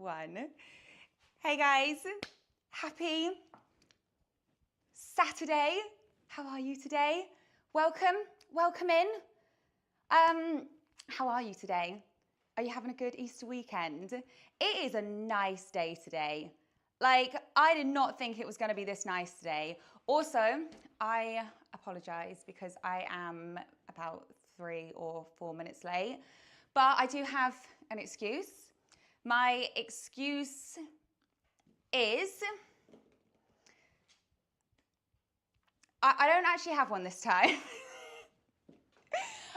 1. Hey guys, happy Saturday. How are you today? Welcome in. How are you today? Are you having a good Easter weekend? It is a nice day today. Like, I did not think it was going to be this nice today. Also, I apologize because I am about 3 or 4 minutes late, but I do have an excuse. My excuse is I don't actually have one this time.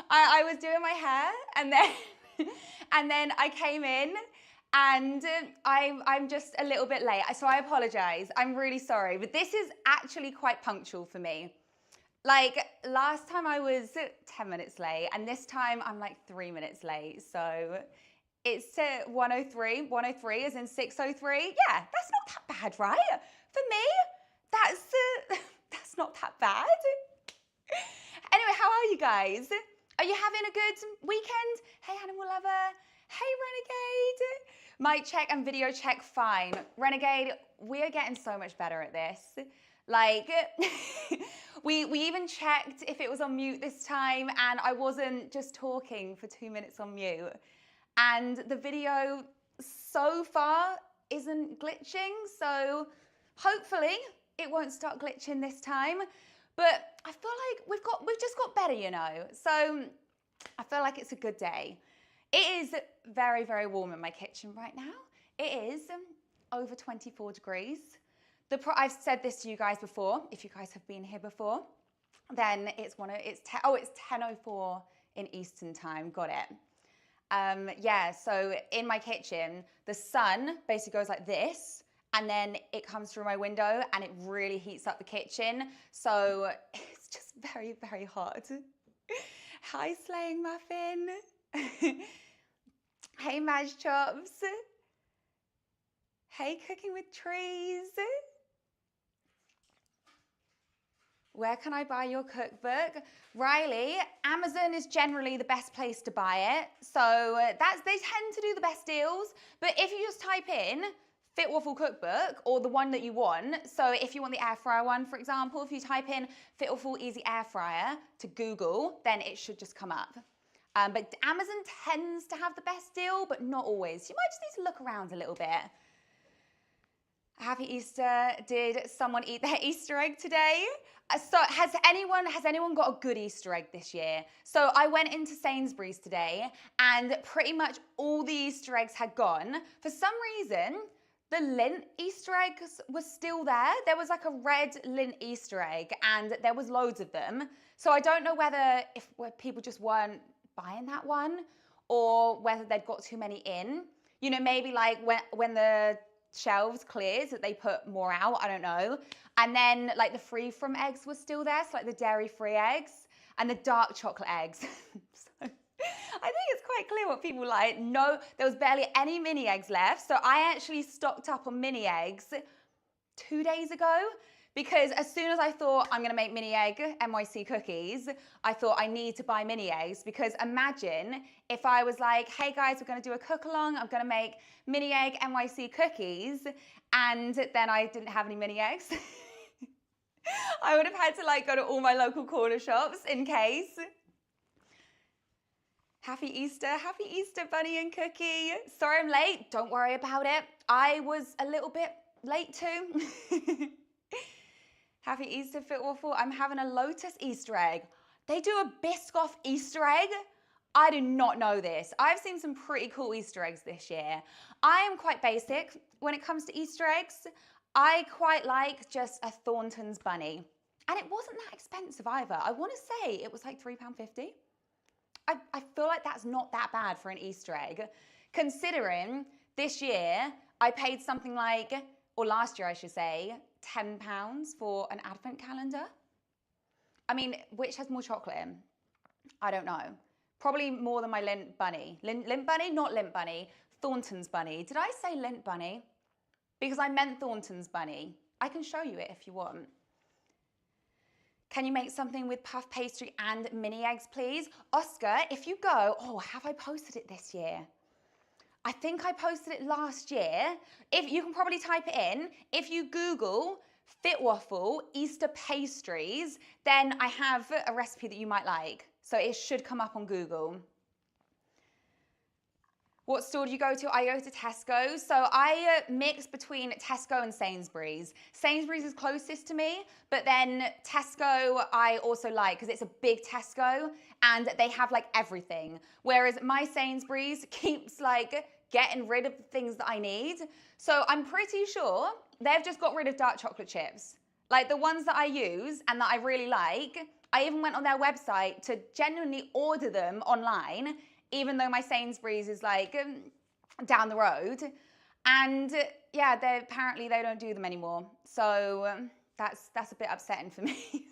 I was doing my hair and then I came in and I'm just a little bit late. So I apologize. I'm really sorry, but this is actually quite punctual for me. Like last time I was 10 minutes late and this time I'm like 3 minutes late. So it's 103. 103 as in 6:03. Yeah, that's not that bad, right? For me, that's not that bad. Anyway, how are you guys? Are you having a good weekend? Hey, animal lover. Hey, Renegade. Mic check and video check, fine. Renegade, we are getting so much better at this. Like, we even checked if it was on mute this time and I wasn't just talking for 2 minutes on mute. And the video so far isn't glitching, so hopefully it won't start glitching this time. But I feel like we've just got better, you know. So I feel like it's a good day. It is very, very warm in my kitchen right now. It is over 24 degrees. I've said this to you guys before. If you guys have been here before, then it's 10:04 in Eastern time. Got it. Yeah, so in my kitchen, the sun basically goes like this, and then it comes through my window and it really heats up the kitchen. So it's just very, very hot. Hi, Slaying Muffin. Hey, Maj Chops. Hey, Cooking with Trees. Where can I buy your cookbook? Riley, Amazon is generally the best place to buy it. So they tend to do the best deals. But if you just type in Fitwaffle cookbook or the one that you want, so if you want the air fryer one, for example, if you type in Fitwaffle easy air fryer to Google, then it should just come up. But Amazon tends to have the best deal, but not always. You might just need to look around a little bit. Happy Easter. Did someone eat their Easter egg today? So has anyone got a good Easter egg this year? So I went into Sainsbury's today and pretty much all the Easter eggs had gone. For some reason, the lint Easter eggs was still there. There was like a red lint Easter egg and there was loads of them. So I don't know whether people just weren't buying that one or whether they'd got too many in. You know, maybe like when the shelves cleared that they put more out, I don't know. And then like the free from eggs was still there, so like the dairy free eggs and the dark chocolate eggs. So I think it's quite clear what people like. No, there was barely any mini eggs left, so I actually stocked up on mini eggs 2 days ago because as soon as I thought I'm gonna make mini egg NYC cookies, I thought I need to buy mini eggs because imagine if I was like, hey guys, we're gonna do a cook along, I'm gonna make mini egg NYC cookies, and then I didn't have any mini eggs. I would have had to like go to all my local corner shops in case. Happy Easter, Bunny and Cookie. Sorry I'm late, don't worry about it. I was a little bit late too. Happy Easter, Fitwaffle. I'm having a Lotus Easter egg. They do a Biscoff Easter egg? I did not know this. I've seen some pretty cool Easter eggs this year. I am quite basic when it comes to Easter eggs. I quite like just a Thornton's bunny. And it wasn't that expensive either. I want to say it was like £3.50. I feel like that's not that bad for an Easter egg, considering this year I paid something like, or last year I should say, £10 for an advent calendar. I mean, which has more chocolate in? I don't know. Probably more than my Lint Bunny. Lint Bunny? Not Lint Bunny. Thornton's Bunny. Did I say Lint Bunny? Because I meant Thornton's Bunny. I can show you it if you want. Can you make something with puff pastry and mini eggs, please? Oscar, if you go, oh, have I posted it this year? I think I posted it last year. If you can probably type it in, if you Google Fitwaffle Easter pastries, then I have a recipe that you might like. So it should come up on Google. What store do you go to? I go to Tesco. So I mix between Tesco and Sainsbury's. Sainsbury's is closest to me, but then Tesco I also like because it's a big Tesco and they have like everything. Whereas my Sainsbury's keeps like getting rid of the things that I need. So I'm pretty sure they've just got rid of dark chocolate chips. Like the ones that I use and that I really like, I even went on their website to genuinely order them online, even though my Sainsbury's is like down the road. And yeah, apparently they don't do them anymore. So that's a bit upsetting for me.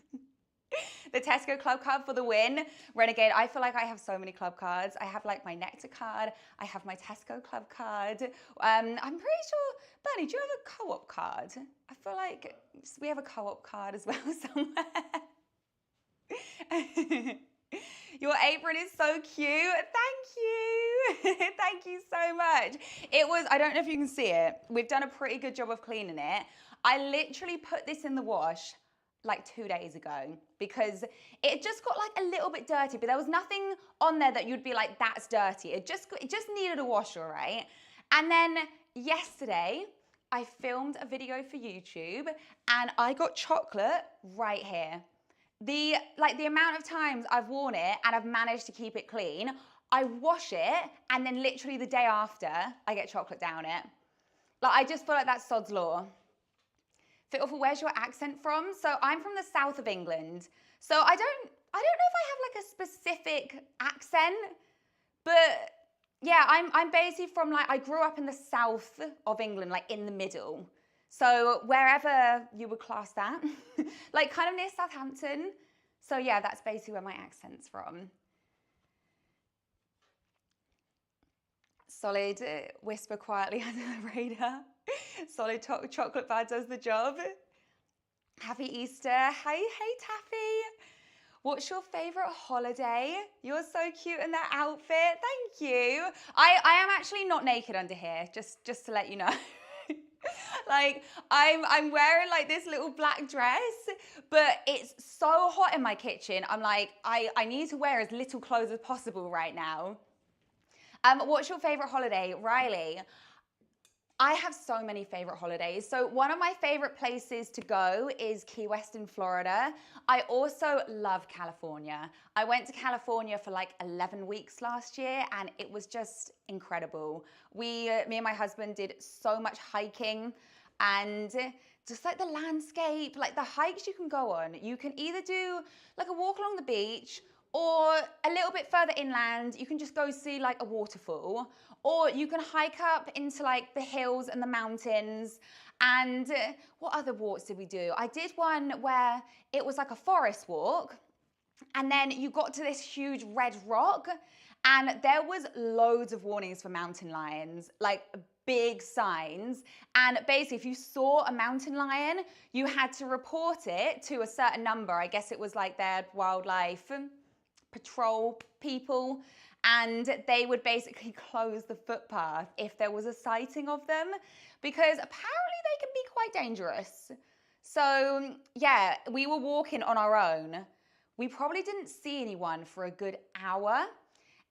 The Tesco club card for the win. Renegade, I feel like I have so many club cards. I have like my Nectar card. I have my Tesco club card. I'm pretty sure, Bernie, do you have a co-op card? I feel like we have a co-op card as well somewhere. Your apron is so cute. Thank you. Thank you so much. It was, I don't know if you can see it. We've done a pretty good job of cleaning it. I literally put this in the wash like 2 days ago because it just got like a little bit dirty, but there was nothing on there that you'd be like, that's dirty. It just needed a wash, all right? And then yesterday, I filmed a video for YouTube and I got chocolate right here. The amount of times I've worn it and I've managed to keep it clean, I wash it and then literally the day after, I get chocolate down it. Like, I just feel like that's sod's law. Fitwaffle, where's your accent from? So I'm from the south of England. So I don't know if I have like a specific accent, but yeah, I'm basically from like, I grew up in the south of England, like in the middle. So wherever you would class that, like kind of near Southampton. So yeah, that's basically where my accent's from. Solid, whisper quietly under the radar. Solid chocolate bar does the job. Happy Easter. Hey Taffy. What's your favorite holiday? You're so cute in that outfit. Thank you. I am actually not naked under here, just to let you know. Like I'm wearing like this little black dress, but it's so hot in my kitchen. I'm like, I need to wear as little clothes as possible right now. What's your favorite holiday? Riley, I have so many favorite holidays. So one of my favorite places to go is Key West in Florida. I also love California. I went to California for like 11 weeks last year and it was just incredible. Me and my husband did so much hiking and just like the landscape, like the hikes you can go on. You can either do like a walk along the beach or a little bit further inland, you can just go see like a waterfall, or you can hike up into like the hills and the mountains. And what other walks did we do? I did one where it was like a forest walk, and then you got to this huge red rock, and there was loads of warnings for mountain lions, like big signs. And basically, if you saw a mountain lion, you had to report it to a certain number. I guess it was like their wildlife patrol people, and they would basically close the footpath if there was a sighting of them, because apparently they can be quite dangerous. So yeah, we were walking on our own. We probably didn't see anyone for a good hour.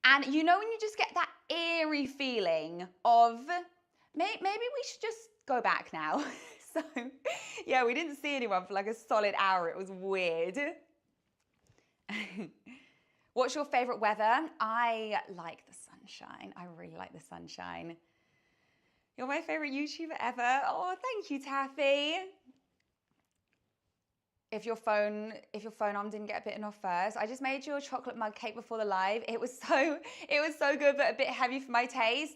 And you know when you just get that eerie feeling of maybe we should just go back now. So yeah, we didn't see anyone for like a solid hour. It was weird. What's your favorite weather? I like the sunshine. I really like the sunshine. You're my favorite YouTuber ever. Oh, thank you, Taffy. If your phone arm didn't get bitten off first, I just made you a chocolate mug cake before the live. It was so good, but a bit heavy for my taste.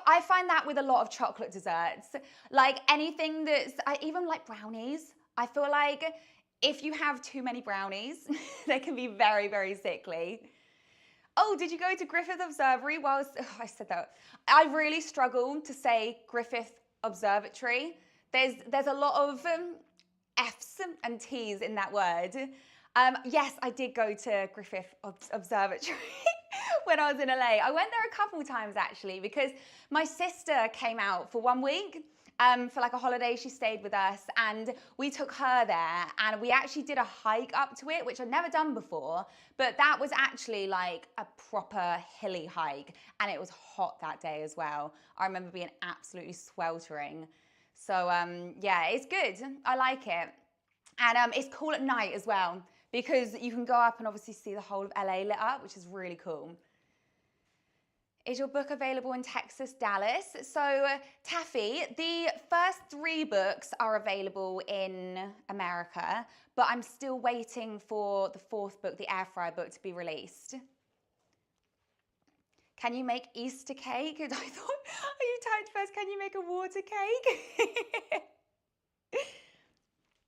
I find that with a lot of chocolate desserts, like anything I even like brownies. I feel like if you have too many brownies, they can be very, very sickly. Oh, did you go to Griffith Observatory? Well, I said that. I really struggle to say Griffith Observatory. There's a lot of F's and T's in that word. Yes, I did go to Griffith Observatory. when I was in LA. I went there a couple of times actually because my sister came out for 1 week. For like a holiday, she stayed with us and we took her there and we actually did a hike up to it, which I'd never done before, but that was actually like a proper hilly hike and it was hot that day as well. I remember being absolutely sweltering. So yeah, it's good. I like it. And it's cool at night as well because you can go up and obviously see the whole of LA lit up, which is really cool. Is your book available in Texas, Dallas? So Taffy, the first 3 books are available in America, but I'm still waiting for the 4th book, the air fryer book, to be released. Can you make Easter cake? I thought, you typed first, can you make a water cake?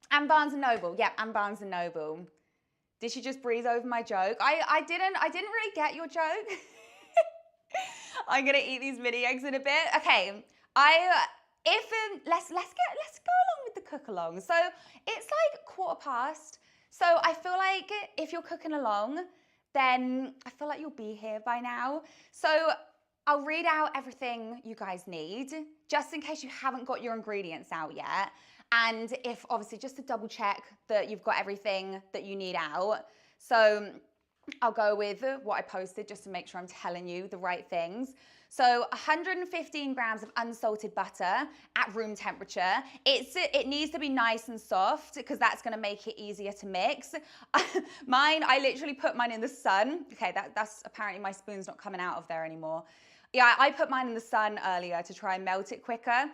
And Barnes & Noble, yep, and Barnes & Noble. Did she just breeze over my joke? I didn't really get your joke. I'm gonna eat these mini eggs in a bit. Okay, let's go along with the cook along. So it's like 1:15. So I feel like if you're cooking along, then I feel like you'll be here by now. So I'll read out everything you guys need, just in case you haven't got your ingredients out yet. And if obviously just to double check that you've got everything that you need out. So I'll go with what I posted just to make sure I'm telling you the right things. So 115 grams of unsalted butter at room temperature. It needs to be nice and soft because that's going to make it easier to mix. I literally put mine in the sun. Okay, that's apparently my spoon's not coming out of there anymore. Yeah, I put mine in the sun earlier to try and melt it quicker.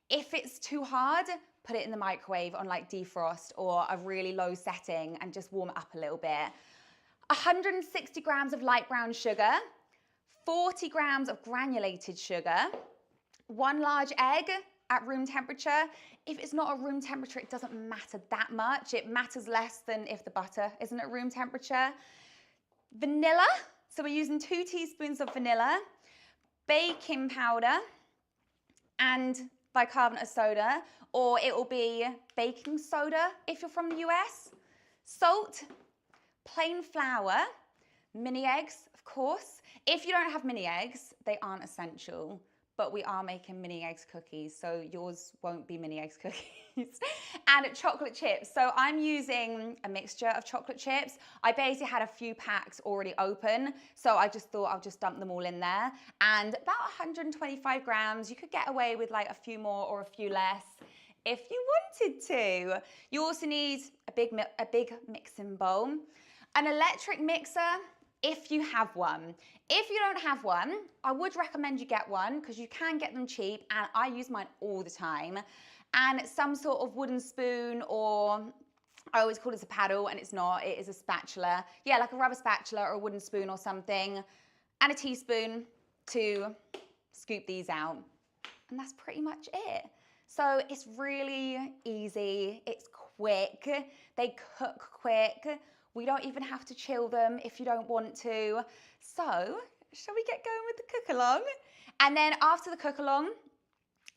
If it's too hard, put it in the microwave on like defrost or a really low setting and just warm it up a little bit. 160 grams of light brown sugar, 40 grams of granulated sugar, 1 large egg at room temperature. If it's not at room temperature, it doesn't matter that much. It matters less than if the butter isn't at room temperature. Vanilla, so we're using 2 teaspoons of vanilla, baking powder, and bicarbonate of soda, or it will be baking soda if you're from the US, salt, plain flour, mini eggs, of course. If you don't have mini eggs, they aren't essential, but we are making mini eggs cookies, so yours won't be mini eggs cookies. And chocolate chips. So I'm using a mixture of chocolate chips. I basically had a few packs already open, so I just thought I'll just dump them all in there. And about 125 grams, you could get away with like a few more or a few less if you wanted to. You also need a big mixing bowl. An electric mixer, if you have one. If you don't have one, I would recommend you get one because you can get them cheap and I use mine all the time. And some sort of wooden spoon, or I always call it a paddle and it's not, it is a spatula. Yeah, like a rubber spatula or a wooden spoon or something, and a teaspoon to scoop these out. And that's pretty much it. So it's really easy, it's quick, they cook quick. We don't even have to chill them if you don't want to. So, shall we get going with the cook along? And then after the cook along,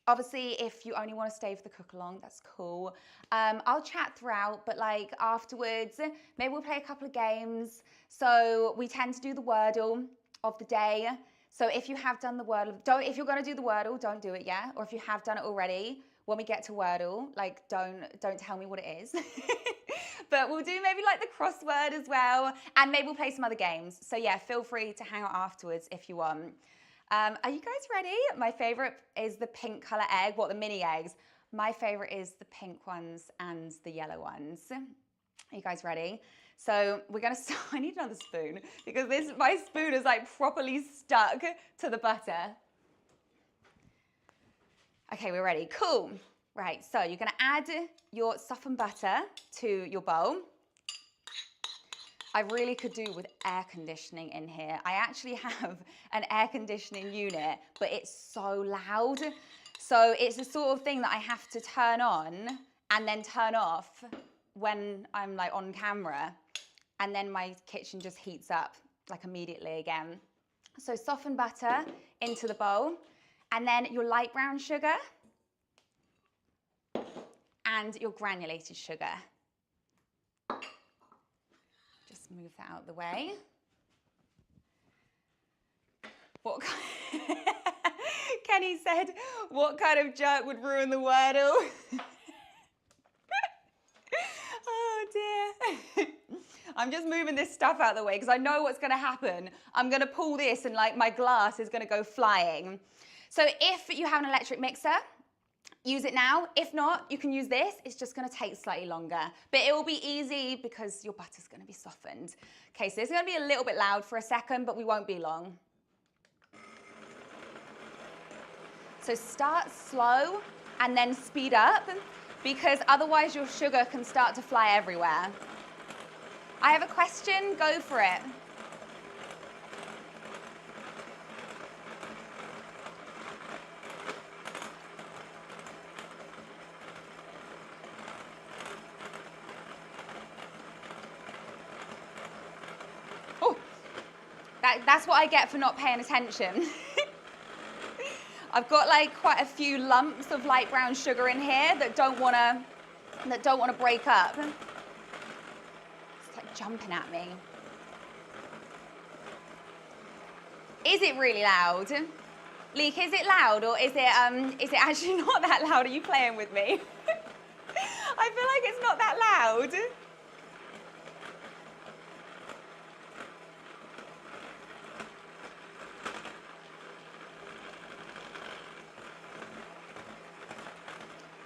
obviously if you only want to stay for the cook along, that's cool. I'll chat throughout, but like afterwards, maybe we'll play a couple of games. So we tend to do the Wordle of the day. So if you have done the Wordle, if you're going to do the Wordle, don't do it yet. Or if you have done it already, when we get to Wordle, like don't tell me what it is. But we'll do maybe like the crossword as well, and maybe we'll play some other games. So yeah, feel free to hang out afterwards if you want. Are you guys ready? My favorite is the pink color egg, the mini eggs. My favorite is the pink ones and the yellow ones. Are you guys ready? So we're gonna start. I need another spoon because my spoon is like properly stuck to the butter. Okay, we're ready. Cool. Right, so you're gonna add your softened butter to your bowl. I really could do with air conditioning in here. I actually have an air conditioning unit, but it's so loud. So it's the sort of thing that I have to turn on and then turn off when I'm like on camera. And then my kitchen just heats up like immediately again. So softened butter into the bowl, and then your light brown sugar, and your granulated sugar. Just move that out of the way. What Kenny said, what kind of jerk would ruin the Wordle? Oh dear. I'm just moving this stuff out of the way because I know what's going to happen. I'm going to pull this and like my glass is going to go flying. So if you have an electric mixer, use it now. If not, you can use this. It's just going to take slightly longer, but it will be easy because your butter's going to be softened. Okay, so it's going to be a little bit loud for a second, but we won't be long. So start slow and then speed up because otherwise your sugar can start to fly everywhere. I have a question, go for it. Oh, that's what I get for not paying attention. I've got like quite a few lumps of light brown sugar in here that don't want to break up. It's like jumping at me. Is it really loud? Leek, is it loud or is it actually not that loud? Are you playing with me? I feel like it's not that loud.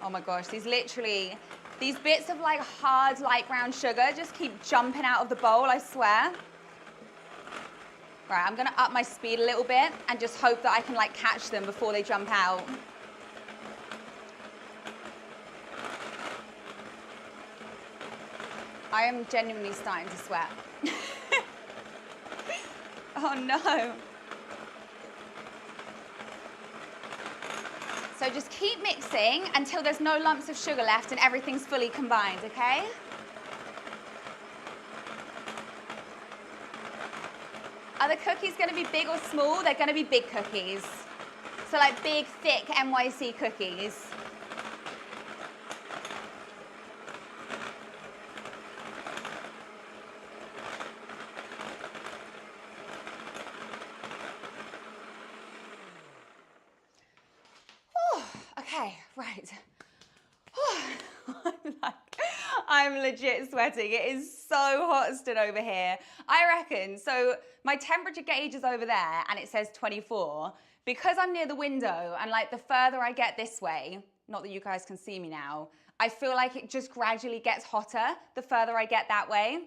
Oh my gosh, these bits of like hard light brown sugar just keep jumping out of the bowl, I swear. Right, I'm gonna up my speed a little bit and just hope that I can like catch them before they jump out. I am genuinely starting to sweat. Oh no. So just keep mixing until there's no lumps of sugar left and everything's fully combined, okay? Are the cookies going to be big or small? They're going to be big cookies. So like big, thick NYC cookies. Okay, right. I'm legit sweating. It is so hot stood over here. I reckon, so my temperature gauge is over there and it says 24. Because I'm near the window and like the further I get this way, not that you guys can see me now, I feel like it just gradually gets hotter the further I get that way.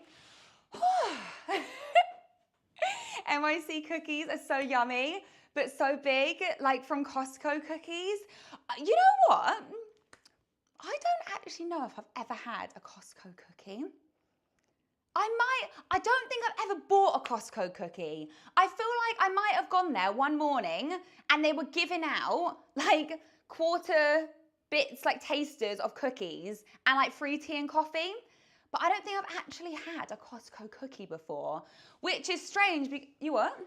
NYC cookies are so yummy, but so big, like from Costco cookies. You know what? I don't actually know if I've ever had a Costco cookie. I don't think I've ever bought a Costco cookie. I feel like I might have gone there one morning and they were giving out like quarter bits, like tasters of cookies and like free tea and coffee. But I don't think I've actually had a Costco cookie before, which is strange. You what?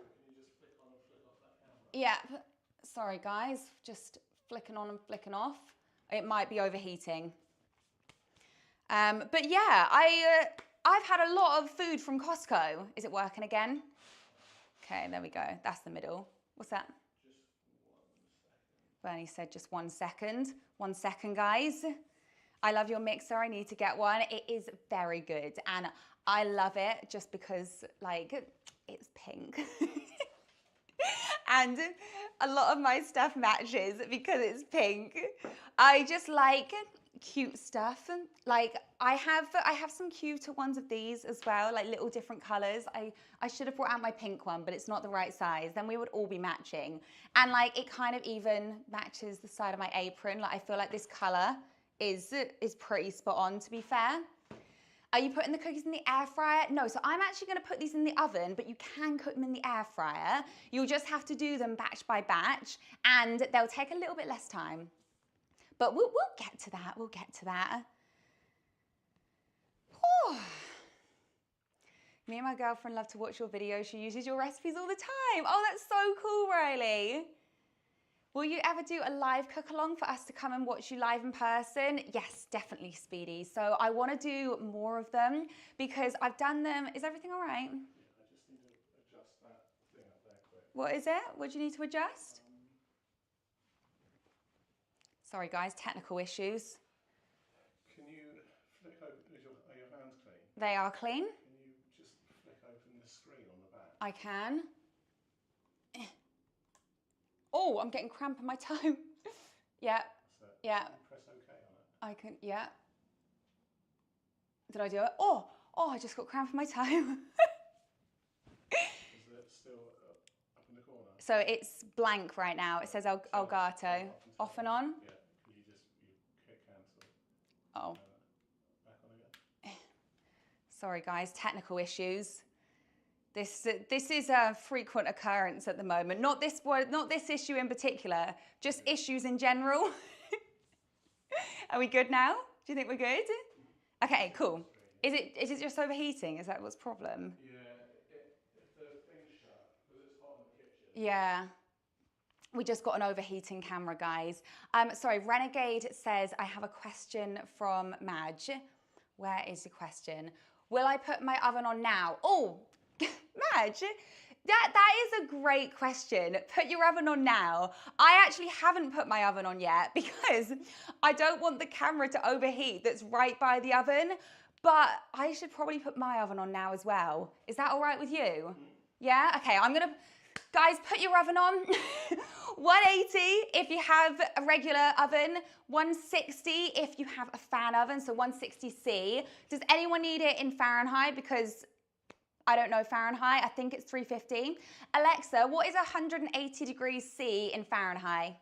Yeah, sorry guys, just flicking on and flicking off. It might be overheating. But yeah, I've had a lot of food from Costco. Is it working again? Okay, there we go. That's the middle. What's that? Bernie said just 1 second. 1 second, guys. I love your mixer. I need to get one. It is very good. And I love it just because, like, it's pink. And a lot of my stuff matches because it's pink. I just like cute stuff. Like I have some cuter ones of these as well, like little different colors. I should have brought out my pink one, but it's not the right size. Then we would all be matching. And like it kind of even matches the side of my apron. Like I feel like this color is pretty spot on, to be fair. Are you putting the cookies in the air fryer? No, so I'm actually going to put these in the oven, but you can cook them in the air fryer. You'll just have to do them batch by batch, and they'll take a little bit less time. But we'll get to that. We'll get to that. Whew. Me and my girlfriend love to watch your videos. She uses your recipes all the time. Oh, that's so cool, Riley. Will you ever do a live cook along for us to come and watch you live in person? Yes, definitely, Speedy. So I want to do more of them because I've done them. Is everything all right? I just need to adjust that thing up there quick. What is it? What do you need to adjust? Sorry guys, technical issues. Can you flick open, are your hands clean? They are clean. Can you just flick open the screen on the back? I can. Oh, I'm getting cramp in my toe. Yeah, yeah. Can you press OK on it? I can, yeah. Did I do it? Oh, I just got cramp in my toe. Is it still up in the corner? So it's blank right now. It says Elgato. Off and on. Yeah. You hit cancel. Oh. Back on again. Sorry guys, technical issues. This is a frequent occurrence at the moment. Not this issue in particular, just issues in general. Are we good now? Do you think we're good? Okay, cool. Is it just overheating? Is that what's the problem? Yeah, if the thing's shut, because it's hot in the kitchen. Yeah. We just got an overheating camera, guys. Sorry, Renegade says, I have a question from Madge. Where is the question? Will I put my oven on now? Oh, Madge, that is a great question. Put your oven on now. I actually haven't put my oven on yet because I don't want the camera to overheat that's right by the oven, but I should probably put my oven on now as well. Is that all right with you? Yeah? Okay, guys, put your oven on. 180 if you have a regular oven, 160 if you have a fan oven, so 160C. Does anyone need it in Fahrenheit? Because I don't know Fahrenheit, I think it's 350. Alexa, what is 180 degrees C in Fahrenheit?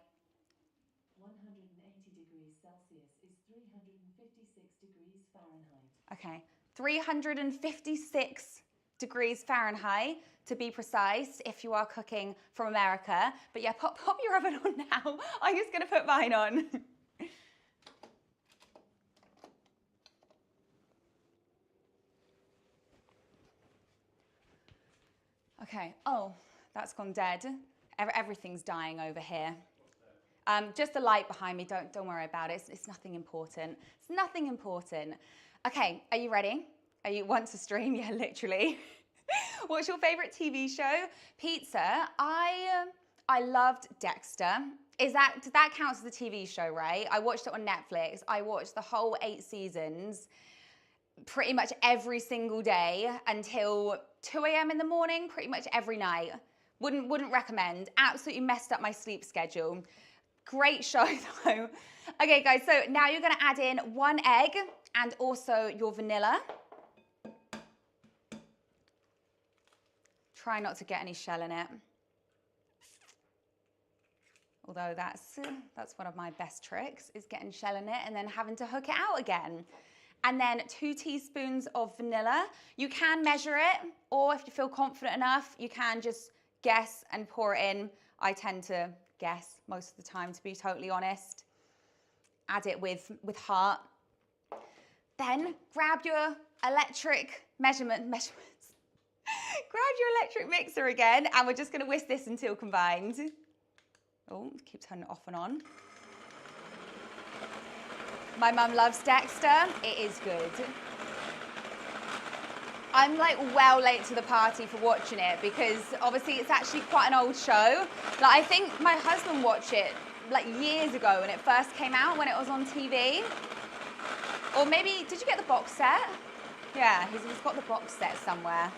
180 degrees Celsius is 356 degrees Fahrenheit. Okay, 356 degrees Fahrenheit to be precise if you are cooking from America. But yeah, pop your oven on now. I'm just gonna put mine on. Okay, oh, that's gone dead. Everything's dying over here. Just the light behind me, don't worry about it. It's nothing important. It's nothing important. Okay, are you ready? Want to stream? Yeah, literally. What's your favorite TV show? Pizza. I loved Dexter. Does that count as a TV show, right? I watched it on Netflix. I watched the whole 8 seasons pretty much every single day until 2 a.m. in the morning, pretty much every night. Wouldn't recommend. Absolutely messed up my sleep schedule. Great show though. Okay guys, so now you're gonna add in 1 egg and also your vanilla. Try not to get any shell in it. Although that's one of my best tricks, is getting shell in it and then having to hook it out again. And then 2 teaspoons of vanilla. You can measure it, or if you feel confident enough, you can just guess and pour it in. I tend to guess most of the time, to be totally honest. Add it with heart. Then grab your electric measurements. Grab your electric mixer again, and we're just gonna whisk this until combined. Oh, keep turning it off and on. My mum loves Dexter. It is good. I'm like well late to the party for watching it because obviously it's actually quite an old show. Like I think my husband watched it like years ago when it first came out, when it was on TV. Or maybe, did you get the box set? Yeah, he's got the box set somewhere.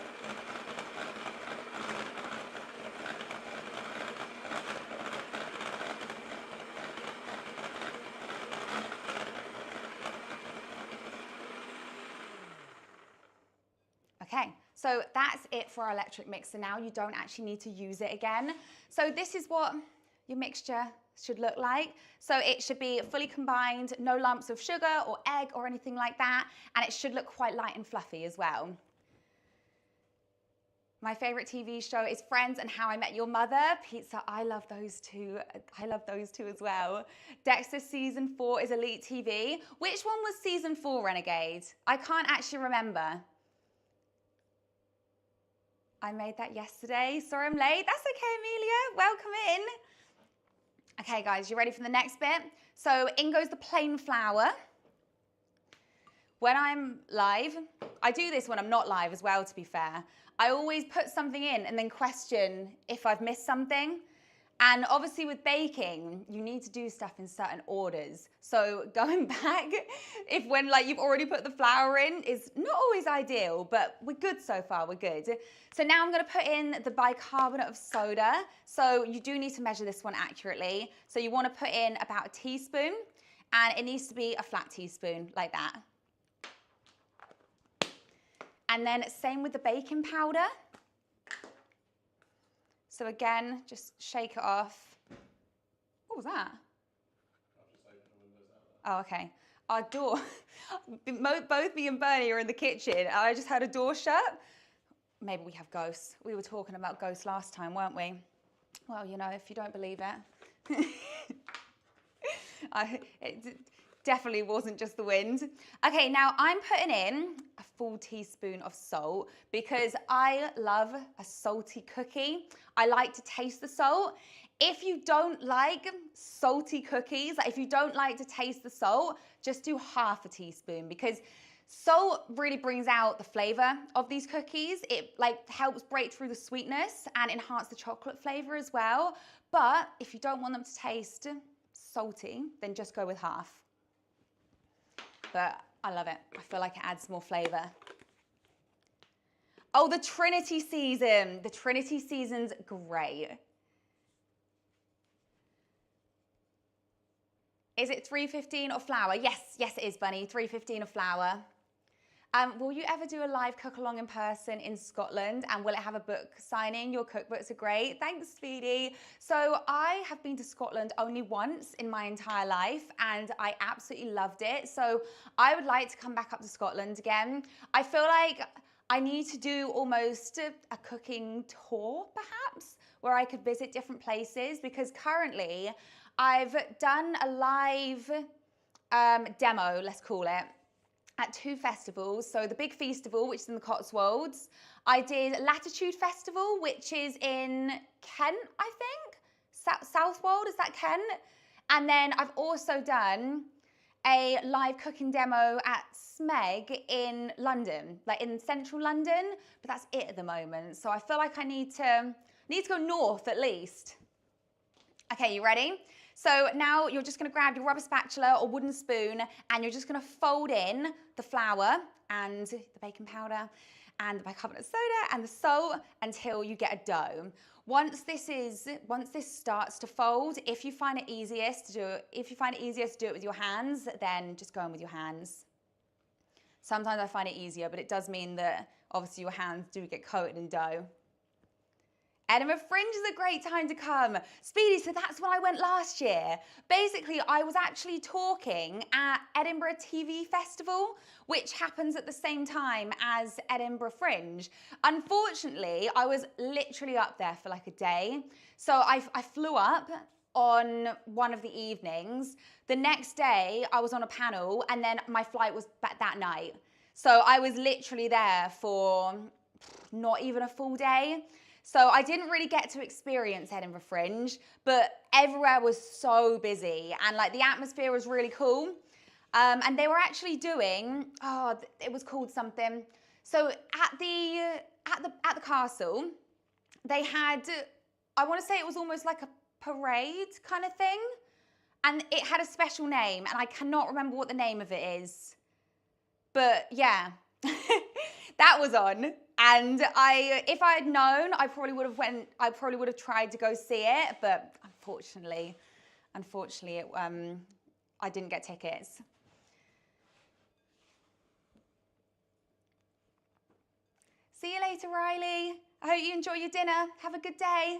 Okay, so that's it for our electric mixer now. You don't actually need to use it again. So this is what your mixture should look like. So it should be fully combined, no lumps of sugar or egg or anything like that, and it should look quite light and fluffy as well. My favorite TV show is Friends and How I Met Your Mother. Pizza, I love those two. I love those two as well. Dexter season 4 is Elite TV. Which one was season 4, Renegade? I can't actually remember. I made that yesterday. Sorry I'm late. That's okay, Amelia. Welcome in. Okay, guys, you ready for the next bit? So in goes the plain flour. When I'm live, I do this when I'm not live as well, to be fair. I always put something in and then question if I've missed something. And obviously with baking, you need to do stuff in certain orders. So going back, if when like you've already put the flour in is not always ideal, but we're good so far, we're good. So now I'm gonna put in the bicarbonate of soda. So you do need to measure this one accurately. So you wanna put in about a teaspoon, and it needs to be a flat teaspoon like that. And then same with the baking powder. So again, just shake it off. What was that? I've just opened the windows out there. Oh, okay. Our door, both me and Bernie are in the kitchen. I just had a door shut. Maybe we have ghosts. We were talking about ghosts last time, weren't we? Well, you know, if you don't believe it. It definitely wasn't just the wind. Okay, now I'm putting in a full teaspoon of salt because I love a salty cookie. I like to taste the salt. If you don't like salty cookies, like if you don't like to taste the salt, just do half a teaspoon because salt really brings out the flavor of these cookies. It like helps break through the sweetness and enhance the chocolate flavor as well. But if you don't want them to taste salty, then just go with half. But I love it. I feel like it adds more flavor. Oh, the Trinity season. The Trinity season's great. Is it 315 of flour? Yes, yes it is, Bunny. 315 of flour. Will you ever do a live cook along in person in Scotland? And will it have a book signing? Your cookbooks are great. Thanks, Speedy. So I have been to Scotland only once in my entire life and I absolutely loved it. So I would like to come back up to Scotland again. I feel like I need to do almost a cooking tour perhaps where I could visit different places because currently I've done a live demo, let's call it, at 2 festivals. So the big festival, which is in the Cotswolds. I did Latitude Festival, which is in Kent, I think. Southwold, is that Kent? And then I've also done a live cooking demo at Smeg in London, like in central London, but that's it at the moment. So I feel like I need to go north at least. Okay, you ready? So now you're just gonna grab your rubber spatula or wooden spoon and you're just gonna fold in the flour and the baking powder and the bicarbonate soda and the salt until you get a dough. Once this starts to fold, if you find it easiest to do it with your hands, then just go in with your hands. Sometimes I find it easier, but it does mean that obviously your hands do get coated in dough. Edinburgh Fringe is a great time to come. Speedy, so that's when I went last year. Basically, I was actually talking at Edinburgh TV Festival, which happens at the same time as Edinburgh Fringe. Unfortunately, I was literally up there for like a day. So I flew up on one of the evenings. The next day, I was on a panel, and then my flight was back that night. So I was literally there for not even a full day. So I didn't really get to experience Edinburgh Fringe, but everywhere was so busy and like the atmosphere was really cool. And they were actually doing, it was called something. So at the castle, they had, I want to say it was almost like a parade kind of thing. And it had a special name and I cannot remember what the name of it is. But yeah, that was on. And if I had known, I probably would have tried to go see it, but unfortunately, I didn't get tickets. See you later, Riley. I hope you enjoy your dinner. Have a good day.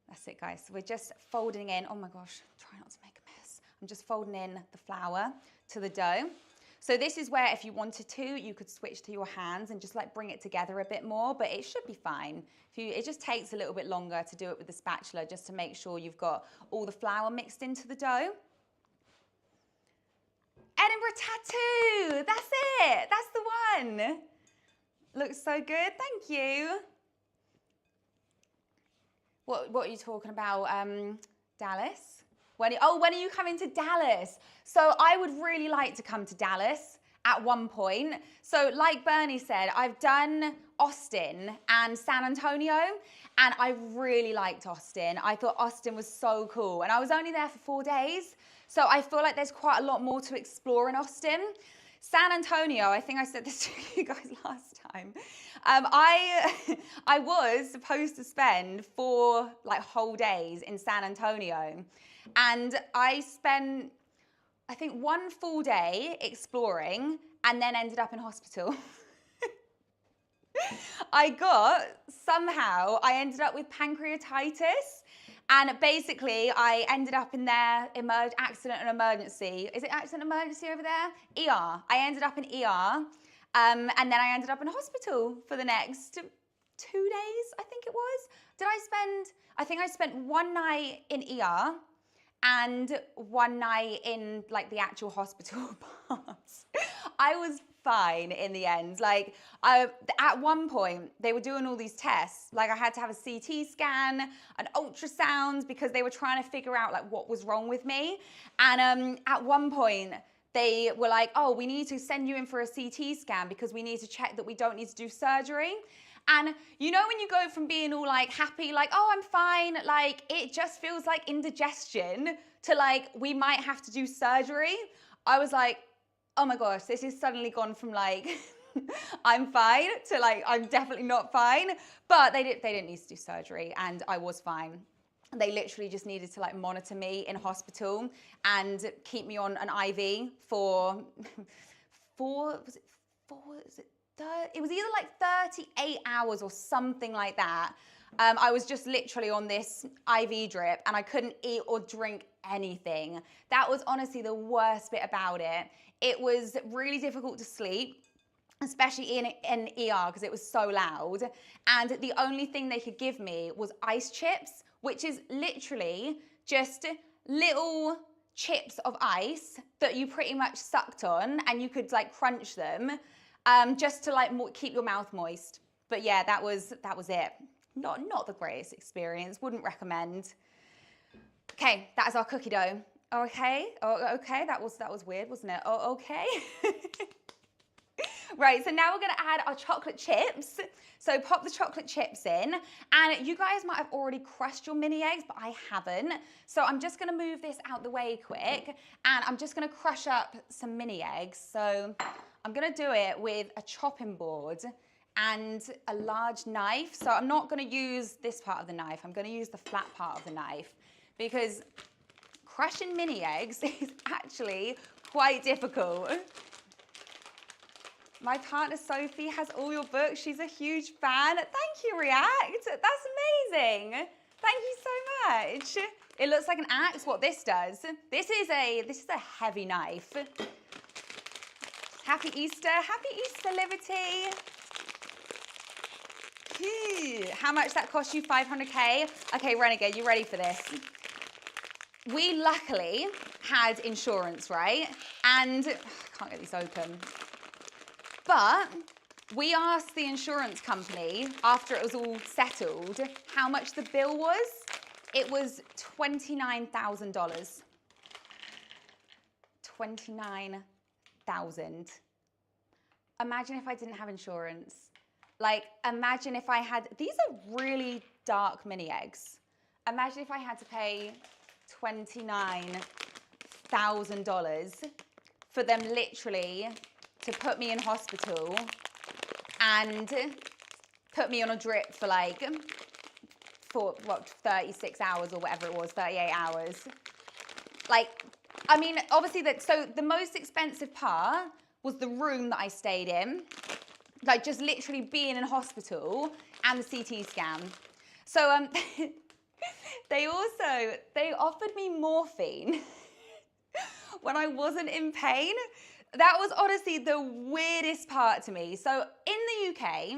That's it, guys. So we're just folding in. Oh my gosh, try not to make a mess. I'm just folding in the flour to the dough. So this is where if you wanted to, you could switch to your hands and just like bring it together a bit more, but it should be fine. It just takes a little bit longer to do it with the spatula just to make sure you've got all the flour mixed into the dough. Edinburgh tattoo, that's it, that's the one. Looks so good, thank you. What are you talking about, Dallas? When are you coming to Dallas? So I would really like to come to Dallas at one point. So like Bernie said, I've done Austin and San Antonio, and I really liked Austin. I thought Austin was so cool, and I was only there for 4 days. So I feel like there's quite a lot more to explore in Austin. San Antonio, I think I said this to you guys last time. I was supposed to spend 4 whole days in San Antonio, and I spent, I think, 1 full day exploring and then ended up in hospital. Somehow I ended up with pancreatitis, and basically I ended up in their accident and emergency. Is it accident and emergency over there? ER. I ended up in ER, and then I ended up in hospital for the next 2 days, I think it was. I think I spent 1 night in ER and 1 night in the actual hospital parts. I was fine in the end. At one point they were doing all these tests. I had to have a CT scan, an ultrasound, because they were trying to figure out what was wrong with me. And at one point they were like, oh, we need to send you in for a CT scan because we need to check that we don't need to do surgery. And you know when you go from being all happy, oh, I'm fine, it just feels like indigestion, to we might have to do surgery. I was like, oh my gosh, this has suddenly gone from I'm fine to I'm definitely not fine. But they didn't need to do surgery, and I was fine. They literally just needed to monitor me in hospital and keep me on an IV for it was either 38 hours or something like that. I was just literally on this IV drip, and I couldn't eat or drink anything. That was honestly the worst bit about it. It was really difficult to sleep, especially in ER, because it was so loud. And the only thing they could give me was ice chips, which is literally just little chips of ice that you pretty much sucked on, and you could crunch them, just to keep your mouth moist. But yeah, that was it. Not the greatest experience. Wouldn't recommend. Okay, that is our cookie dough. Okay, okay, that was weird, wasn't it? Oh, okay. Right, so now we're gonna add our chocolate chips. So pop the chocolate chips in, and you guys might have already crushed your mini eggs, but I haven't. So I'm just gonna move this out the way quick, and I'm just gonna crush up some mini eggs. So I'm gonna do it with a chopping board and a large knife. So I'm not gonna use this part of the knife, I'm gonna use the flat part of the knife, because crushing mini eggs is actually quite difficult. My partner Sophie has all your books. She's a huge fan. Thank you, React. That's amazing. Thank you so much. It looks like an axe, what this does. This is a heavy knife. Happy Easter, Liberty. How much that cost you? 500K? Okay, Renegade, you ready for this? We luckily had insurance, right? And I can't get these open. But we asked the insurance company after it was all settled how much the bill was. It was $29,000. 29,000. Imagine if I didn't have insurance. Imagine if I had, these are really dark mini eggs. Imagine if I had to pay $29,000 for them literally to put me in hospital and put me on a drip for 36 hours or whatever it was, 38 hours. I mean, obviously so the most expensive part was the room that I stayed in, just literally being in hospital and the CT scan. So they offered me morphine when I wasn't in pain. That was honestly the weirdest part to me. So in the UK,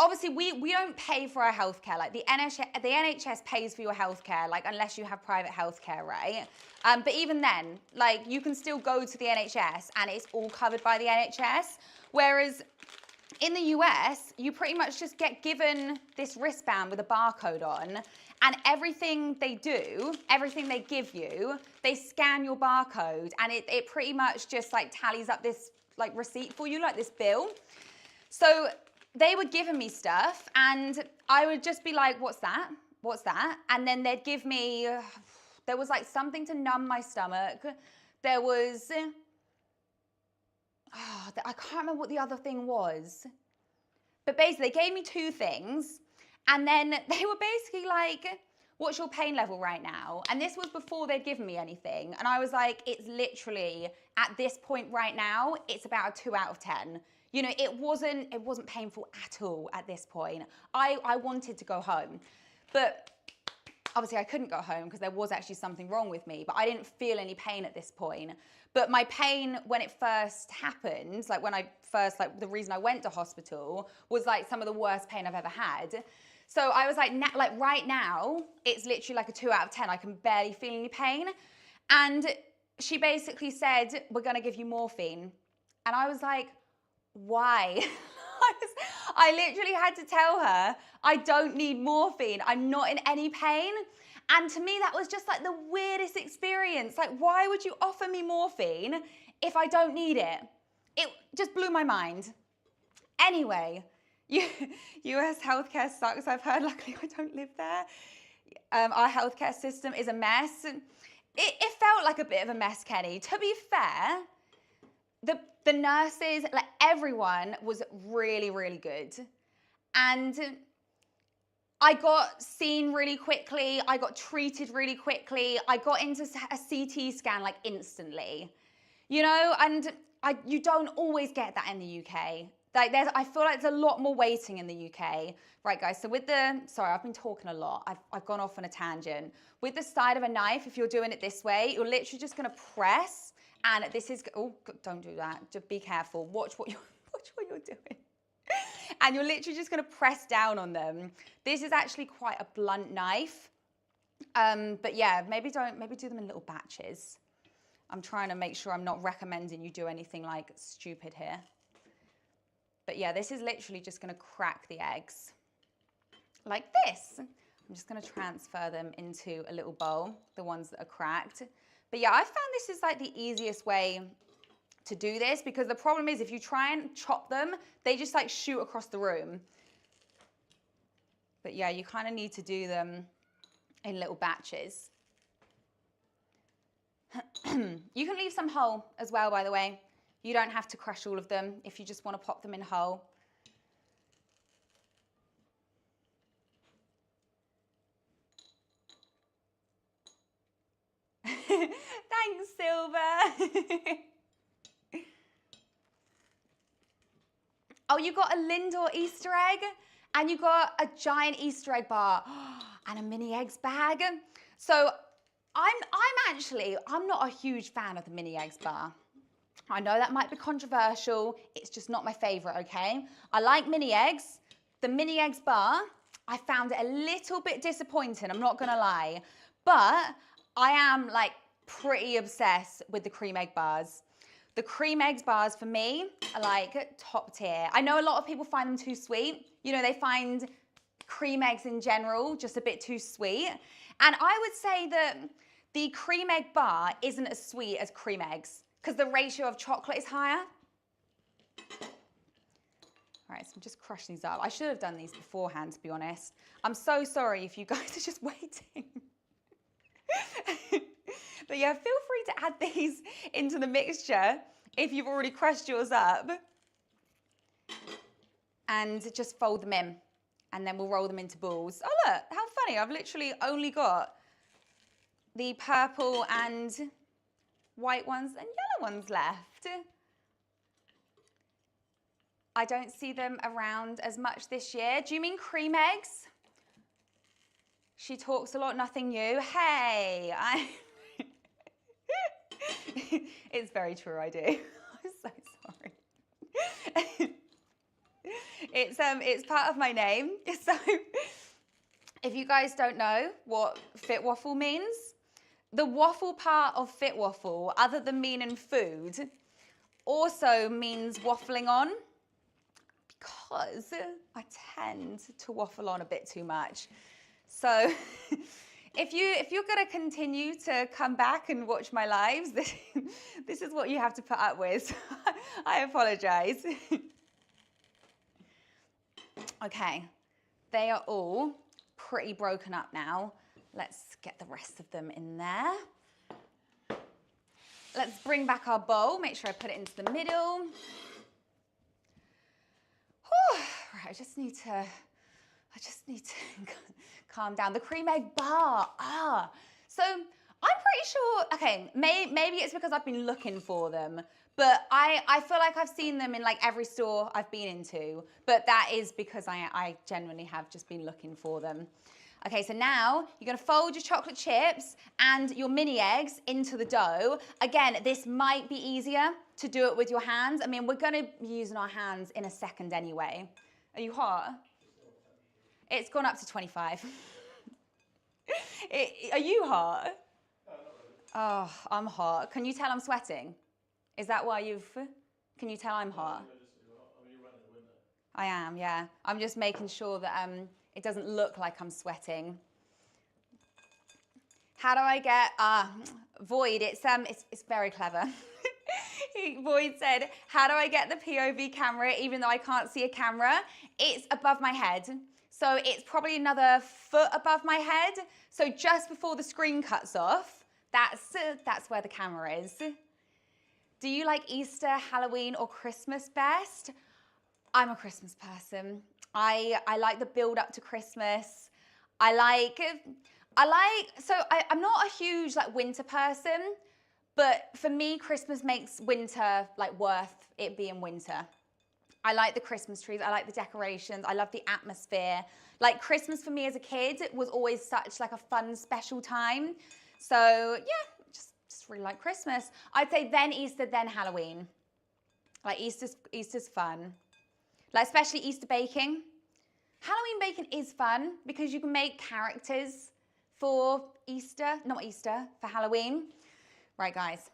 obviously we don't pay for our healthcare. The NHS pays for your healthcare, unless you have private healthcare, right? But even then, you can still go to the NHS and it's all covered by the NHS. Whereas in the US, you pretty much just get given this wristband with a barcode on, and everything they do, everything they give you, they scan your barcode, and it pretty much just tallies up this like receipt for you, like this bill. So they were giving me stuff and I would just be like, what's that? What's that? And then they'd give me, there was like something to numb my stomach. There was, I can't remember what the other thing was. But basically they gave me 2 things and then they were basically like, what's your pain level right now? And this was before they'd given me anything. And I was like, it's literally at this point right now, it's about a 2 out of 10. You know, it wasn't painful at all at this point. I wanted to go home, but obviously I couldn't go home because there was actually something wrong with me, but I didn't feel any pain at this point. But my pain when it first happened, like when I first, like the reason I went to hospital was like some of the worst pain I've ever had. So I was like, right now, it's literally like a 2 out of 10. I can barely feel any pain. And she basically said, we're gonna give you morphine. And I was like, why? I literally had to tell her, I don't need morphine. I'm not in any pain. And to me, that was just like the weirdest experience. Like, why would you offer me morphine if I don't need it? It just blew my mind. Anyway, US healthcare sucks, I've heard. Luckily, I don't live there. Our healthcare system is a mess. It felt like a bit of a mess, Kenny. To be fair, the nurses, like everyone was really, really good. And I got seen really quickly. I got treated really quickly. I got into a CT scan like instantly, you know, and you don't always get that in the UK. Like I feel like there's a lot more waiting in the UK. Right, guys, so sorry, I've been talking a lot. I've gone off on a tangent. With the side of a knife, if you're doing it this way, you're literally just gonna press, and this is, oh, don't do that. Just be careful. Watch what you're doing. And you're literally just gonna press down on them. This is actually quite a blunt knife. But yeah, maybe do them in little batches. I'm trying to make sure I'm not recommending you do anything like stupid here. But yeah, this is literally just gonna crack the eggs like this. I'm just gonna transfer them into a little bowl, the ones that are cracked. But yeah, I found this is like the easiest way to do this, because the problem is if you try and chop them, they just like shoot across the room. But yeah, you kind of need to do them in little batches. You can leave some whole as well, by the way. You don't have to crush all of them if you just want to pop them in whole. Thanks, Silver. Oh, you got a Lindor Easter egg, and you got a giant Easter egg bar and a mini eggs bag. So I'm not a huge fan of the mini eggs bar. I know that might be controversial. It's just not my favorite, okay? I like mini eggs. The mini eggs bar, I found it a little bit disappointing, I'm not gonna lie. But I am like pretty obsessed with the cream egg bars. The cream eggs bars for me are like top tier. I know a lot of people find them too sweet. You know, they find cream eggs in general just a bit too sweet. And I would say that the cream egg bar isn't as sweet as cream eggs, because the ratio of chocolate is higher. All right, so I'm just crushing these up. I should have done these beforehand, to be honest. I'm so sorry if you guys are just waiting. But yeah, feel free to add these into the mixture if you've already crushed yours up. And just fold them in, and then we'll roll them into balls. Oh look, how funny, I've literally only got the purple and white ones and yellow ones left. I don't see them around as much this year. Do you mean cream eggs? She talks a lot, nothing new. Hey, it's very true, I do. I'm so sorry. It's part of my name. So if you guys don't know what Fitwaffle means, the waffle part of Fitwaffle, other than meaning food, also means waffling on, because I tend to waffle on a bit too much. So if you're gonna continue to come back and watch my lives, this is what you have to put up with. I apologize. Okay, they are all pretty broken up now. Let's get the rest of them in there. Let's bring back our bowl. Make sure I put it into the middle. Whew. Right, I just need to calm down. The cream egg bar. So I'm pretty sure, okay, maybe it's because I've been looking for them, but I feel like I've seen them in like every store I've been into, but that is because I genuinely have just been looking for them. Okay, so now you're gonna fold your chocolate chips and your mini eggs into the dough. Again, this might be easier to do it with your hands. I mean, we're gonna be using our hands in a second anyway. Are you hot? It's gone up to 25. Are you hot? Oh, I'm hot. Can you tell I'm sweating? Is that why can you tell I'm hot? I am, yeah. I'm just making sure that it doesn't look like I'm sweating. How do I get, Void, it's very clever. Void said, how do I get the POV camera even though I can't see a camera? It's above my head. So it's probably another foot above my head. So just before the screen cuts off, that's where the camera is. Do you like Easter, Halloween, or Christmas best? I'm a Christmas person. I like the build up to Christmas. I'm not a huge like winter person, but for me, Christmas makes winter like worth it being winter. I like the Christmas trees. I like the decorations. I love the atmosphere. Like Christmas for me as a kid was always such like a fun, special time. So yeah, just really like Christmas. I'd say then Easter, then Halloween. Like Easter's fun. Like especially Easter baking. Halloween baking is fun because you can make characters for for Halloween. Right, guys.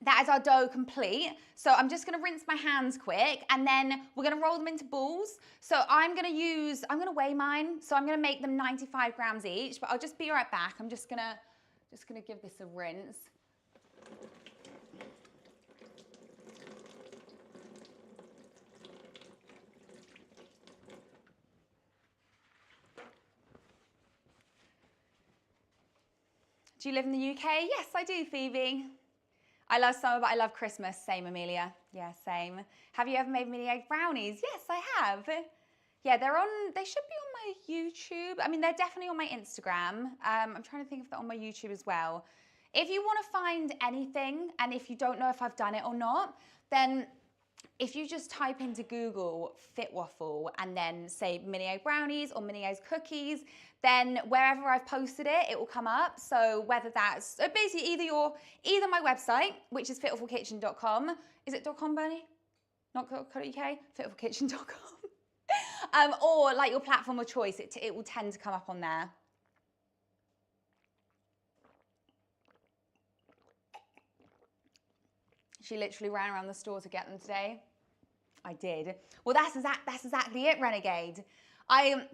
That is our dough complete. So I'm just gonna rinse my hands quick and then we're gonna roll them into balls. So I'm gonna weigh mine. So I'm gonna make them 95 grams each, but I'll just be right back. I'm just gonna give this a rinse. Do you live in the UK? Yes, I do, Phoebe. I love summer, but I love Christmas. Same, Amelia. Yeah, same. Have you ever made mini egg brownies? Yes, I have. Yeah, they should be on my YouTube. I mean, they're definitely on my Instagram. I'm trying to think if they're on my YouTube as well. If you want to find anything, and if you don't know if I've done it or not, then if you just type into Google Fitwaffle and then say mini egg brownies or mini egg cookies, then wherever I've posted it, it will come up. So whether that's basically either my website, which is fitwafflekitchen.com. Is it .com, Bernie? Not .co.uk? Fitwafflekitchen.com. Or like your platform of choice, it will tend to come up on there. She literally ran around the store to get them today. I did. Well, that's exactly it, Renegade. I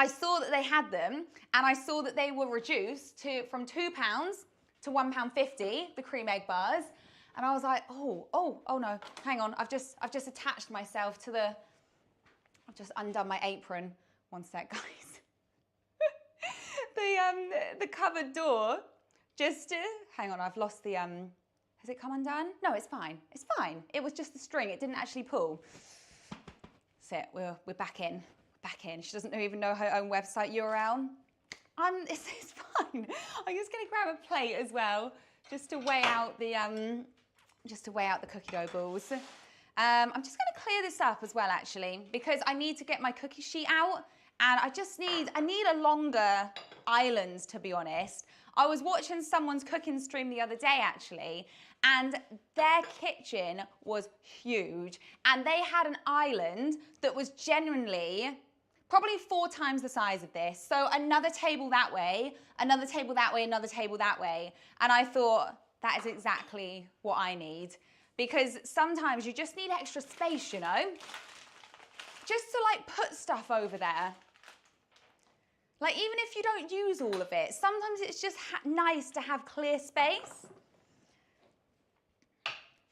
saw that they had them, and I saw that they were reduced from £2 to £1.50, the cream egg bars, and I was like, oh no, hang on, I've just attached myself to I've just undone my apron. One sec, guys. The cupboard door hang on, I've lost the has it come undone? No, it's fine. It's fine. It was just the string. It didn't actually pull. That's it. We're back in. Back in. She doesn't even know her own website URL. It's fine. I'm just gonna grab a plate as well, just to weigh out the cookie dough balls. I'm just gonna clear this up as well, actually, because I need to get my cookie sheet out, and I need a longer island, to be honest. I was watching someone's cooking stream the other day, actually, and their kitchen was huge, and they had an island that was genuinely probably 4 times the size of this. So another table that way, another table that way, another table that way. And I thought, that is exactly what I need. Because sometimes you just need extra space, you know? Just to like put stuff over there. Like even if you don't use all of it, sometimes it's just nice to have clear space.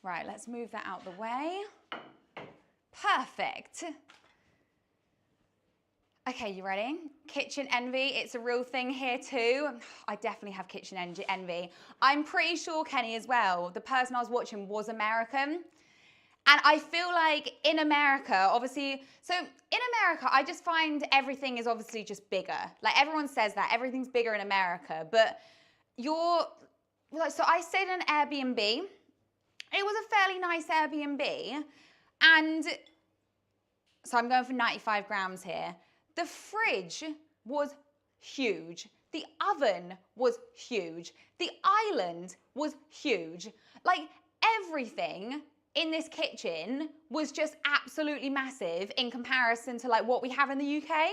Right, let's move that out the way. Perfect. Okay, you ready? Kitchen envy, it's a real thing here too. I definitely have kitchen envy. I'm pretty sure Kenny as well. The person I was watching was American. And I feel like in America, obviously, so in America, I just find everything is obviously just bigger. Like everyone says that, everything's bigger in America. But so I stayed in an Airbnb. It was a fairly nice Airbnb. And so I'm going for 95 grams here. The fridge was huge. The oven was huge. The island was huge. Like everything in this kitchen was just absolutely massive in comparison to like what we have in the UK.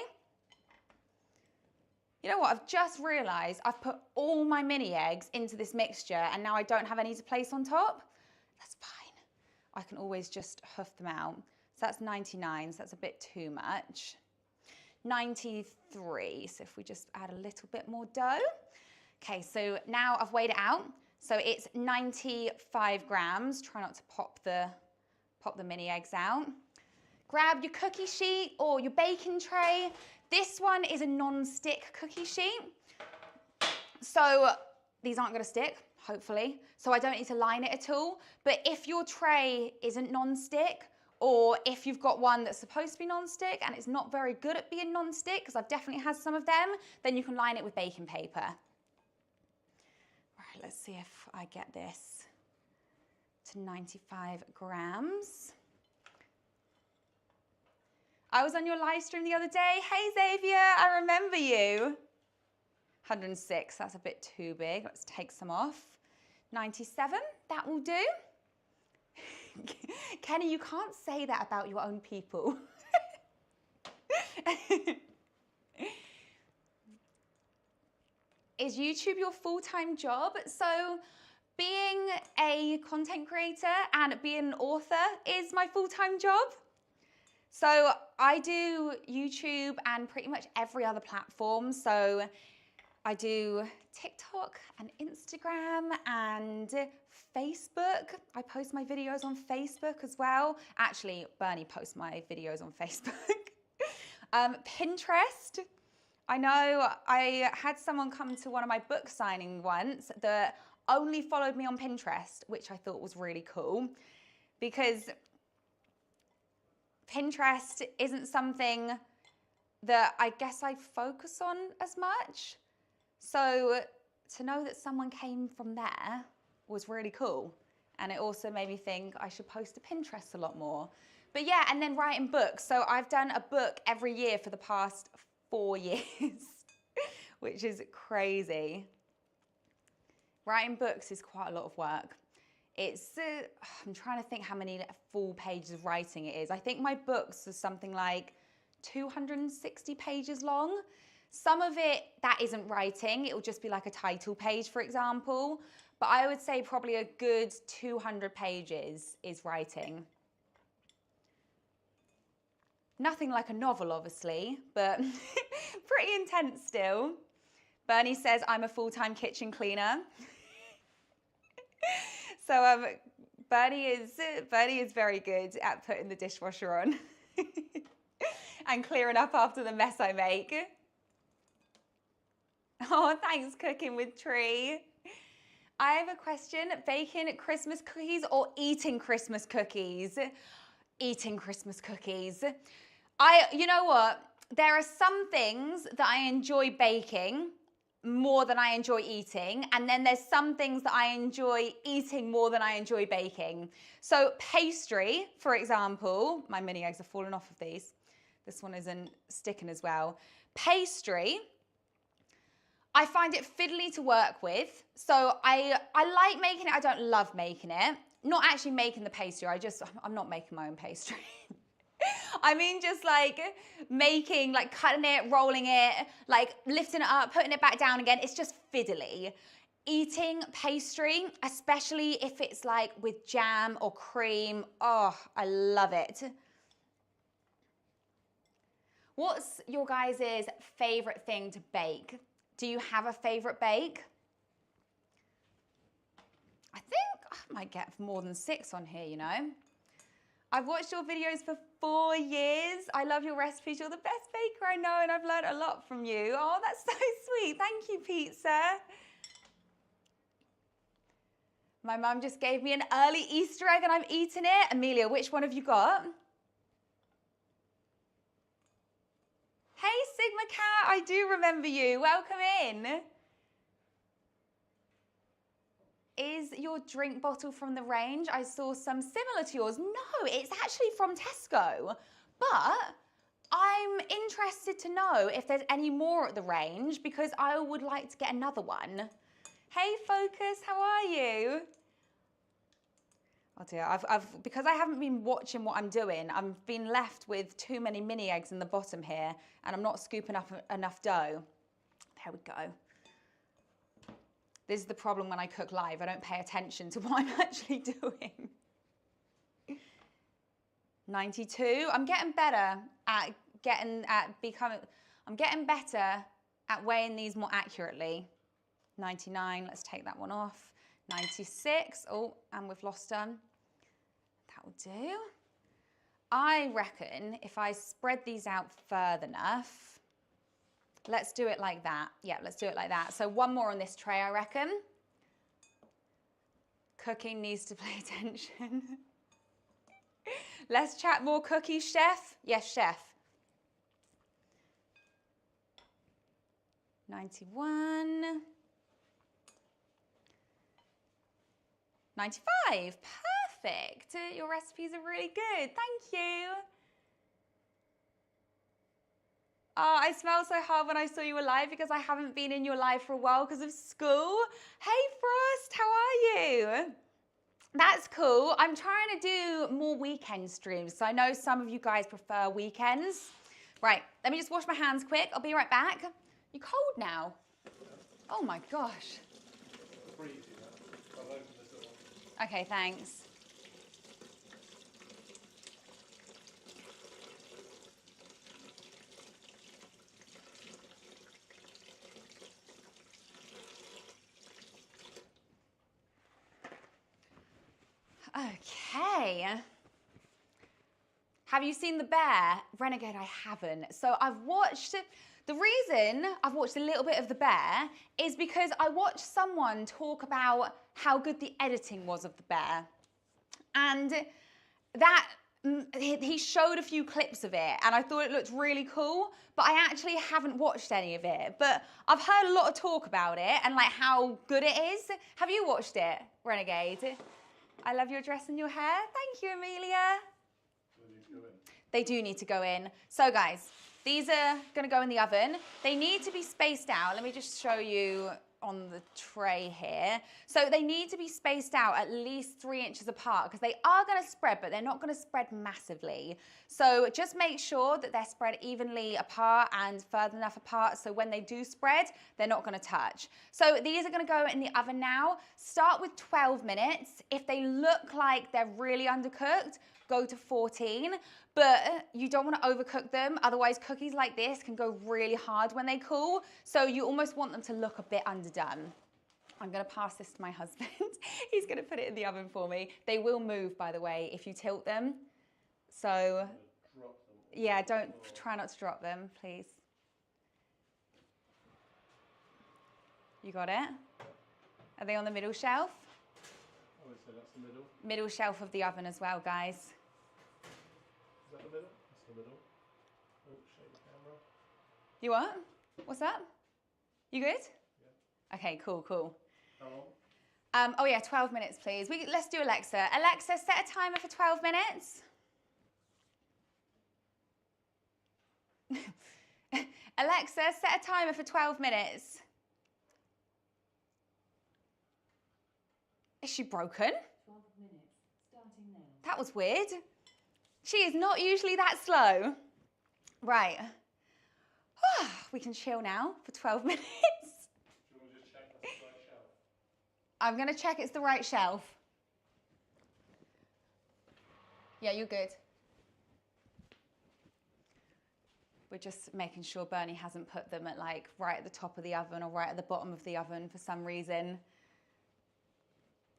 You know what? I've just realized I've put all my mini eggs into this mixture and now I don't have any to place on top. That's fine. I can always just huff them out. So that's 99, so that's a bit too much. 93, so if we just add a little bit more dough. Okay, so now I've weighed it out. So it's 95 grams. Try not to pop the mini eggs out. Grab your cookie sheet or your baking tray. This one is a non-stick cookie sheet. So these aren't gonna stick, hopefully. So I don't need to line it at all. But if your tray isn't non-stick, or if you've got one that's supposed to be non-stick and it's not very good at being non-stick, because I've definitely had some of them, then you can line it with baking paper. Right, let's see if I get this to 95 grams. I was on your live stream the other day. Hey Xavier, I remember you. 106, that's a bit too big. Let's take some off. 97, that will do. Kenny, you can't say that about your own people. Is YouTube your full-time job? So being a content creator and being an author is my full-time job. So I do YouTube and pretty much every other platform. So I do TikTok and Instagram and Facebook. I post my videos on Facebook as well. Actually, Bernie posts my videos on Facebook. Pinterest. I know I had someone come to one of my book signing once that only followed me on Pinterest, which I thought was really cool because Pinterest isn't something that I guess I focus on as much. So to know that someone came from there was really cool. And it also made me think I should post to Pinterest a lot more. But yeah, and then writing books. So I've done a book every year for the past 4 years, which is crazy. Writing books is quite a lot of work. It's, I'm trying to think how many full pages of writing it is. I think my books are something like 260 pages long. Some of it, that isn't writing. It will just be like a title page, for example. But I would say probably a good 200 pages is writing. Nothing like a novel, obviously, but pretty intense still. Bernie says, I'm a full-time kitchen cleaner. So Bernie is very good at putting the dishwasher on and clearing up after the mess I make. Oh, thanks, Cooking with Tree. I have a question. Baking Christmas cookies or eating Christmas cookies? Eating Christmas cookies. You know what? There are some things that I enjoy baking more than I enjoy eating. And then there's some things that I enjoy eating more than I enjoy baking. So pastry, for example, my mini eggs are falling off of these. This one isn't sticking as well. Pastry, I find it fiddly to work with. So I like making it, I don't love making it. Not actually making the pastry, I'm not making my own pastry. I mean just like making, like cutting it, rolling it, like lifting it up, putting it back down again. It's just fiddly. Eating pastry, especially if it's like with jam or cream, oh, I love it. What's your guys' favorite thing to bake? Do you have a favorite bake? I think I might get more than 6 on here, you know. I've watched your videos for 4 years. I love your recipes. You're the best baker I know, and I've learned a lot from you. Oh, that's so sweet. Thank you, Pizza. My mum just gave me an early Easter egg and I'm eating it. Amelia, which one have you got? Hey, Sigma Cat, I do remember you. Welcome in. Is your drink bottle from the range? I saw some similar to yours. No, it's actually from Tesco. But I'm interested to know if there's any more at the range because I would like to get another one. Hey, Focus, how are you? Oh dear, because I haven't been watching what I'm doing, I've been left with too many mini eggs in the bottom here and I'm not scooping up enough dough. There we go. This is the problem when I cook live. I don't pay attention to what I'm actually doing. 92. I'm getting better at I'm getting better at weighing these more accurately. 99. Let's take that one off. 96. Oh, and we've lost them. That will do. I reckon if I spread these out further enough. Let's do it like that. Yeah, let's do it like that. So one more on this tray, I reckon. Cooking needs to pay attention. Let's chat more cookies, Chef. Yes, Chef. 91. 95. Perfect. Your recipes are really good. Thank you. Oh, I smelled so hard when I saw you were live because I haven't been in your live for a while because of school. Hey, Frost, how are you? That's cool. I'm trying to do more weekend streams, so I know some of you guys prefer weekends. Right, let me just wash my hands quick. I'll be right back. You're cold now. Oh my gosh. Okay, thanks. Okay. Have you seen The Bear? Renegade, I haven't. So the reason I've watched a little bit of The Bear is because I watched someone talk about how good the editing was of The Bear. And he showed a few clips of it and I thought it looked really cool, but I actually haven't watched any of it. But I've heard a lot of talk about it and like how good it is. Have you watched it, Renegade? I love your dress and your hair. Thank you, Amelia. They do need to go in. So guys, these are gonna go in the oven. They need to be spaced out. Let me just show you on the tray here. So they need to be spaced out at least 3 inches apart because they are gonna spread, but they're not gonna spread massively. So just make sure that they're spread evenly apart and further enough apart so when they do spread, they're not gonna touch. So these are gonna go in the oven now. Start with 12 minutes. If they look like they're really undercooked, go to 14, but you don't want to overcook them. Otherwise, cookies like this can go really hard when they cool. So you almost want them to look a bit underdone. I'm going to pass this to my husband. He's going to put it in the oven for me. They will move, by the way, if you tilt them. So, yeah, try not to drop them, please. You got it? Are they on the middle shelf? I would say that's the middle. Middle shelf of the oven as well, guys. Is that the middle? That's the middle. Oh, shake the camera. You what? What's that? You good? Yeah. Okay, cool. How long? Oh yeah, 12 minutes, please. Let's do Alexa. Alexa, set a timer for 12 minutes. Alexa, set a timer for 12 minutes. Is she broken? 12 minutes, starting now. That was weird. She is not usually that slow. Right. We can chill now for 12 minutes. Do you want to just check that's the right shelf? I'm going to check it's the right shelf. Yeah, you're good. We're just making sure Bernie hasn't put them at like right at the top of the oven or right at the bottom of the oven for some reason.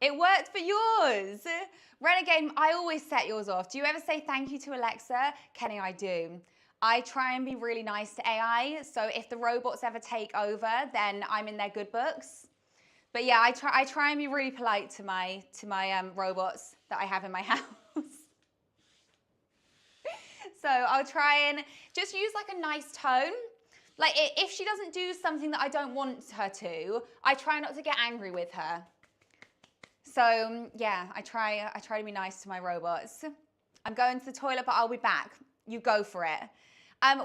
It worked for yours. Renegade, I always set yours off. Do you ever say thank you to Alexa? Kenny, I do. I try and be really nice to AI, so if the robots ever take over, then I'm in their good books. But yeah, I try and be really polite to my robots that I have in my house. So I'll try and just use like a nice tone. Like if she doesn't do something that I don't want her to, I try not to get angry with her. So yeah, I try to be nice to my robots. I'm going to the toilet, but I'll be back. You go for it.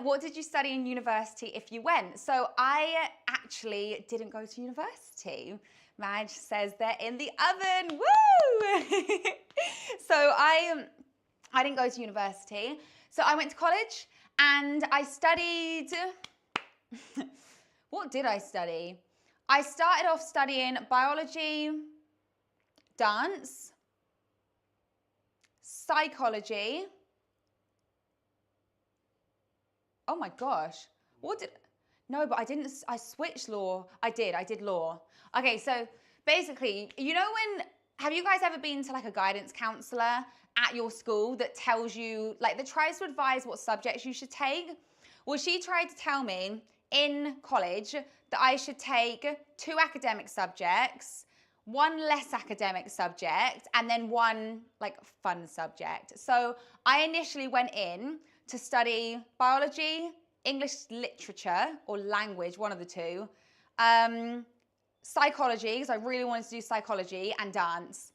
What did you study in university if you went? So I actually didn't go to university. Madge says they're in the oven. Woo! So I didn't go to university. So I went to college and I studied, what did I study? I started off studying biology, dance, psychology. Oh my gosh. No, but I didn't, I switched law. I did law. Okay, so basically, you know have you guys ever been to like a guidance counselor at your school that tells you, like that tries to advise what subjects you should take? Well, she tried to tell me in college that I should take 2 academic subjects, 1 less academic subject, and then 1 like fun subject. So I initially went in to study biology, English literature or language, one of the 2, psychology, because I really wanted to do psychology, and dance.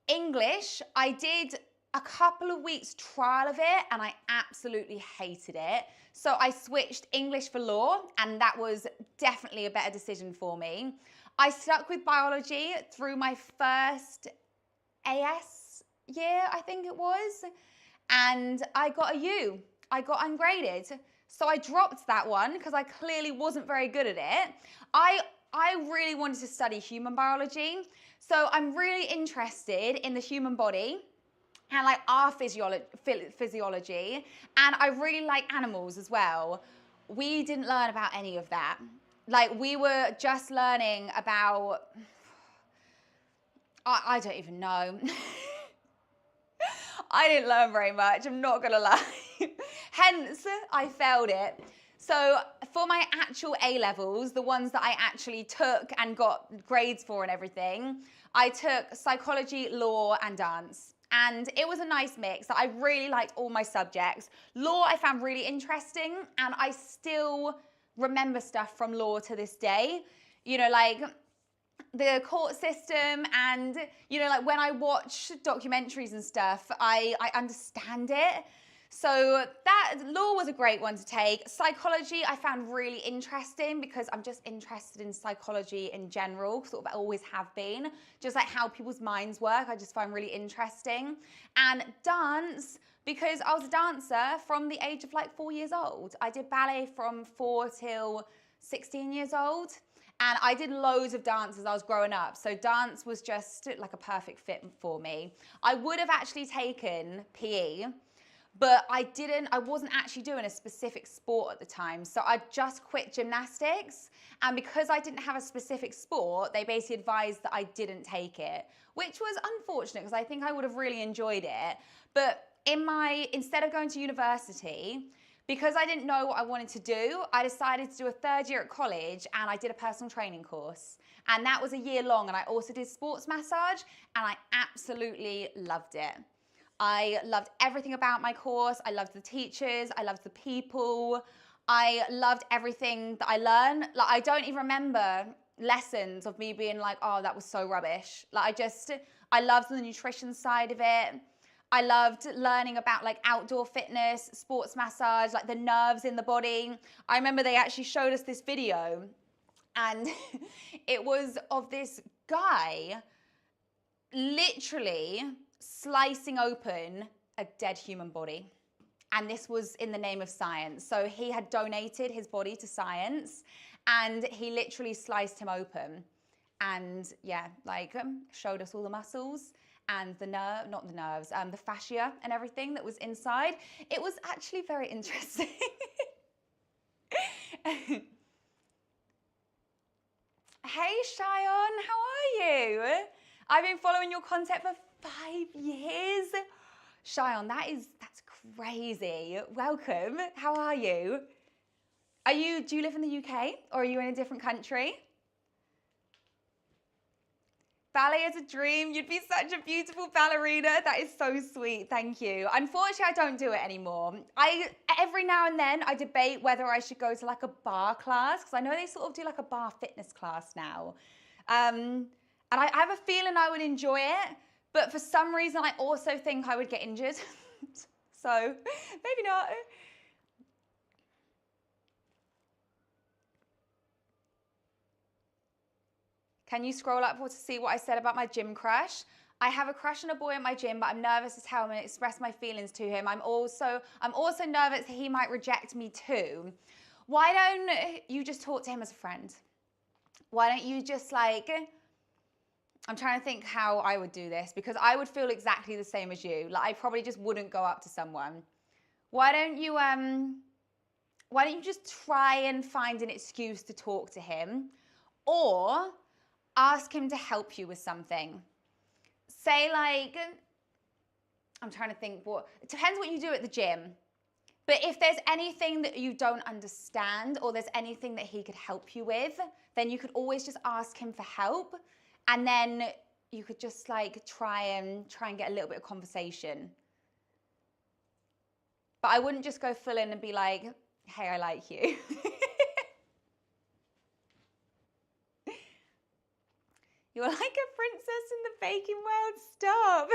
English, I did a couple of weeks trial of it and I absolutely hated it. So I switched English for law, and that was definitely a better decision for me. I stuck with biology through my first AS year, I think it was, and I got a U. I got ungraded. So I dropped that one because I clearly wasn't very good at it. I really wanted to study human biology. So I'm really interested in the human body and like our physiology. And I really like animals as well. We didn't learn about any of that. Like we were just learning about, I don't even know. I didn't learn very much, I'm not gonna lie. Hence, I failed it. So for my actual A-levels, the ones that I actually took and got grades for and everything, I took psychology, law, and dance. And it was a nice mix. I really liked all my subjects. Law I found really interesting, and I still remember stuff from law to this day. You know, like the court system, and you know, like when I watch documentaries and stuff, I understand it. So that law was a great one to take. Psychology I found really interesting because I'm just interested in psychology in general, sort of always have been. Just like how people's minds work, I just find really interesting. And dance, because I was a dancer from the age of like 4 years old. I did ballet from 4 till 16 years old. And I did loads of dance as I was growing up. So dance was just like a perfect fit for me. I would have actually taken PE, but I wasn't actually doing a specific sport at the time. So I just quit gymnastics. And because I didn't have a specific sport, they basically advised that I didn't take it, which was unfortunate because I think I would have really enjoyed it. But instead of going to university, because I didn't know what I wanted to do, I decided to do a 3rd year at college, and I did a personal training course. And that was a year long, and I also did sports massage, and I absolutely loved it. I loved everything about my course. I loved the teachers. I loved the people. I loved everything that I learned. Like, I don't even remember lessons of me being like, oh, that was so rubbish. Like, I loved the nutrition side of it. I loved learning about like outdoor fitness, sports massage, like the nerves in the body. I remember they actually showed us this video, and it was of this guy literally slicing open a dead human body. And this was in the name of science. So he had donated his body to science, and he literally sliced him open. And yeah, like showed us all the muscles and the fascia and everything that was inside. It was actually very interesting. Hey, Cheyenne, how are you? I've been following your content for 5 years. Cheyenne, that's crazy. Welcome. How are you? Do you live in the UK or are you in a different country? Ballet is a dream. You'd be such a beautiful ballerina. That is so sweet. Thank you. Unfortunately, I don't do it anymore. Every now and then I debate whether I should go to like a bar class because I know they sort of do like a bar fitness class now. And I have a feeling I would enjoy it, but for some reason I also think I would get injured. So maybe not. Can you scroll up to see what I said about my gym crush? I have a crush on a boy at my gym, but I'm nervous to tell him and express my feelings to him. I'm also nervous that he might reject me too. Why don't you just talk to him as a friend? Why don't you just like, I'm trying to think how I would do this because I would feel exactly the same as you. Like I probably just wouldn't go up to someone. Why don't you just try and find an excuse to talk to him or ask him to help you with something. Say like, I'm trying to think it depends what you do at the gym. But if there's anything that you don't understand or there's anything that he could help you with, then you could always just ask him for help. And then you could just like try and get a little bit of conversation. But I wouldn't just go full in and be like, hey, I like you. You're like a princess in the baking world, stop.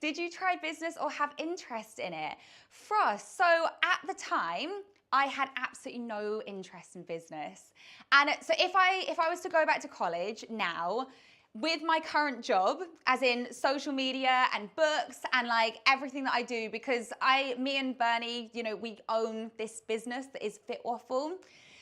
Did you try business or have interest in it? Frost, so at the time, I had absolutely no interest in business. And so if I was to go back to college now, with my current job, as in social media and books and like everything that I do, because me and Bernie, we own this business that is Fitwaffle.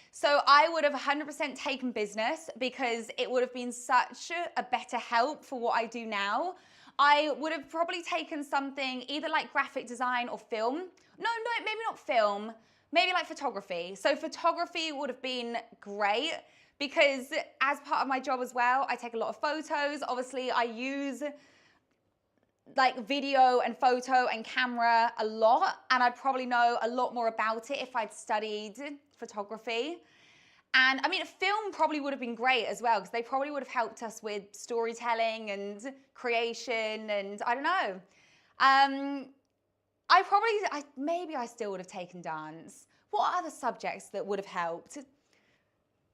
So I would have 100% taken business because it would have been such a better help for what I do now. I would have probably taken something either like graphic design or film. No, maybe not film, maybe like photography. So photography would have been great because as part of my job as well, I take a lot of photos. Obviously, I use like video and photo and camera a lot, and I'd probably know a lot more about it if I'd studied photography. And I mean, film probably would have been great as well because they probably would have helped us with storytelling and creation and I don't know. Maybe I still would have taken dance. What other subjects that would have helped?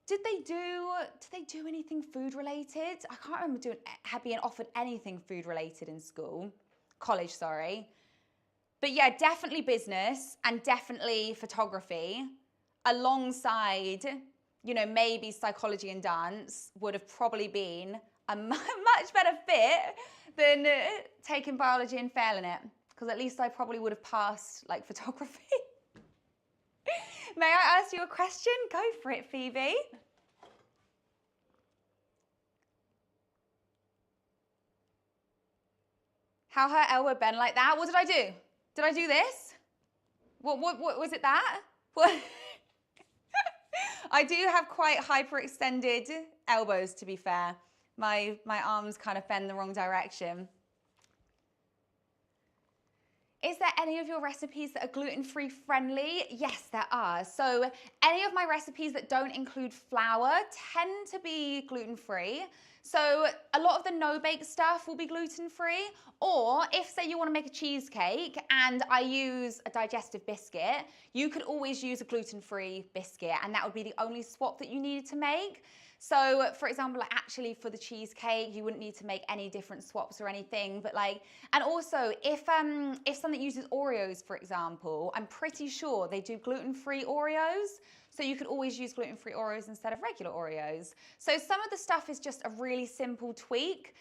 Did they do anything food related? I can't remember being offered anything food related in college, sorry. But yeah, definitely business and definitely photography alongside, maybe psychology and dance would have probably been a much better fit than taking biology and failing it. Because at least I probably would have passed like photography. May I ask you a question? Go for it, Phoebe. How her elbow bent like that? What did I do? Did I do this? What was it that? What? I do have quite hyperextended elbows, to be fair. My arms kind of bend the wrong direction. Is there any of your recipes that are gluten-free friendly? Yes, there are. So any of my recipes that don't include flour tend to be gluten-free. So a lot of the no-bake stuff will be gluten-free. Or if, say, you want to make a cheesecake and I use a digestive biscuit, you could always use a gluten-free biscuit and that would be the only swap that you needed to make. So for example, actually for the cheesecake, you wouldn't need to make any different swaps or anything, but and also if something uses Oreos, for example, I'm pretty sure they do gluten-free Oreos. So you could always use gluten-free Oreos instead of regular Oreos. So some of the stuff is just a really simple tweak,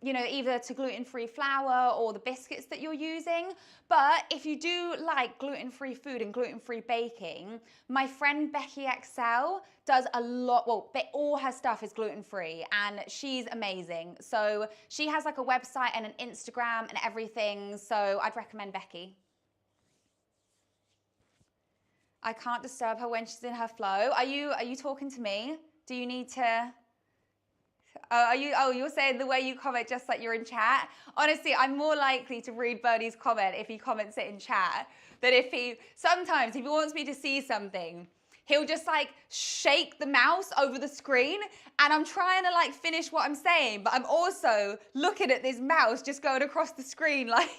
either to gluten-free flour or the biscuits that you're using. But if you do like gluten-free food and gluten-free baking, my friend Becky XL does a lot, all her stuff is gluten-free and she's amazing. So she has like a website and an Instagram and everything. So I'd recommend Becky. I can't disturb her when she's in her flow. Are you talking to me? Do you need to? You're saying the way you comment just like you're in chat? Honestly, I'm more likely to read Bernie's comment if he comments it in chat than sometimes if he wants me to see something, he'll just like shake the mouse over the screen and I'm trying to like finish what I'm saying, but I'm also looking at this mouse just going across the screen like,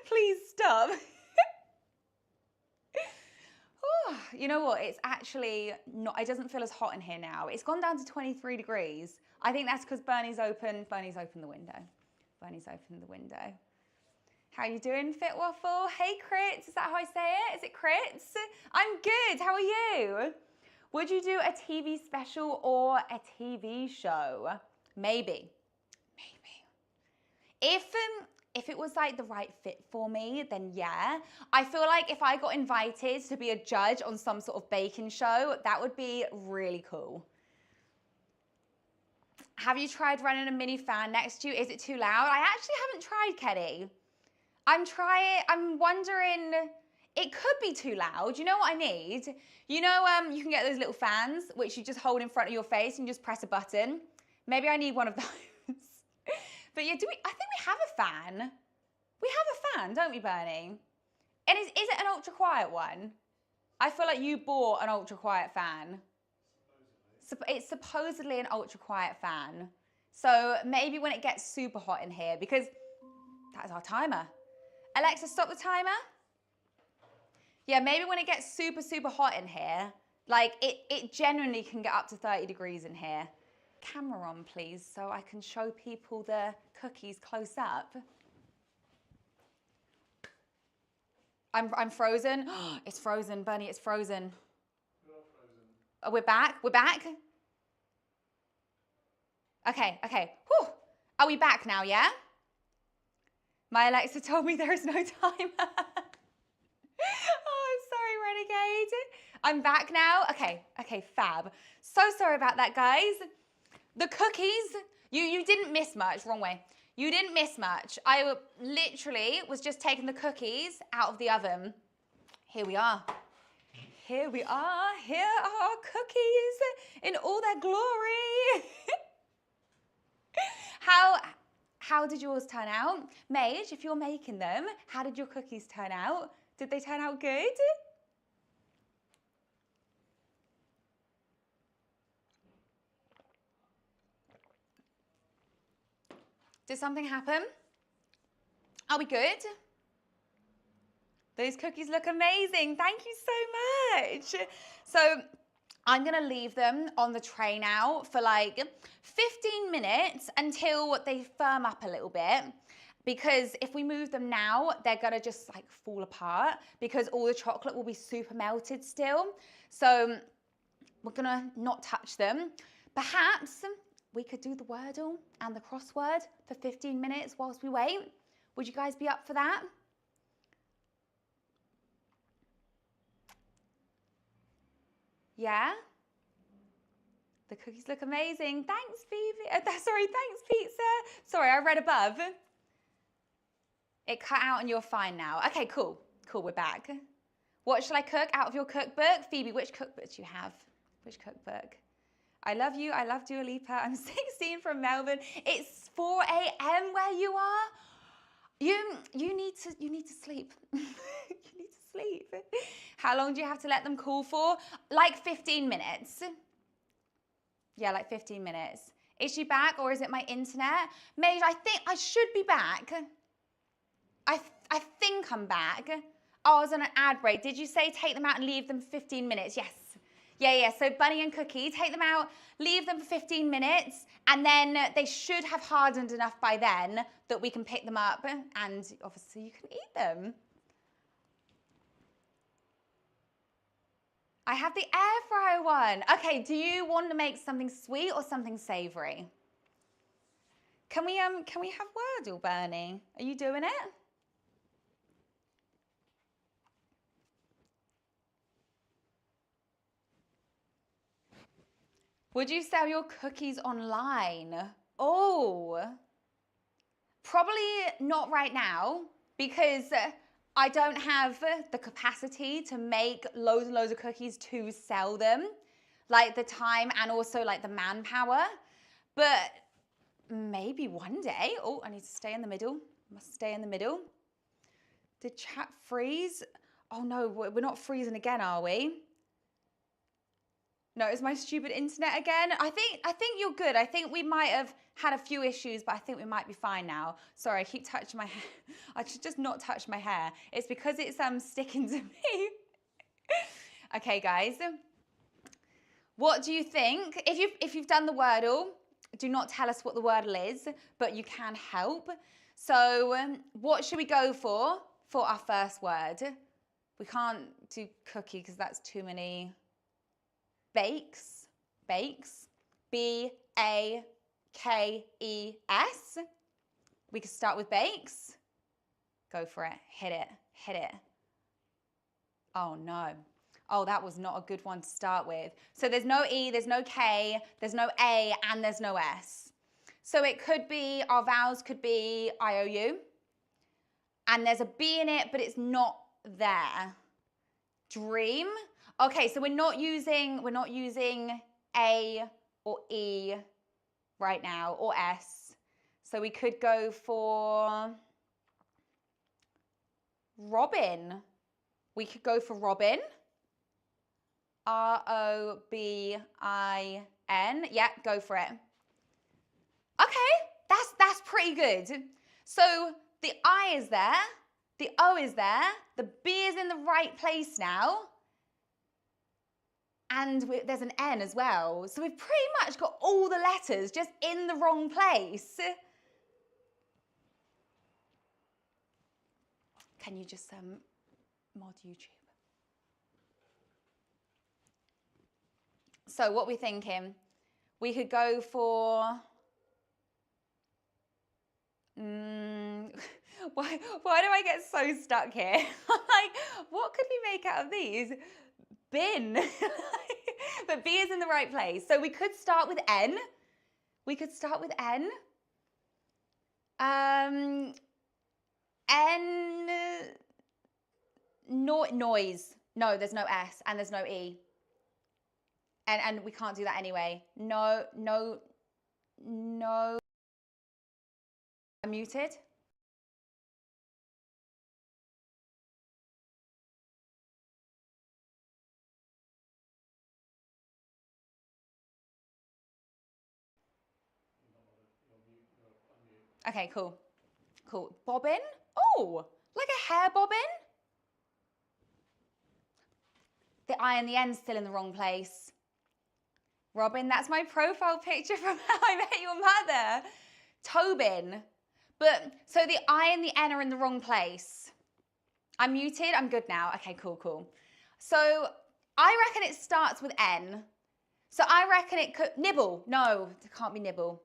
please stop. You know what? It's actually not, it doesn't feel as hot in here now. It's gone down to 23 degrees. I think that's because Bernie's opened the window. Bernie's opened the window. How you doing, Fitwaffle? Hey, Crits. Is that how I say it? Is it Crits? I'm good. How are you? Would you do a TV special or a TV show? Maybe. If it was like the right fit for me, then yeah. I feel like if I got invited to be a judge on some sort of baking show, that would be really cool. Have you tried running a mini fan next to you? Is it too loud? I actually haven't tried, Kenny. I'm wondering, it could be too loud. You know what I need? You know, you can get those little fans, which you just hold in front of your face and just press a button. Maybe I need one of those. But yeah, I think we have a fan. We have a fan, don't we, Bernie? And is it an ultra quiet one? I feel like you bought an ultra quiet fan. It's supposedly an ultra quiet fan. So maybe when it gets super hot in here, because that is our timer. Alexa, stop the timer. Yeah, maybe when it gets super, super hot in here, like it genuinely can get up to 30 degrees in here. Camera on, please, so I can show people the cookies close up. I'm frozen. It's frozen, Bunny, it's frozen. You're not frozen. Oh, we're back? We're back? Okay. Whew. Are we back now, yeah? My Alexa told me there is no timer. Oh, I'm sorry, Renegade. I'm back now. Okay, fab. So sorry about that, guys. The cookies, you didn't miss much, wrong way. You didn't miss much. I literally was just taking the cookies out of the oven. Here we are. Here we are. Here are our cookies in all their glory. How did yours turn out? Mage, if you're making them, how did your cookies turn out? Did they turn out good? Did something happen? Are we good? Those cookies look amazing. Thank you so much. So I'm going to leave them on the tray now for like 15 minutes until they firm up a little bit. Because if we move them now, they're going to just like fall apart because all the chocolate will be super melted still. So we're going to not touch them. Perhaps we could do the Wordle and the crossword for 15 minutes whilst we wait. Would you guys be up for that? Yeah? The cookies look amazing. Thanks, Phoebe. Thanks, Pizza. Sorry, I read above. It cut out and you're fine now. Okay, cool. Cool, we're back. What should I cook out of your cookbook? Phoebe, which cookbook do you have? Which cookbook? I love you. I love Dua Lipa. I'm 16 from Melbourne. It's 4 a.m. where you are. You need to sleep. You need to sleep. How long do you have to let them cool for? Like 15 minutes. Yeah, like 15 minutes. Is she back or is it my internet? Mage, I think I should be back. I think I'm back. Oh, I was on an ad break. Did you say take them out and leave them for 15 minutes? Yes. Yeah. So Bunny and Cookie, take them out, leave them for 15 minutes, and then they should have hardened enough by then that we can pick them up and obviously you can eat them. I have the air fryer one. Okay, do you want to make something sweet or something savory? Can we have Wordle, Bernie? Are you doing it? Would you sell your cookies online? Oh, probably not right now because I don't have the capacity to make loads and loads of cookies to sell them, like the time and also like the manpower. But maybe one day. Oh, I need to stay in the middle. Must stay in the middle. Did chat freeze? Oh no, we're not freezing again, are we? No, it's my stupid internet again. I think you're good. I think we might have had a few issues, but I think we might be fine now. Sorry, I keep touching my hair. I should just not touch my hair. It's because it's sticking to me. Okay, guys. What do you think? If you've done the Wordle, do not tell us what the Wordle is, but you can help. So, what should we go for our first word? We can't do cookie because that's too many. Bakes, B-A-K-E-S. We could start with bakes. Go for it, hit it. Oh no. Oh, that was not a good one to start with. So there's no E, there's no K, there's no A, and there's no S. So it could be, our vowels could be I-O-U. And there's a B in it, but it's not there. Dream. Okay, so we're not using A or E right now, or S. So we could go for Robin. We could go for Robin. R-O-B-I-N. Yeah, go for it. Okay, that's pretty good. So the I is there, the O is there, the B is in the right place now. And there's an N as well. So we've pretty much got all the letters just in the wrong place. Can you just mod YouTube? So what we're thinking, we could go for, why do I get so stuck here? Like, what could we make out of these? Bin. But B is in the right place. So we could start with N. Noise. No, there's no S and there's no E. And we can't do that anyway. No. I'm muted. Okay, cool. Bobbin? Oh, like a hair bobbin? The I and the N still in the wrong place. Robin, that's my profile picture from How I Met Your Mother. Tobin. But, so the I and the N are in the wrong place. I'm muted, I'm good now. Okay, cool. So, I reckon it starts with N. So I reckon it could, nibble. No, it can't be nibble.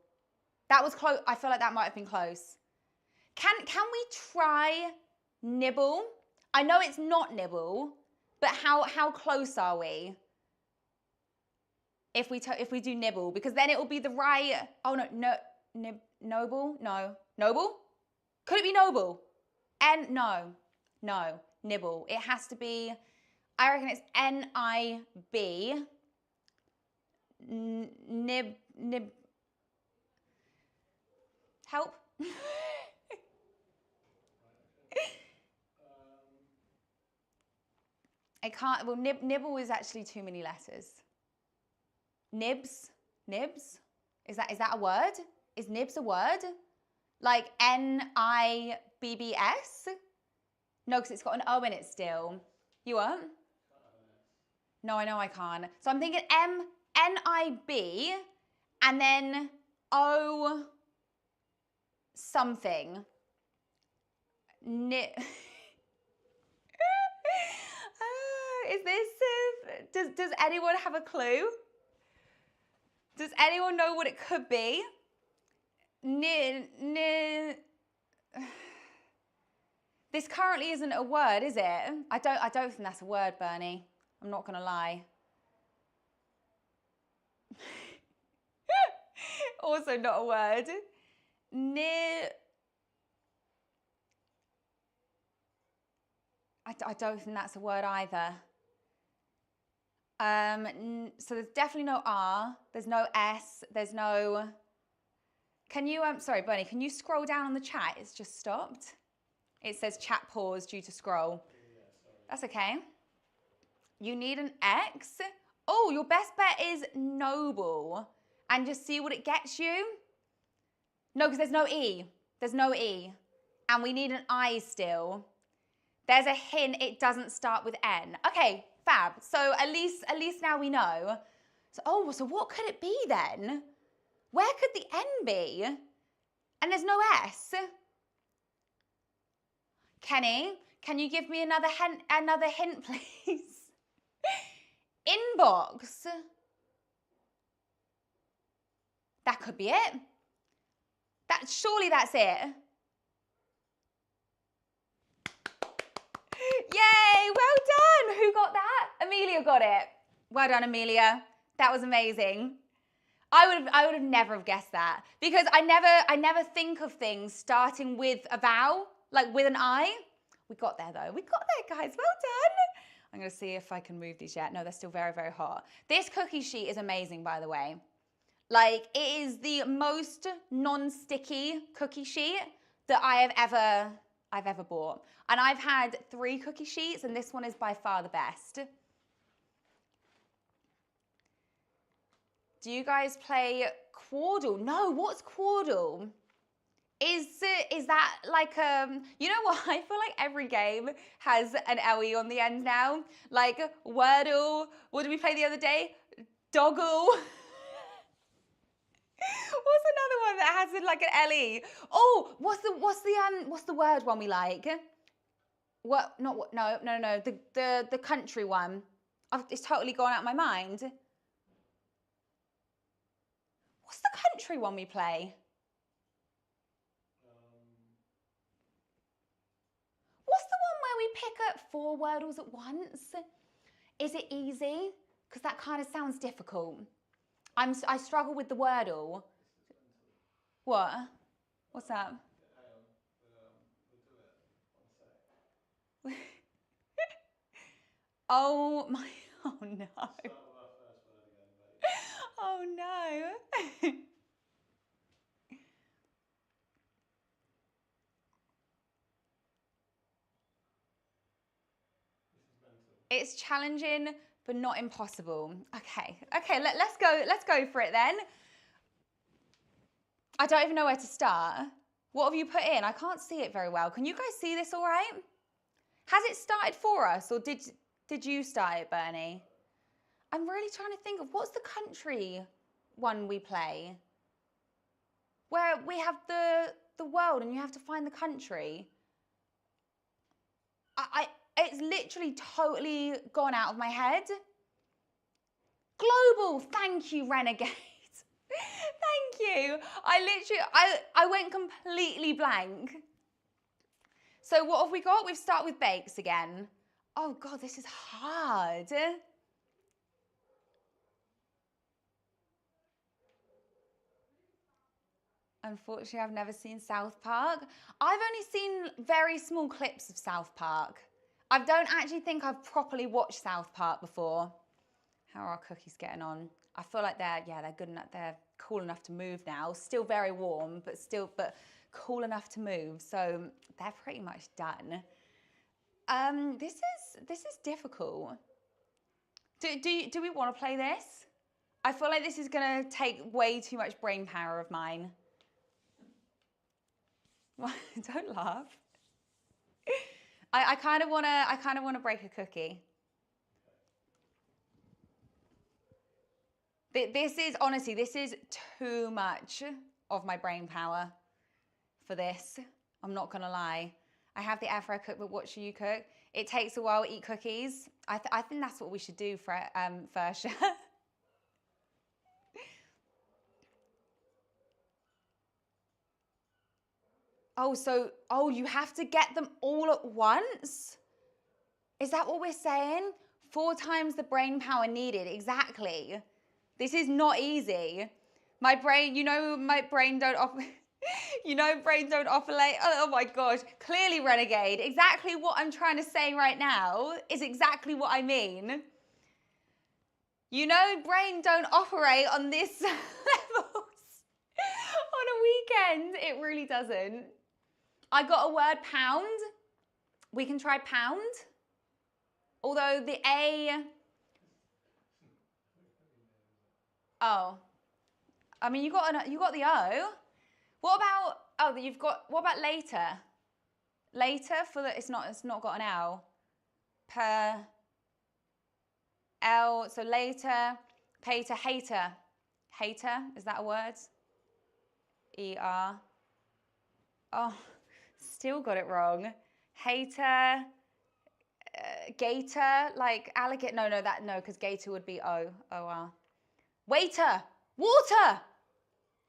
That was close. I feel like that might have been close. Can we try nibble? I know it's not nibble, but how close are we? If we do nibble, because then it will be the right. Oh no, noble. No, noble. Could it be noble? No, nibble. It has to be. I reckon it's N-I-B. Nib. Help. I can't. Well, nibble is actually too many letters. Nibs. Is that a word? Is nibs a word? Like N-I-B-B-S? No, because it's got an O in it still. You won't? No, I know I can't. So I'm thinking N-I-B and then O something. Is this, does anyone have a clue? Does anyone know what it could be? This currently isn't a word, is it? I don't think that's a word, Bernie. I'm not gonna lie. Also not a word. I don't think that's a word either. So there's definitely no R. There's no S. There's no... Can you, sorry, Bernie, can you scroll down on the chat? It's just stopped. It says chat pause due to scroll. Yeah, sorry. That's okay. You need an X. Oh, your best bet is noble. And just see what it gets you. No, because there's no E. There's no E. And we need an I still. There's a hint it doesn't start with N. Okay, fab. So at least now we know. So what could it be then? Where could the N be? And there's no S. Kenny, can you give me another hint, please? Inbox. That could be it. Surely that's it. Yay, well done. Who got that? Amelia got it. Well done, Amelia. That was amazing. I would have never have guessed that because I never think of things starting with a vowel, like with an I. We got there though. We got there, guys. Well done. I'm going to see if I can move these yet. No, they're still very, very hot. This cookie sheet is amazing, by the way. Like, it is the most non-sticky cookie sheet that I've ever bought. And I've had 3 cookie sheets, and this one is by far the best. Do you guys play Wordle? No, what's Wordle? Is that like you know what? I feel like every game has an LE on the end now. Like Wordle. What did we play the other day? Doggle. What's another one that has like an LE? Oh, what's the word one we like? What? Not what? No. The country one. It's totally gone out of my mind. What's the country one we play? What's the one where we pick up 4 Wordles at once? Is it easy? Because that kind of sounds difficult. I struggle with the Wordle. What? What's that? Oh my! Oh no! Start with our first word again, babe. Oh no! This is mental. It's challenging, but not impossible. Okay, let's go for it then. I don't even know where to start. What have you put in? I can't see it very well. Can you guys see this all right? Has it started for us, or did you start it, Bernie? I'm really trying to think of what's the country one we play, where we have the world and you have to find the country. It's literally totally gone out of my head. Global, thank you, Renegade. Thank you. I went completely blank. So what have we got? We've started with bakes again. Oh God, this is hard. Unfortunately, I've never seen South Park. I've only seen very small clips of South Park. I don't actually think I've properly watched South Park before. How are our cookies getting on? I feel like they're good enough. They're cool enough to move now. Still very warm, but cool enough to move. So they're pretty much done. This is difficult. Do we want to play this? I feel like this is gonna take way too much brain power of mine. Don't laugh. I kind of wanna break a cookie. This is honestly, this is too much of my brain power for this. I'm not gonna lie. I have the air fryer cook, but what should you cook? It takes a while to eat cookies. I think that's what we should do for first. Oh, you have to get them all at once? Is that what we're saying? 4 times the brain power needed, exactly. This is not easy. My brain, my brain don't You know, brain don't ovulate. Oh my gosh, clearly renegade. Exactly what I'm trying to say right now is exactly what I mean. You know, brain don't operate on this levels on a weekend. It really doesn't. I got a word pound. We can try pound. Although the A. Oh. I mean, you got the O. What about, what about later? Later for the, it's not got an L. Per, L, so later, pater, hater. Hater, is that a word? ER. Oh, still got it wrong. Hater, gator, like alligator, no, because gator would be O-R. Waiter, water.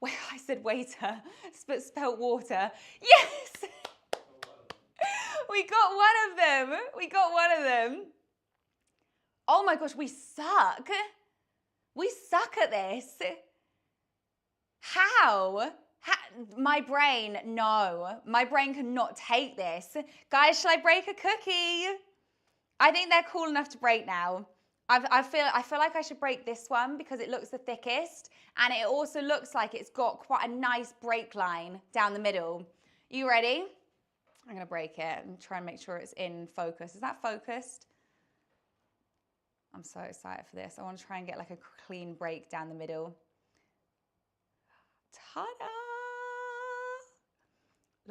Wait, I said waiter, but spelt water. Yes! We got one of them. We got one of them. Oh my gosh, we suck. We suck at this. How? My brain, no. My brain cannot take this. Guys, shall I break a cookie? I think they're cool enough to break now. I feel like I should break this one because it looks the thickest and it also looks like it's got quite a nice break line down the middle. You ready? I'm gonna break it and try and make sure it's in focus. Is that focused? I'm so excited for this. I want to try and get like a clean break down the middle. Ta-da!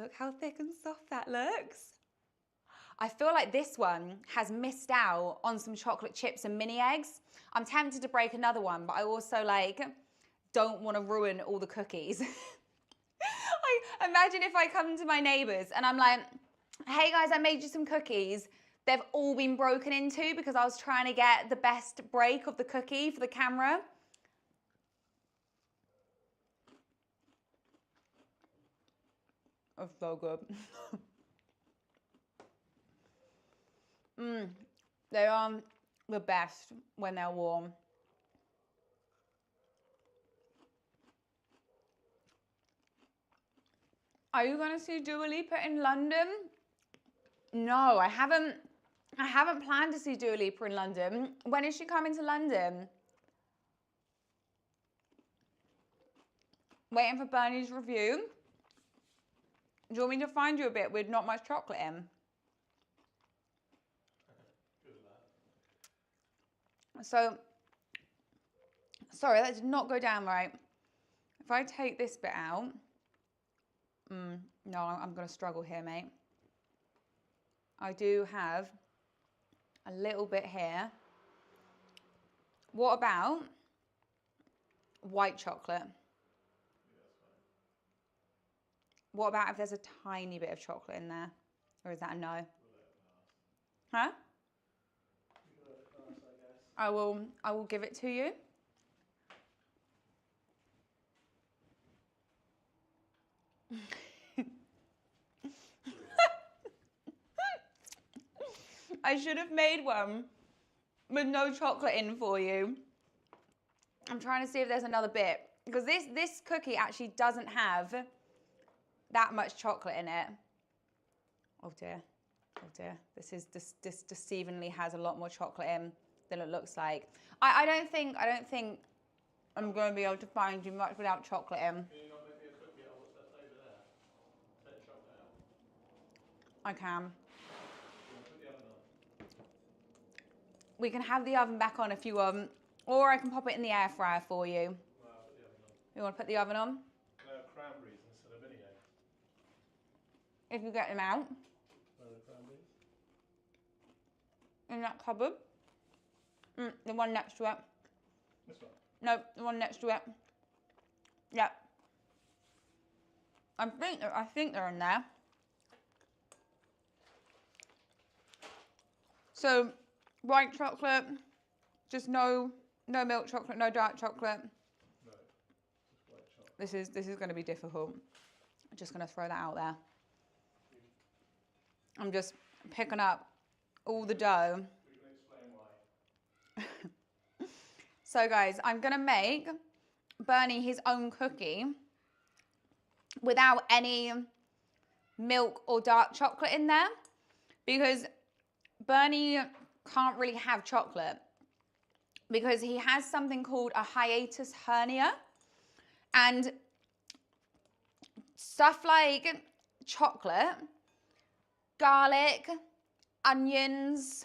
Look how thick and soft that looks. I feel like this one has missed out on some chocolate chips and mini eggs. I'm tempted to break another one, but I also don't want to ruin all the cookies. Imagine if I come to my neighbors and I'm like, hey guys, I made you some cookies. They've all been broken into because I was trying to get the best break of the cookie for the camera. That's so good. They are the best when they're warm. Are you going to see Dua Lipa in London? No, I haven't planned to see Dua Lipa in London. When is she coming to London? Waiting for Bernie's review. Do you want me to find you a bit with not much chocolate in? So, sorry, that did not go down right. If I take this bit out, no, I'm going to struggle here, mate. I do have a little bit here. What about white chocolate? What about if there's a tiny bit of chocolate in there? Or is that a no? Huh? I will give it to you. I should have made one with no chocolate in for you. I'm trying to see if there's another bit because this cookie actually doesn't have that much chocolate in it. Oh dear. Oh dear. This deceivingly has a lot more chocolate in than it looks like. I don't think I'm going to be able to find you much without chocolate in. Can you not make me a cookie out of what's left over there? Take the chocolate out. I can. Put the oven on. We can have the oven back on if you want, or I can pop it in the air fryer for you. No, I'll put the oven on. You want to put the oven on? No, cranberries instead of mini eggs. If you get them out. Where are the cranberries? In that cupboard. The one next to it. This one? No, the one next to it. Yeah. I think they're in there. So, white chocolate, just no milk chocolate, no dark chocolate. No, just white chocolate. This is going to be difficult. I'm just going to throw that out there. I'm just picking up all the dough. We can explain why. So guys, I'm going to make Bernie his own cookie. without any milk or dark chocolate in there, because Bernie can't really have chocolate because he has something called a hiatus hernia, and stuff like chocolate, garlic, onions.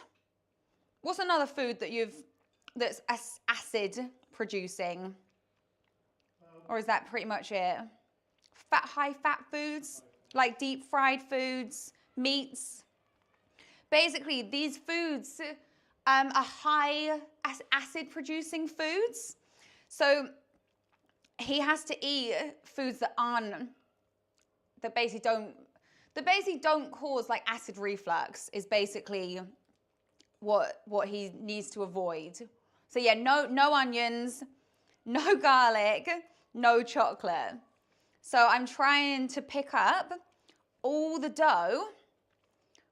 What's another food that's acid producing? Or is that pretty much it? High fat foods, like deep fried foods, meats. Basically, these foods are high acid producing foods. So he has to eat foods that basically don't cause like acid reflux, is basically what he needs to avoid. So yeah, no onions, no garlic, no chocolate. So I'm trying to pick up all the dough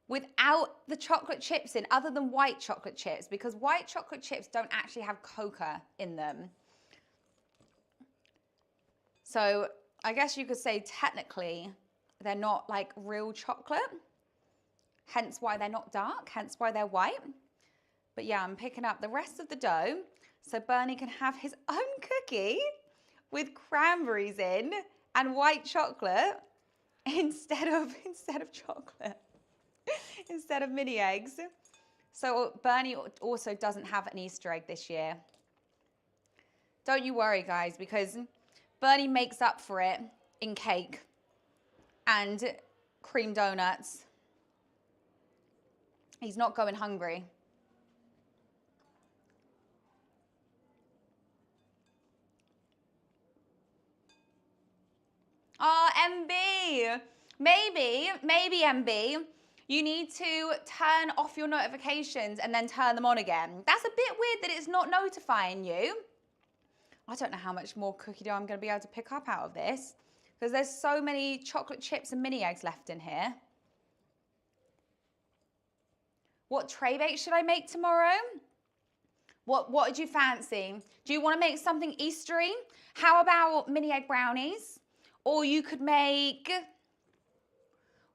without the chocolate chips in, other than white chocolate chips, because white chocolate chips don't actually have cocoa in them. So I guess you could say technically they're not like real chocolate, hence why they're not dark, hence why they're white. But yeah, I'm picking up the rest of the dough so Bernie can have his own cookie with cranberries in and white chocolate instead of chocolate, instead of mini eggs. So Bernie also doesn't have an Easter egg this year. Don't you worry, guys, because Bernie makes up for it in cake and cream donuts. He's not going hungry. Oh, MB. Maybe MB, you need to turn off your notifications and then turn them on again. That's a bit weird that it's not notifying you. I don't know how much more cookie dough I'm going to be able to pick up out of this, because there's so many chocolate chips and mini eggs left in here. What tray bake should I make tomorrow? What did you fancy? Do you want to make something Eastery? How about mini egg brownies? Or you could do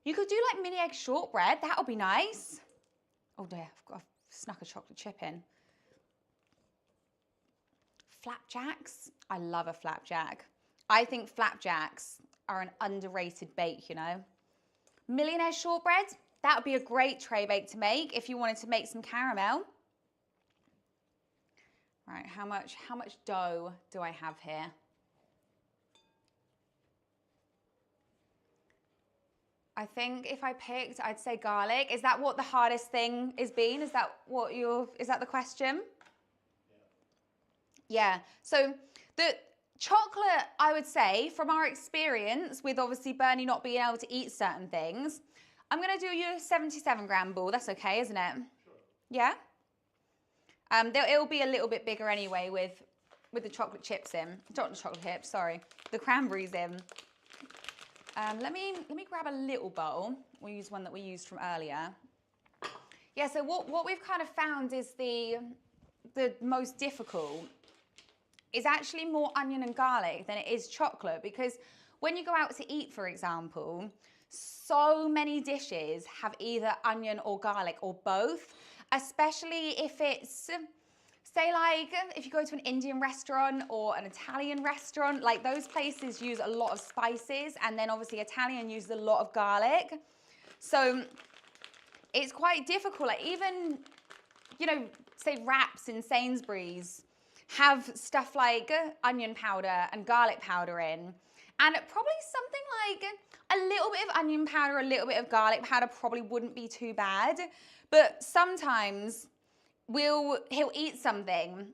like mini egg shortbread. That would be nice. Oh dear, I've snuck a chocolate chip in. Flapjacks. I love a flapjack. I think flapjacks are an underrated bake, you know. Millionaire shortbread. That would be a great tray bake to make if you wanted to make some caramel. Right, how much dough do I have here? I think if I picked, I'd say garlic. Is that what the hardest thing is being? Is that the question? Yeah. So the chocolate, I would say, from our experience with obviously Bernie not being able to eat certain things, I'm going to do you a 77-gram ball. That's okay, isn't it? Sure. Yeah? It'll be a little bit bigger anyway with the chocolate chips in. Not the chocolate chips, sorry. The cranberries in. Let me grab a little bowl. We'll use one that we used from earlier. Yeah, so what we've kind of found is the most difficult is actually more onion and garlic than it is chocolate, because when you go out to eat, for example, so many dishes have either onion or garlic or both, especially if it's, say like, if you go to an Indian restaurant or an Italian restaurant, like those places use a lot of spices, and then obviously Italian uses a lot of garlic. So it's quite difficult. Like even, you know, say wraps in Sainsbury's have stuff like onion powder and garlic powder in, and probably something like a little bit of onion powder, a little bit of garlic powder probably wouldn't be too bad. But sometimes he'll eat something,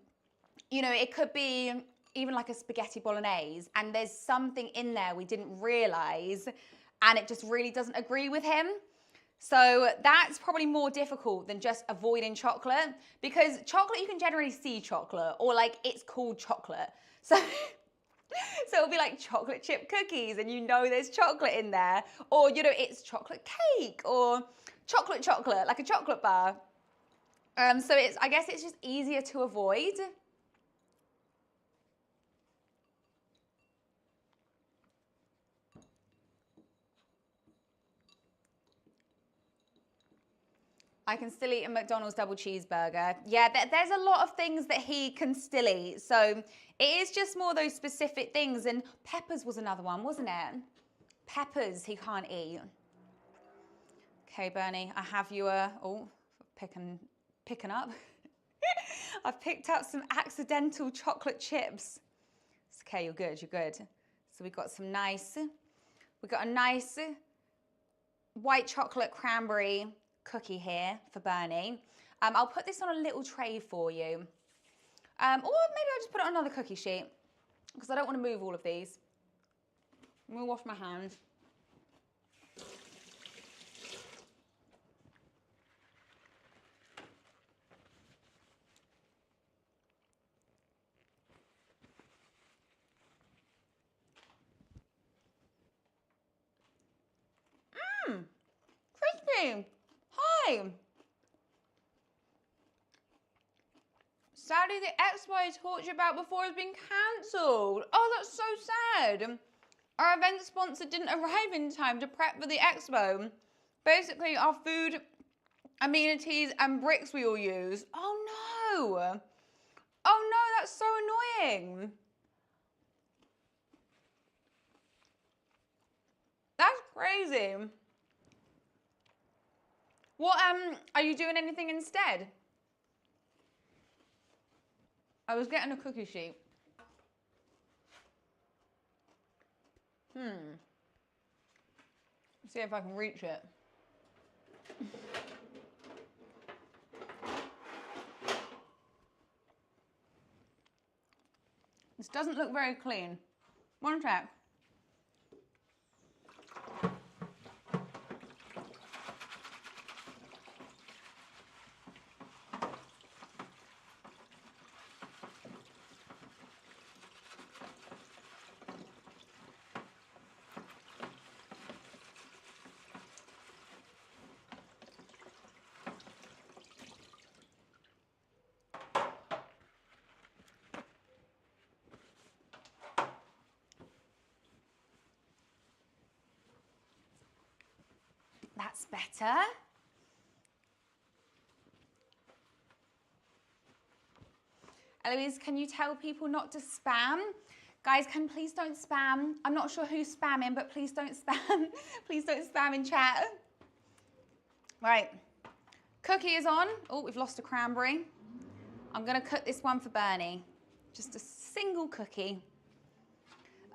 you know, it could be even like a spaghetti bolognese, and there's something in there we didn't realize, and it just really doesn't agree with him. So that's probably more difficult than just avoiding chocolate, because chocolate, you can generally see chocolate, or like it's called chocolate. So it'll be like chocolate chip cookies and you know there's chocolate in there, or you know it's chocolate cake or chocolate like a chocolate bar. So I guess it's just easier to avoid. I can still eat a McDonald's double cheeseburger. Yeah, there's a lot of things that he can still eat. So it is just more those specific things. And peppers was another one, wasn't it? Peppers he can't eat. Okay, Bernie, I have you picking up. I've picked up some accidental chocolate chips. It's okay, you're good, you're good. So we got a nice white chocolate cranberry cookie here for Bernie. I'll put this on a little tray for you. Or maybe I'll just put it on another cookie sheet because I don't want to move all of these. I'm gonna wash my hands. Crispy. Hi. Sadly, the expo I talked you about before has been cancelled. Oh, that's so sad. Our event sponsor didn't arrive in time to prep for the expo. Basically, our food, amenities, and bricks we all use. Oh no. Oh no, that's so annoying. That's crazy. What, are you doing anything instead? I was getting a cookie sheet. See if I can reach it. This doesn't look very clean. One sec. That's better. Eloise, can you tell people not to spam? Guys, please don't spam. I'm not sure who's spamming, but please don't spam. Please don't spam in chat. Right, cookie is on. Oh, we've lost a cranberry. I'm gonna cook this one for Bernie. Just a single cookie.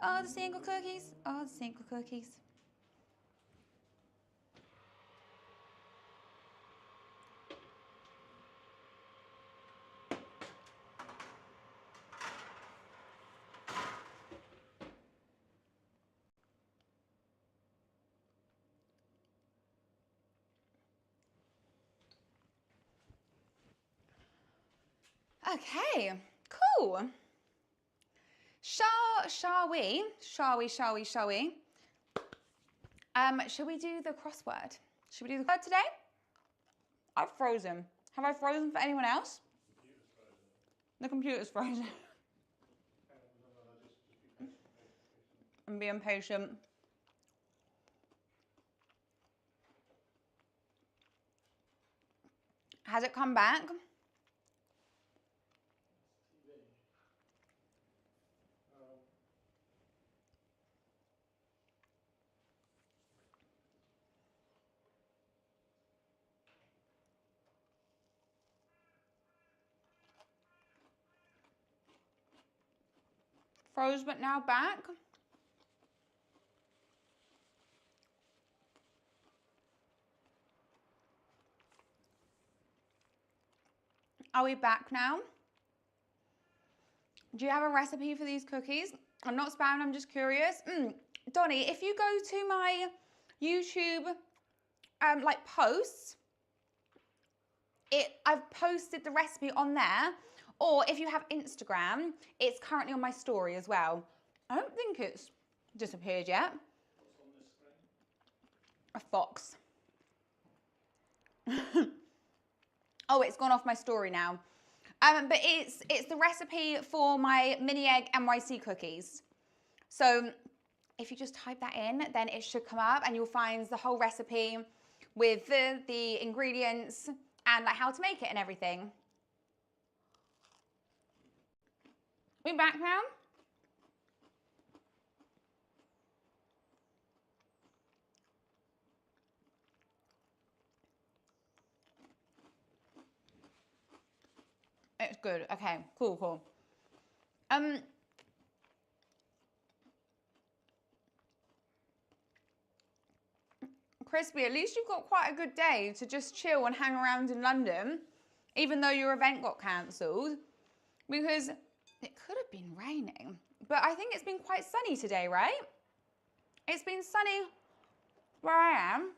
Oh, the single cookies. Oh, the single cookies. Okay, cool. Shall we? Shall we do the crossword? Should we do the word today? I've frozen. Have I frozen for anyone else? The computer's frozen. I'm being patient. Has it come back? Froze but now back. Are we back now? Do you have a recipe for these cookies? I'm not spamming, I'm just curious. Donnie, if you go to my YouTube like posts, I've posted the recipe on there. Or if you have Instagram, it's currently on my story as well. I don't think it's disappeared yet. What's on this screen? A fox. Oh, it's gone off my story now. But it's the recipe for my mini egg NYC cookies. So if you just type that in, then it should come up and you'll find the whole recipe with the ingredients and like how to make it and everything. We back now? It's good. Okay, cool, cool. Crispy, at least you've got quite a good day to just chill and hang around in London, even though your event got cancelled, because it could have been raining. But I think it's been quite sunny today, right? It's been sunny where I am.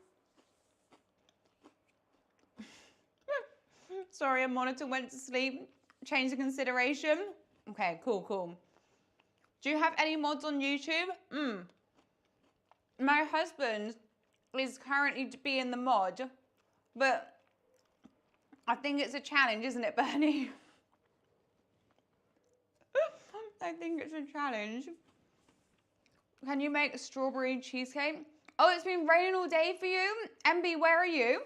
Sorry, a monitor went to sleep. Change the consideration. Okay, cool, cool. Do you have any mods on YouTube? My husband is currently being the mod, but I think it's a challenge, isn't it, Bernie? I think it's a challenge. Can you make a strawberry cheesecake? Oh, it's been raining all day for you. MB, where are you?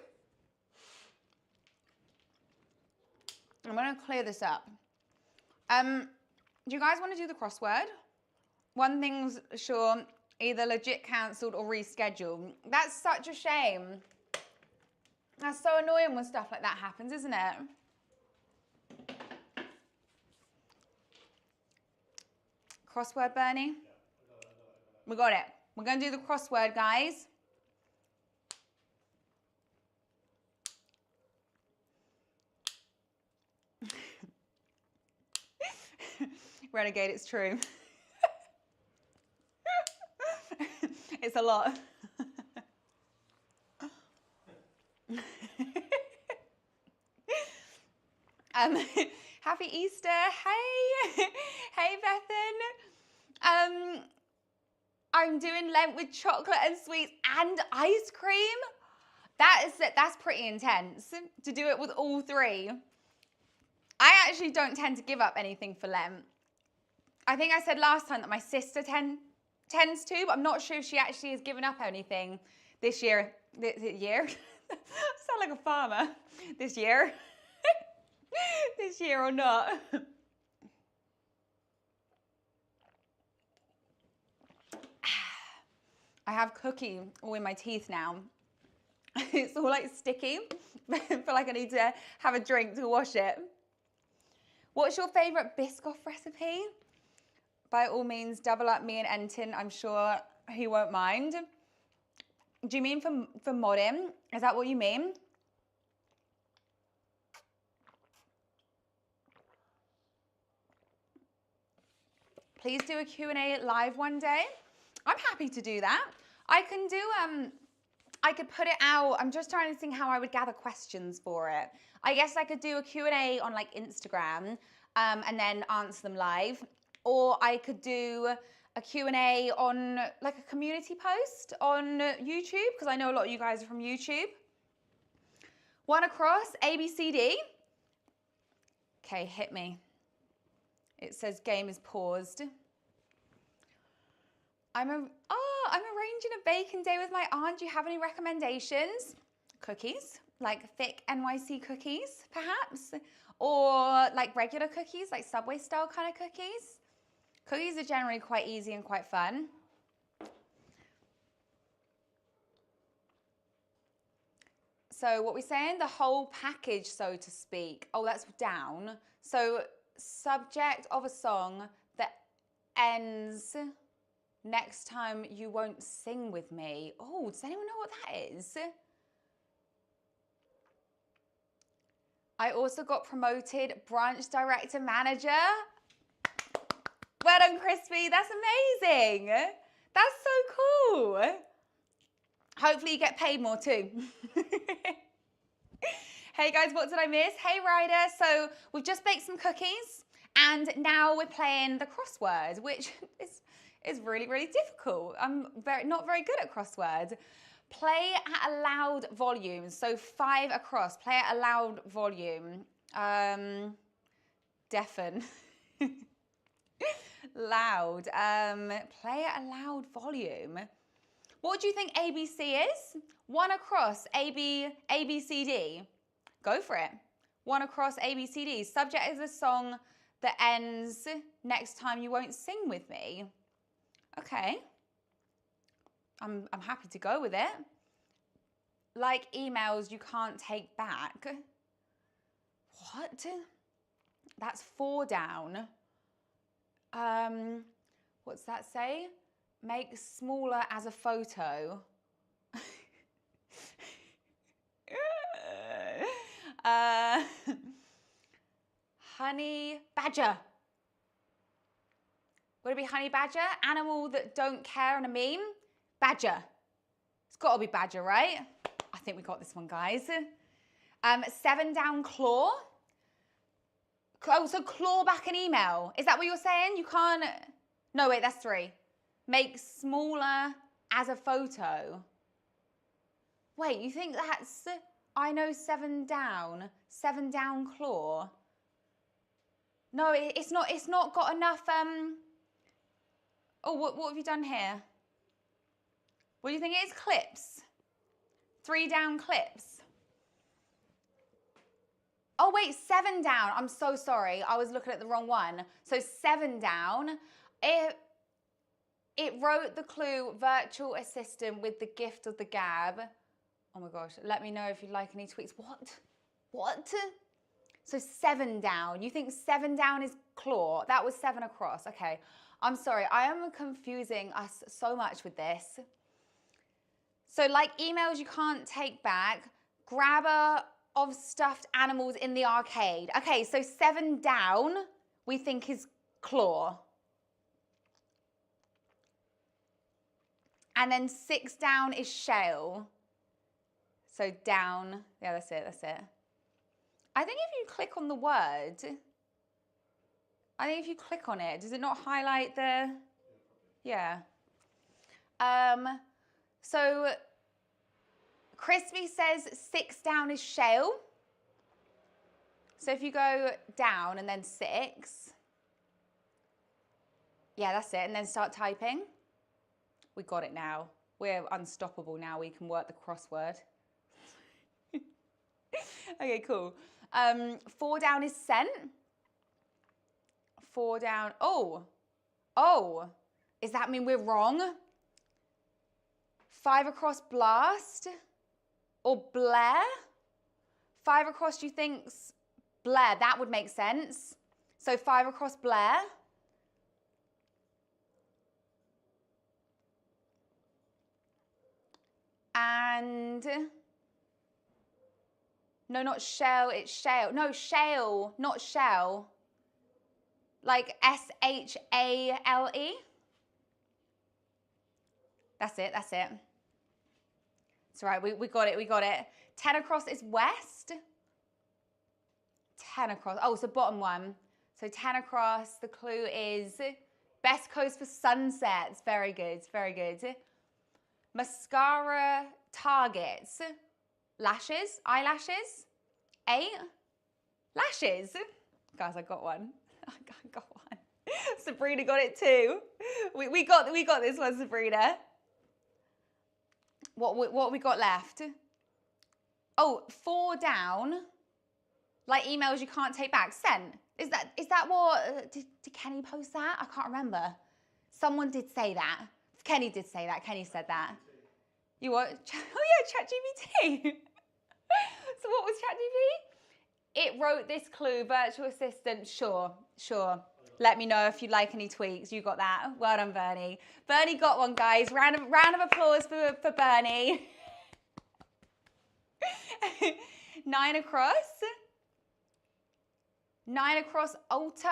I'm gonna clear this up. Do you guys want to do the crossword? One thing's sure, either legit cancelled or rescheduled. That's such a shame. That's so annoying when stuff like that happens, isn't it? Crossword, Bernie? We got it. We're going to do the crossword, guys. Renegade, it's true. It's a lot. Happy Easter. Hey. Hey, Bethan. I'm doing Lent with chocolate and sweets and ice cream. That's pretty intense to do it with all three. I actually don't tend to give up anything for Lent. I think I said last time that my sister tends to, but I'm not sure if she actually has given up anything this year. This year? I sound like a farmer. This year. This year or not. I have cookie all in my teeth now. It's all like sticky. I feel like I need to have a drink to wash it. What's your favourite Biscoff recipe? By all means, double up me and Entin. I'm sure he won't mind. Do you mean for modding? Is that what you mean? Please do a Q&A live one day. I'm happy to do that. I can do, I could put it out. I'm just trying to think how I would gather questions for it. I guess I could do a Q&A on like Instagram and then answer them live. Or I could do a Q&A on like a community post on YouTube, because I know a lot of you guys are from YouTube. One across, A, B, C, D. Okay, hit me. It says game is paused. I'm arranging a bacon day with my aunt. Do you have any recommendations? Cookies, like thick NYC cookies, perhaps? Or like regular cookies, like Subway style kind of cookies? Cookies are generally quite easy and quite fun. So what we're saying, the whole package, so to speak. Oh, that's down. So subject of a song that ends, next time you won't sing with me. Oh, does anyone know what that is? I also got promoted branch director manager. Well done, Crispy. That's amazing. That's so cool. Hopefully you get paid more too. Hey guys, what did I miss? Hey Ryder. So we've just baked some cookies and now we're playing the crossword, which is really, really difficult. I'm not very good at crossword. Play at a loud volume. So 5 across. Play at a loud volume. Deafen. Loud. Play at a loud volume. What do you think ABC is? 1 across ABCD. Go for it. 1 across ABCD. Subject is a song that ends next time you won't sing with me. Okay. I'm happy to go with it. Like emails you can't take back. What? That's 4 down. What's that say? Make smaller as a photo. Honey badger. Would it be honey badger? Animal that don't care on a meme? Badger. It's got to be badger, right? I think we got this one, guys. 7 down claw. Oh, so claw back an email. Is that what you're saying? You can't... No, wait, that's 3. Make smaller as a photo. Wait, you think that's... I know 7 down. 7 down claw. No, it's not got enough... Oh, what have you done here? What do you think it is? Clips. 3 down clips. Oh, wait, 7 down. I'm so sorry. I was looking at the wrong one. So 7 down. It wrote the clue, virtual assistant with the gift of the gab. Oh my gosh. Let me know if you'd like any tweaks. What? So 7 down. You think 7 down is claw? That was 7 across. Okay. I'm sorry. I am confusing us so much with this. So like emails you can't take back. Grabber of stuffed animals in the arcade. Okay, so 7 down we think is claw. And then 6 down is shale. So down, yeah, that's it. I think if you click on the word, does it not highlight the, yeah. So Crispy says 6 down is shale. So if you go down and then 6, yeah, that's it, and then start typing. We got it now. We're unstoppable now. We can work the crossword. Okay, cool. 4 down is sent. 4 down. Oh. Does that mean we're wrong? 5 across blast or Blair? 5 across, do you think's Blair? That would make sense. So 5 across Blair. And no, not shell, it's shale. No, shale, not shell. Like S-H-A-L-E. That's it. It's all right, we got it. 10 across is west. 10 across, oh, so bottom one. So 10 across, the clue is best coast for sunsets. Very good. Mascara targets. Lashes, eyelashes. 8. Lashes. Guys, I got one. Sabrina got it too. We got this one, Sabrina. What we got left? Oh, 4 down. Like emails you can't take back. Sent. Is that what? Did Kenny post that? I can't remember. Someone did say that. Kenny did say that. Kenny said that. You what? Oh yeah, ChatGPT. So what was ChatGPT? It wrote this clue, virtual assistant. Sure. Let me know if you'd like any tweaks. You got that. Well done, Bernie. Bernie got one, guys. Round of applause for Bernie. 9 across. 9 across altar.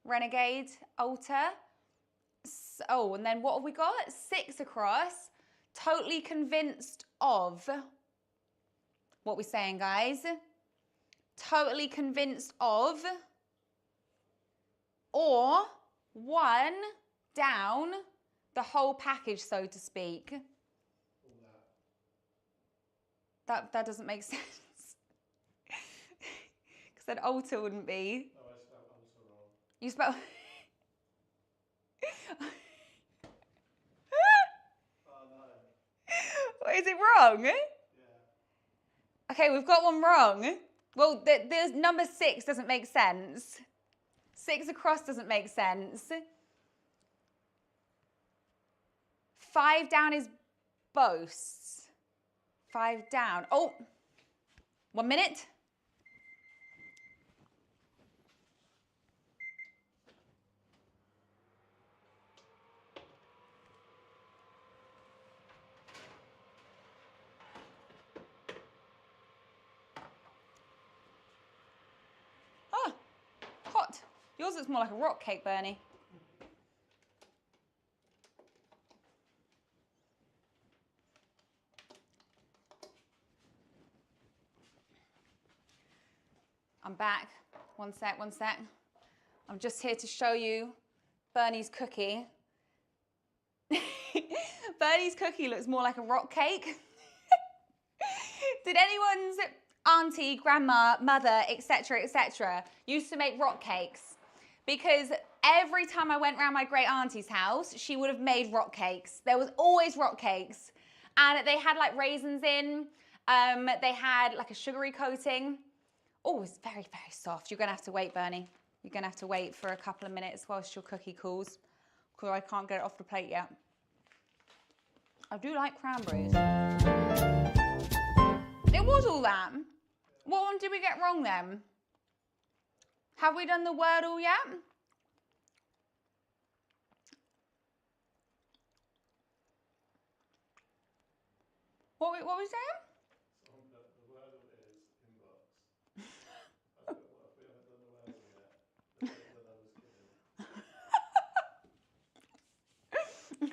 Renegade, altar. Oh, and then what have we got? 6 across. Totally convinced of. What we saying, guys? Totally convinced of. Or 1 down the whole package, so to speak. That doesn't make sense. Because then altar wouldn't be. No, I spelled altar wrong. You spelled. Oh no. Is it wrong? Yeah. Okay, we've got one wrong. Well, the number 6 doesn't make sense. 6 across doesn't make sense. 5 down is boasts. 5 down. Oh, 1 minute. Oh, hot. Yours looks more like a rock cake, Bernie. I'm back. One sec. I'm just here to show you Bernie's cookie. Bernie's cookie looks more like a rock cake. Did anyone's auntie, grandma, mother, etc., used to make rock cakes? Because every time I went round my great auntie's house, she would have made rock cakes. There was always rock cakes. And they had like raisins in. They had like a sugary coating. Oh, it's very, very soft. You're going to have to wait, Bernie. You're going to have to wait for a couple of minutes whilst your cookie cools, because I can't get it off the plate yet. I do like cranberries. It was all that. What one did we get wrong then? Have we done the Wordle yet? What were we saying? The Wordle is inbox. I thought, what if we haven't done the Wordle yet? Then I was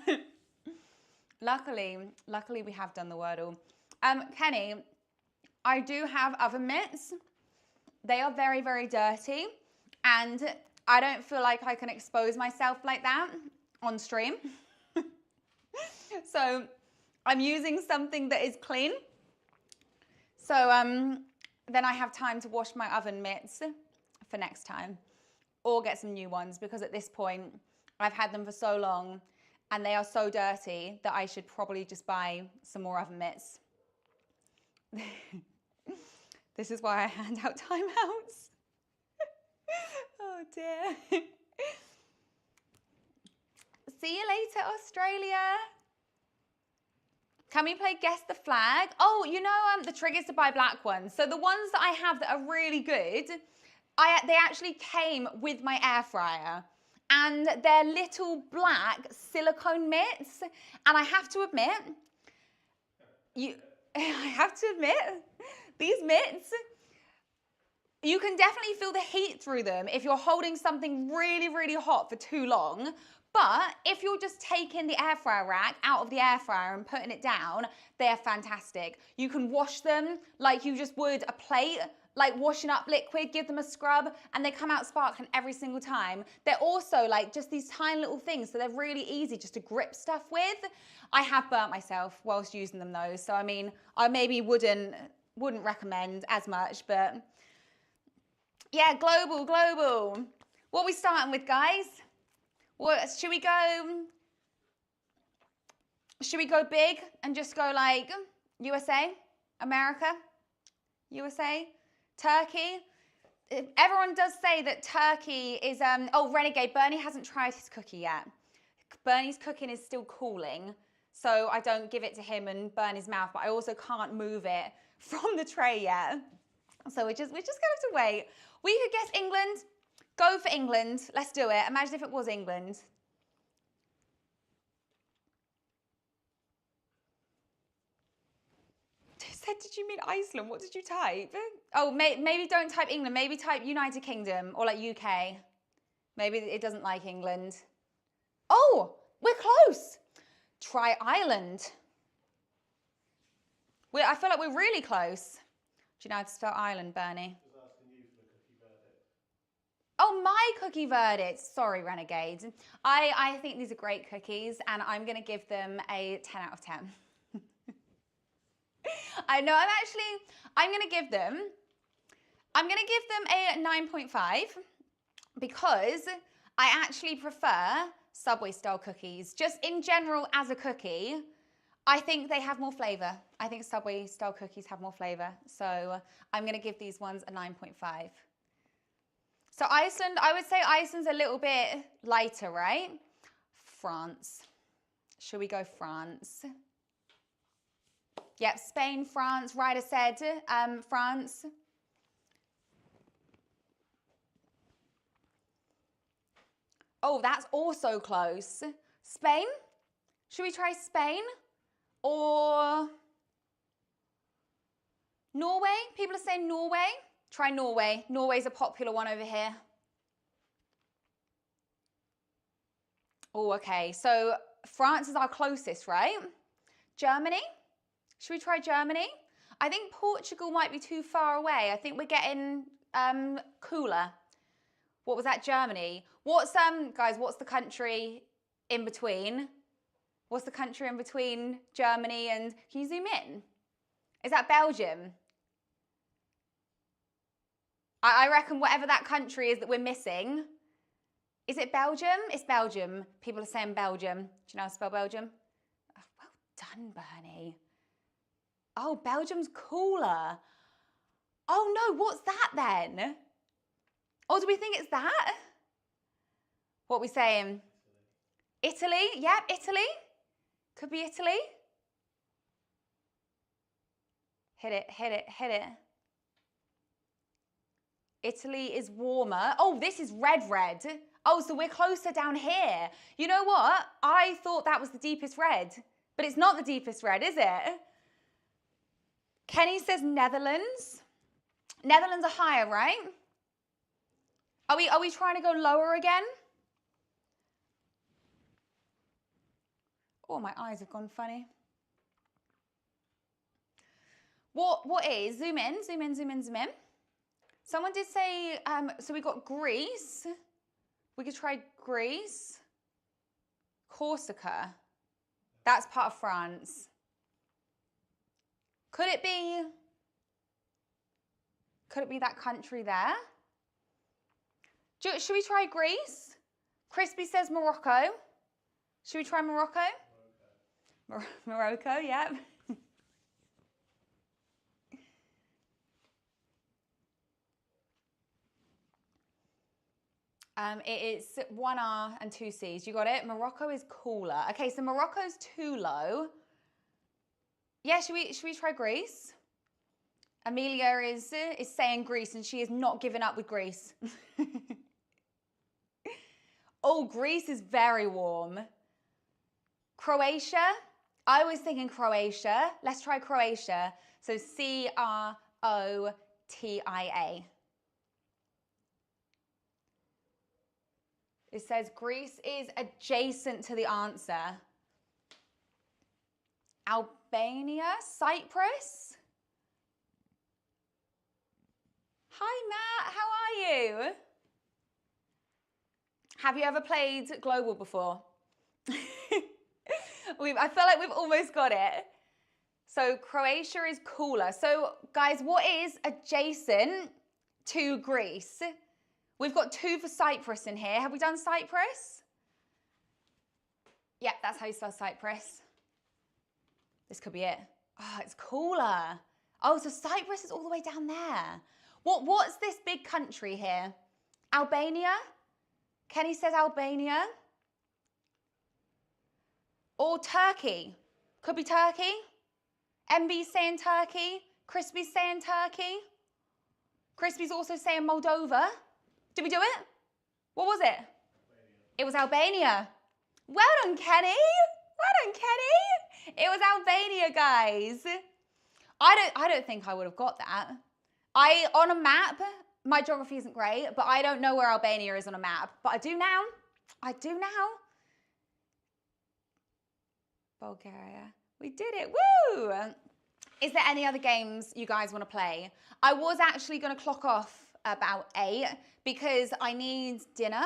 kidding. Luckily we have done the Wordle. Kenny, I do have oven mitts. They are very, very dirty, and I don't feel like I can expose myself like that on stream. So I'm using something that is clean. So then I have time to wash my oven mitts for next time, or get some new ones, because at this point I've had them for so long and they are so dirty that I should probably just buy some more oven mitts. This is why I hand out timeouts. Oh dear. See you later, Australia. Can we play Guess the Flag? Oh, you know the trick is to buy black ones. So the ones that I have that are really good, they actually came with my air fryer. And they're little black silicone mitts. And I have to admit, these mitts, you can definitely feel the heat through them if you're holding something really, really hot for too long. But if you're just taking the air fryer rack out of the air fryer and putting it down, they're fantastic. You can wash them like you just would a plate, like washing up liquid, give them a scrub, and they come out sparkling every single time. They're also like just these tiny little things, so they're really easy just to grip stuff with. I have burnt myself whilst using them though, so I mean, I maybe wouldn't recommend as much, but yeah, global. What are we starting with, guys? What, should we go big and just go like USA, America, USA, Turkey? Everyone does say that Turkey is, oh, Renegade, Bernie hasn't tried his cookie yet. Bernie's cooking is still cooling, so I don't give it to him and burn his mouth, but I also can't move it from the tray yet. So we're just gonna have to wait. We could guess England. Go for England. Let's do it. Imagine if it was England. Did you mean Iceland? What did you type? Oh, maybe don't type England. Maybe type United Kingdom or like UK. Maybe it doesn't like England. Oh, we're close. Try Ireland. I feel like we're really close. Do you know how to spell Ireland, Bernie? Oh, my cookie verdict. Sorry, Renegades. I think these are great cookies, and I'm going to give them a 10 out of 10. I know, I'm going to give them a 9.5 because I actually prefer Subway style cookies. Just in general as a cookie, I think they have more flavor. I think Subway style cookies have more flavor. So I'm gonna give these ones a 9.5. So Iceland, I would say Iceland's a little bit lighter, right? France. Should we go France? Yep, Spain, France. Ryder said France. Oh, that's also close. Spain? Should we try Spain? Or Norway? People are saying Norway. Try Norway. Norway's a popular one over here. Oh, okay. So France is our closest, right? Germany? Should we try Germany? I think Portugal might be too far away. I think we're getting cooler. What was that, Germany? What's, guys, what's the country in between? What's the country in between Germany and, can you zoom in? Is that Belgium? I reckon whatever that country is that we're missing. Is it Belgium? It's Belgium. People are saying Belgium. Do you know how to spell Belgium? Oh, well done, Bernie. Oh, Belgium's cooler. Oh no, what's that then? Oh, do we think it's that? What are we saying? Italy? Yep, Italy. Could be Italy. Hit it, hit it, hit it. Italy is warmer. Oh, this is red. Oh, so we're closer down here. You know what? I thought that was the deepest red, but it's not the deepest red, is it? Kenny says Netherlands. Netherlands are higher, right? Are we trying to go lower again? Oh, my eyes have gone funny. What is? Zoom in, zoom in, zoom in, zoom in. Someone did say, so we got Greece. We could try Greece. Corsica. That's part of France. Could it be that country there? Should we try Greece? Crispy says Morocco. Should we try Morocco? Morocco, yeah. It is 1R and 2 Cs. You got it? Morocco is cooler. Okay, so Morocco's too low. Yeah, should we try Greece? Amelia is saying Greece, and she is not giving up with Greece. Oh, Greece is very warm. Croatia? I was thinking Croatia. Let's try Croatia. So Crotia. It says Greece is adjacent to the answer. Albania? Cyprus? Hi, Matt. How are you? Have you ever played Global before? I feel like we've almost got it. So Croatia is cooler. So guys, what is adjacent to Greece? We've got 2 for Cyprus in here. Have we done Cyprus? Yeah, that's how you spell Cyprus. This could be it. Oh, it's cooler. Oh, so Cyprus is all the way down there. What's this big country here? Albania? Kenny says Albania. Or Turkey. Could be Turkey. MB's saying Turkey. Crispy's saying Turkey. Crispy's also saying Moldova. Did we do it? What was it? Albania. It was Albania. Well done, Kenny. Well done, Kenny. It was Albania, guys. I don't think I would have got that. On a map, my geography isn't great, but I don't know where Albania is on a map. But I do now. I do now. Bulgaria. We did it. Woo! Is there any other games you guys want to play? I was actually going to clock off about 8 because I need dinner.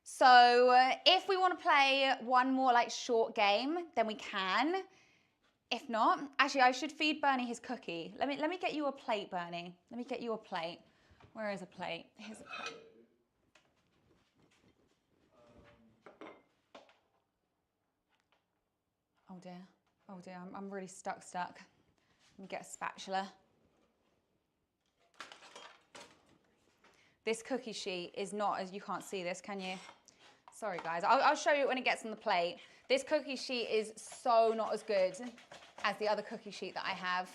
So if we want to play one more like short game, then we can. If not, actually I should feed Bernie his cookie. Let me get you a plate, Bernie. Let me get you a plate. Where is a plate? Here's a plate. Oh dear, I'm really stuck. Let me get a spatula. This cookie sheet is not, as you can't see this, can you? Sorry guys, I'll show you when it gets on the plate. This cookie sheet is so not as good as the other cookie sheet that I have.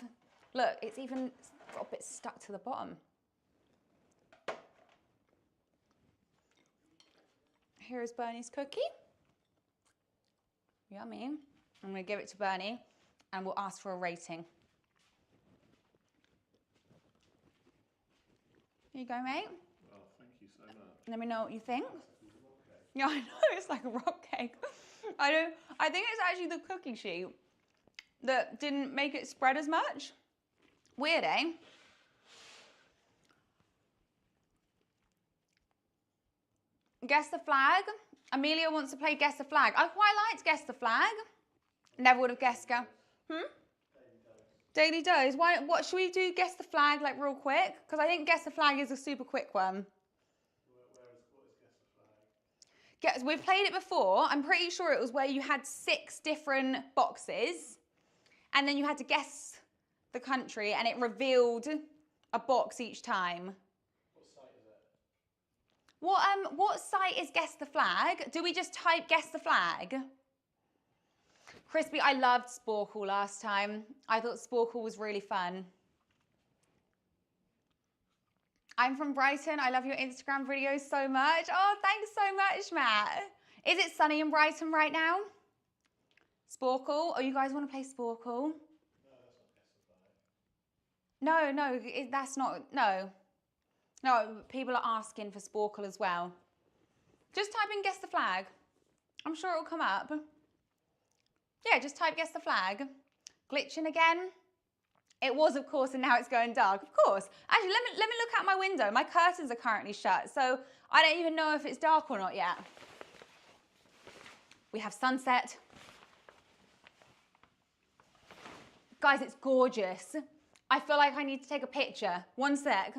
Look, it's even got a bit stuck to the bottom. Here is Bernie's cookie. Yummy. I'm gonna give it to Bernie and we'll ask for a rating. Here you go, mate. Oh, thank you so much. Let me know what you think. It's a rock cake. Yeah, I know, it's like a rock cake. I think it's actually the cookie sheet that didn't make it spread as much. Weird, eh? Guess the flag. Amelia wants to play Guess the Flag. I quite liked Guess the Flag. Never would have guessed. Daily Dose. What should we do? Guess the Flag like real quick? Because I think Guess the Flag is a super quick one. What is Guess the Flag? We've played it before. I'm pretty sure it was where you had 6 different boxes and then you had to guess the country and it revealed a box each time. What site is it? What site is Guess the Flag? Do we just type Guess the Flag? Crispy, I loved Sporkle last time. I thought Sporkle was really fun. I'm from Brighton. I love your Instagram videos so much. Oh, thanks so much, Matt. Is it sunny in Brighton right now? Sporkle? Oh, you guys want to play Sporkle? No, that's not, no. No, people are asking for Sporkle as well. Just type in Guess the Flag. I'm sure it'll come up. Yeah, just type Guess the Flag. Glitching again. It was, of course, and now it's going dark. Of course. Actually, let me look out my window. My curtains are currently shut, so I don't even know if it's dark or not yet. We have sunset. Guys, it's gorgeous. I feel like I need to take a picture. One sec.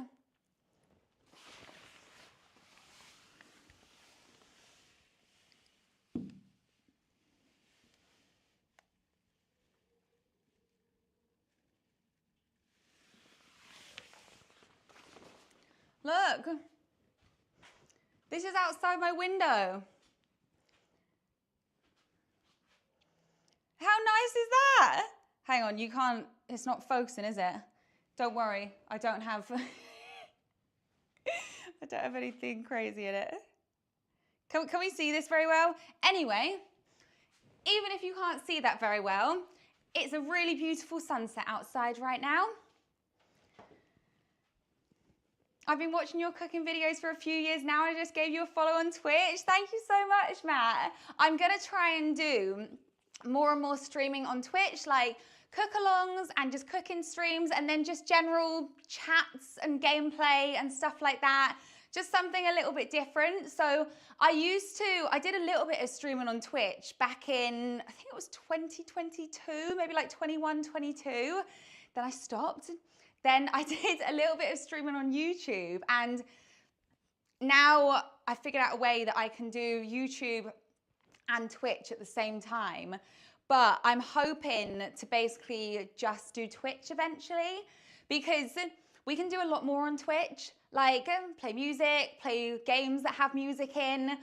Look, this is outside my window. How nice is that? Hang on, you can't, it's not focusing, is it? Don't worry, I don't have, I don't have anything crazy in it. Can we see this very well? Anyway, even if you can't see that very well, it's a really beautiful sunset outside right now. I've been watching your cooking videos for a few years now and I just gave you a follow on Twitch. Thank you so much, Matt. I'm gonna try and do more and more streaming on Twitch, like cook-alongs and just cooking streams and then just general chats and gameplay and stuff like that. Just something a little bit different. So I did a little bit of streaming on Twitch back in, I think it was 2022, maybe like 21, 22. Then I stopped. Then I did a little bit of streaming on YouTube and now I figured out a way that I can do YouTube and Twitch at the same time. But I'm hoping to basically just do Twitch eventually because we can do a lot more on Twitch, like play music, play games that have music in.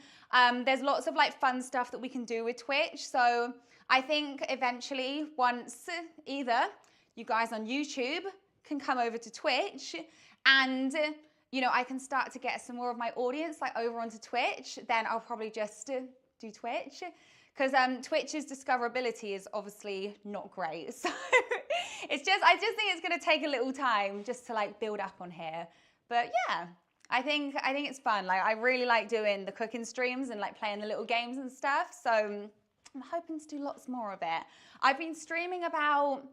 There's lots of like fun stuff that we can do with Twitch. So I think eventually once either you guys on YouTube can come over to Twitch and you know I can start to get some more of my audience like over onto Twitch, then I'll probably just do Twitch because Twitch's discoverability is obviously not great, so I just think it's going to take a little time just to like build up on here. But yeah, I think it's fun. Like I really like doing the cooking streams and like playing the little games and stuff, so I'm hoping to do lots more of it. I've been streaming about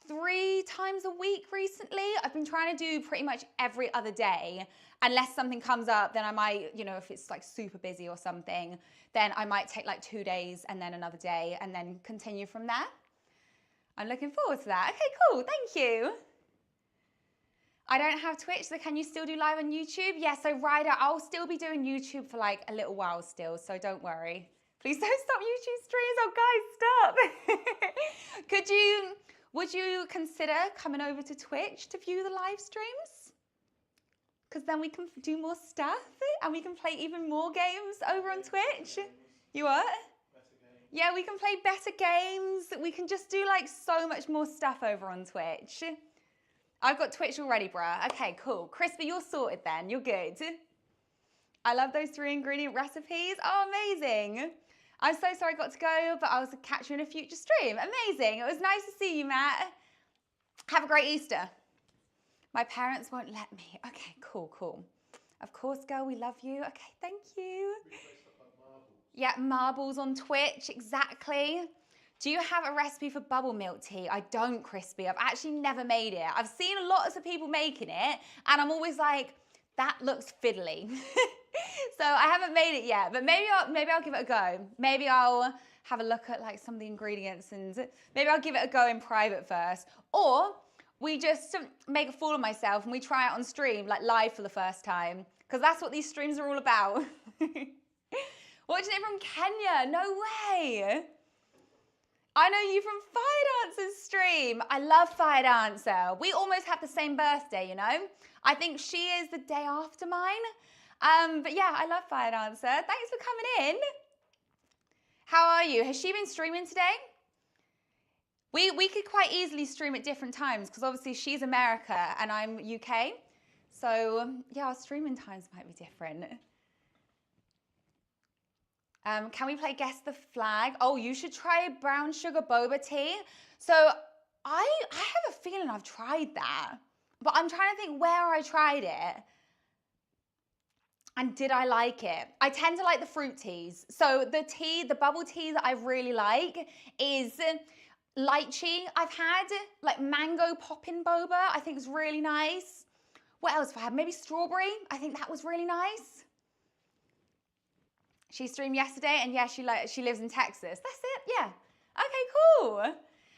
3 times a week recently. I've been trying to do pretty much every other day. Unless something comes up, then I might, you know, if it's like super busy or something, then I might take like 2 days and then another day and then continue from there. I'm looking forward to that. Okay, cool, thank you. I don't have Twitch, so can you still do live on YouTube? Yeah, so Ryder, I'll still be doing YouTube for like a little while still, so don't worry. Please don't stop YouTube streams. Oh, guys, stop. Would you consider coming over to Twitch to view the live streams? Because then we can do more stuff and we can play even more games over on Twitch. You what? Better game. Yeah, we can play better games. We can just do like so much more stuff over on Twitch. I've got Twitch already, bruh. Okay, cool. Crispy, you're sorted then. You're good. I love those 3 ingredient recipes. Oh, amazing. I'm so sorry I got to go, but I'll catch you in a future stream. Amazing. It was nice to see you, Matt. Have a great Easter. My parents won't let me. Okay, cool, cool. Of course, girl, we love you. Okay, thank you. We play stuff like marbles. Yeah, marbles on Twitch, exactly. Do you have a recipe for bubble milk tea? I don't, Crispy. I've actually never made it. I've seen lots of people making it, and I'm always like, that looks fiddly. So I haven't made it yet, but maybe I'll give it a go. Maybe I'll have a look at like some of the ingredients and maybe I'll give it a go in private first. Or we just make a fool of myself and we try it on stream, like live for the first time. Because that's what these streams are all about. Watching it from Kenya, no way. I know you from Fire Dancer's stream. I love Fire Dancer. We almost have the same birthday, you know? I think she is the day after mine. But yeah, I love Fire Dancer. Thanks for coming in. How are you? Has she been streaming today? We could quite easily stream at different times because obviously she's America and I'm UK. So yeah, our streaming times might be different. Can we play Guess the Flag? Oh, you should try brown sugar boba tea. So I have a feeling I've tried that, but I'm trying to think where I tried it. And did I like it? I tend to like the fruit teas. So the bubble tea that I really like is lychee. I've had like mango poppin' boba. I think it's really nice. What else have I had? Maybe strawberry. I think that was really nice. She streamed yesterday, and yeah, she lives in Texas. That's it. Yeah. Okay, cool.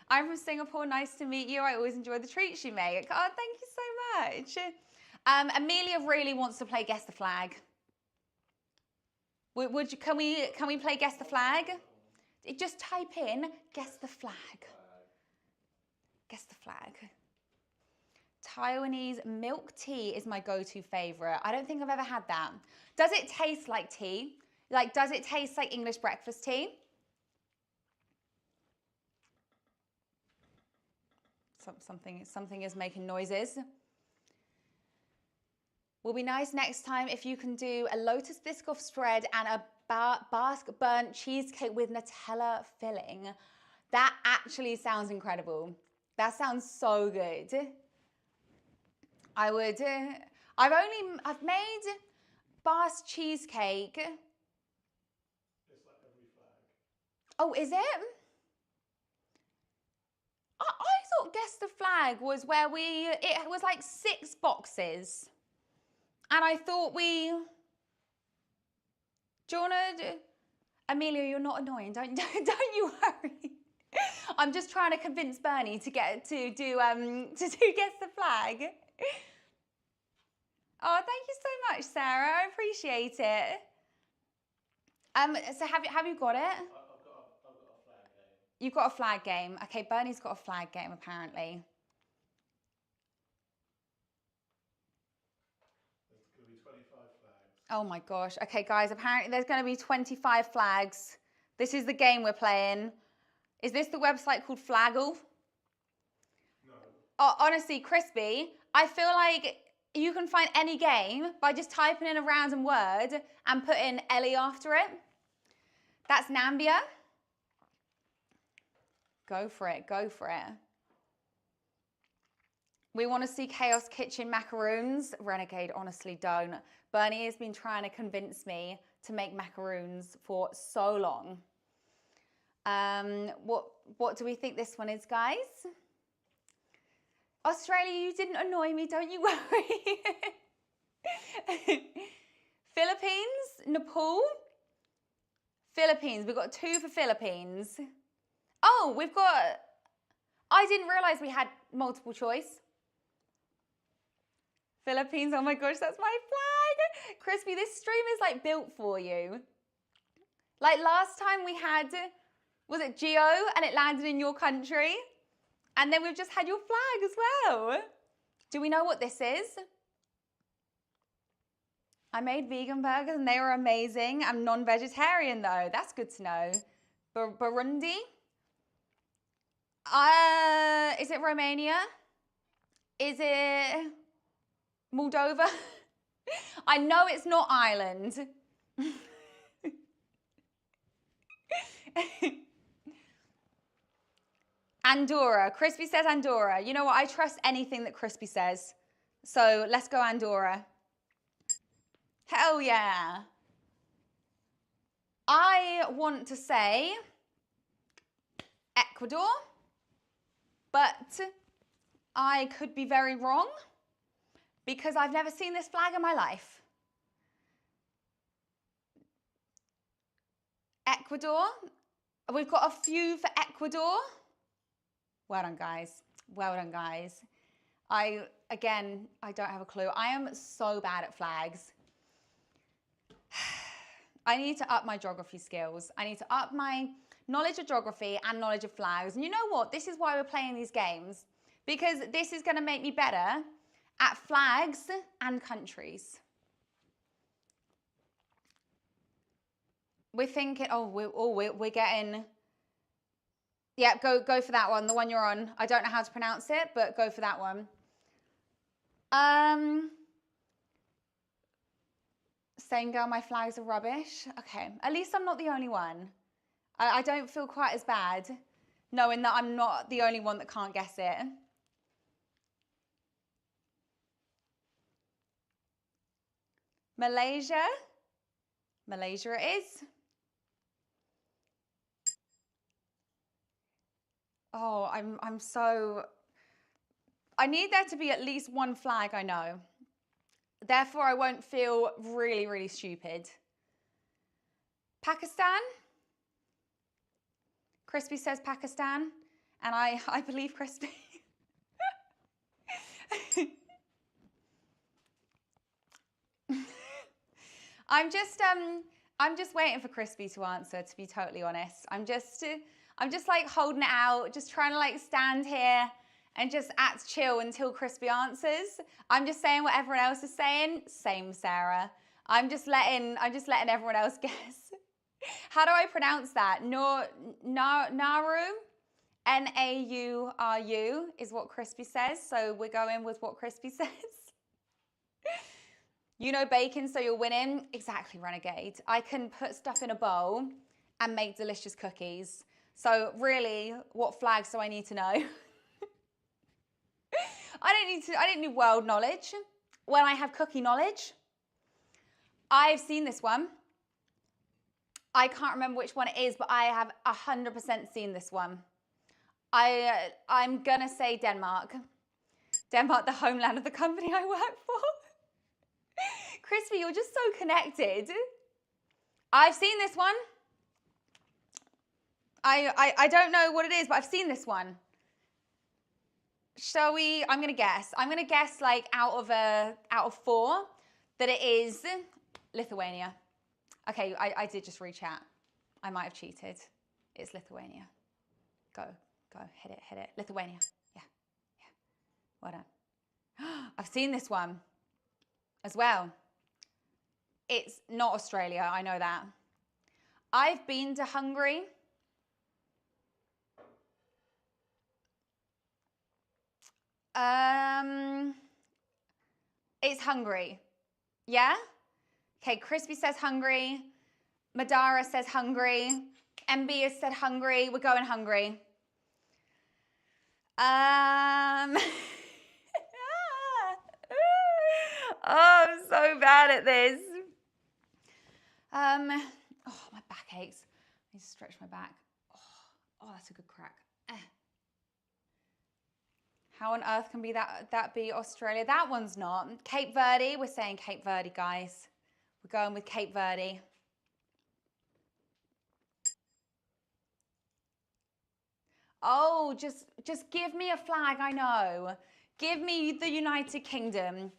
I'm from Singapore. Nice to meet you. I always enjoy the treats you make. Oh, thank you so much. Amelia really wants to play Guess the Flag. Can we play Guess the Flag? Just type in Guess the Flag. Guess the Flag. Taiwanese milk tea is my go-to favorite. I don't think I've ever had that. Does it taste like tea? Like, does it taste like English breakfast tea? Something is making noises. Will be nice next time if you can do a lotus biscoff spread and a Basque burnt cheesecake with Nutella filling. That actually sounds incredible. That sounds so good. I've made Basque cheesecake. It's like every flag. Oh, is it? I thought Guess the Flag was where it was like 6 boxes. And I thought do you wanna Amelia, you're not annoying, don't you worry. I'm just trying to convince Bernie to do Guess the Flag. Oh, thank you so much, Sarah. I appreciate it. So have you got it? I've got a flag game. You've got a flag game. Okay, Bernie's got a flag game apparently. There's going to be 25 flags. Oh my gosh. Okay, guys, apparently there's going to be 25 flags. This is the game we're playing. Is this the website called Flaggle? No. Oh, honestly, Crispy, I feel like you can find any game by just typing in a random word and putting Ellie after it. That's Nambia. Go for it, go for it. We want to see Chaos Kitchen macaroons. Renegade, honestly, don't. Bernie has been trying to convince me to make macaroons for so long. What do we think this one is, guys? Australia, you didn't annoy me, don't you worry. Philippines, Nepal. Philippines, we've got 2 for Philippines. Oh, I didn't realize we had multiple choice. Philippines, oh my gosh, that's my flag. Crispy, this stream is like built for you. Like last time we had, was it Geo and it landed in your country? And then we've just had your flag as well. Do we know what this is? I made vegan burgers and they were amazing. I'm non-vegetarian though. That's good to know. Burundi? Is it Romania? Is it Moldova? I know it's not Ireland. Andorra. Crispy says Andorra. You know what? I trust anything that Crispy says. So let's go Andorra. Hell yeah. I want to say Ecuador, but I could be very wrong because I've never seen this flag in my life. Ecuador. We've got a few for Ecuador. Well done, guys. Well done, guys. I don't have a clue. I am so bad at flags. I need to up my geography skills. I need to up my knowledge of geography and knowledge of flags. And you know what? This is why we're playing these games, because this is going to make me better at flags and countries. We're thinking, we're getting, yeah, go for that one, the one you're on. I don't know how to pronounce it, but go for that one. Same girl, my flags are rubbish. Okay, at least I'm not the only one. I don't feel quite as bad knowing that I'm not the only one that can't guess it. Malaysia. Malaysia it is. Oh, I need there to be at least one flag I know. Therefore, I won't feel really, really stupid. Pakistan. Crispy says Pakistan, and I believe Crispy. I'm just waiting for Crispy to answer, to be totally honest. I'm just like holding it out, just trying to like stand here and just act chill until Crispy answers. I'm just saying what everyone else is saying. Same, Sarah. I'm just letting everyone else guess. How do I pronounce that? Nauru? Nauru is what Crispy says. So we're going with what Crispy says. You know baking, so you're winning. Exactly, Renegade. I can put stuff in a bowl and make delicious cookies. So really, what flags do I need to know? I don't need world knowledge when I have cookie knowledge. I've seen this one. I can't remember which one it is, but I have 100% seen this one. I'm gonna say Denmark. Denmark, the homeland of the company I work for. Crispy, you're just so connected. I've seen this one. I don't know what it is, but I've seen this one. Shall we? I'm gonna guess. I'm gonna guess like out of 4 that it is Lithuania. Okay, I did just re-chat. I might have cheated. It's Lithuania. Go, hit it. Lithuania. Yeah. Well done. I've seen this one as well. It's not Australia, I know that. I've been to Hungary. It's Hungary. Yeah? Okay, Crispy says Hungary. Madara says Hungary. MB has said Hungary. We're going Hungary. Oh, I'm so bad at this. Oh, my back aches. I need to stretch my back. Oh, that's a good crack. How on earth can be that be Australia? That one's not. Cape Verde, we're saying Cape Verde, guys. We're going with Cape Verde. Oh, just give me a flag I know. Give me the United Kingdom.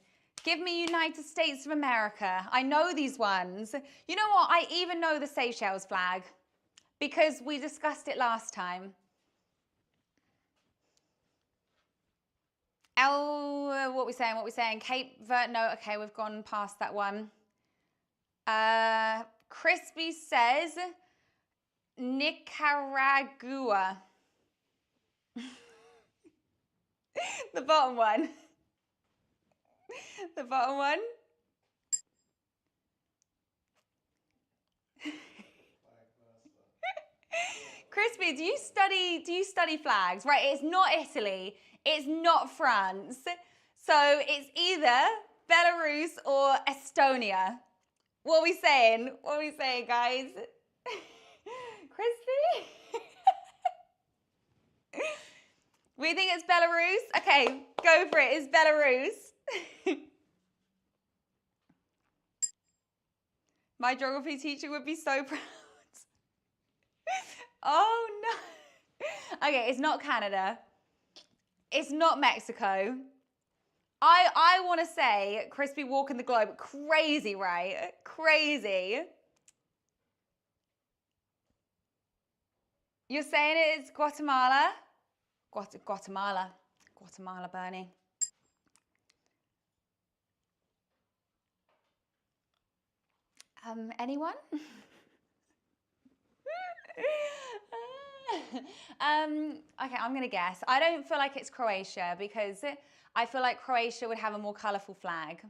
Give me United States of America. I know these ones. You know what? I even know the Seychelles flag because we discussed it last time. What we saying? What we saying? Cape Verde? No, okay, we've gone past that one. Crispy says Nicaragua. The bottom one. The bottom one. Crispy, do you study flags? Right, it's not Italy, it's not France. So it's either Belarus or Estonia. What are we saying? What are we saying, guys? Crispy? We think it's Belarus? Okay, go for it. It's Belarus. My geography teacher would be so proud. Oh no. Okay, it's not Canada. It's not Mexico. I want to say Crispy walking the globe. Crazy, right? Crazy. You're saying it's Guatemala? Guatemala. Guatemala, Bernie. Anyone? Okay, I'm going to guess. I don't feel like it's Croatia because I feel like Croatia would have a more colourful flag.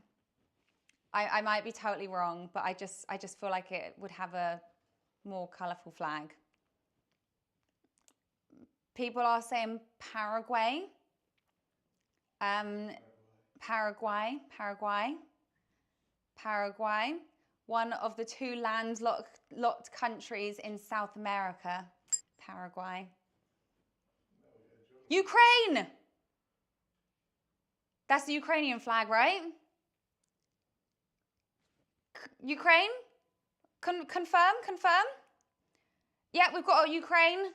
I might be totally wrong, but I just feel like it would have a more colourful flag. People are saying Paraguay. Paraguay. One of the two landlocked countries in South America. Paraguay. Ukraine! That's the Ukrainian flag, right? Ukraine? Confirm? Yeah, we've got Ukraine.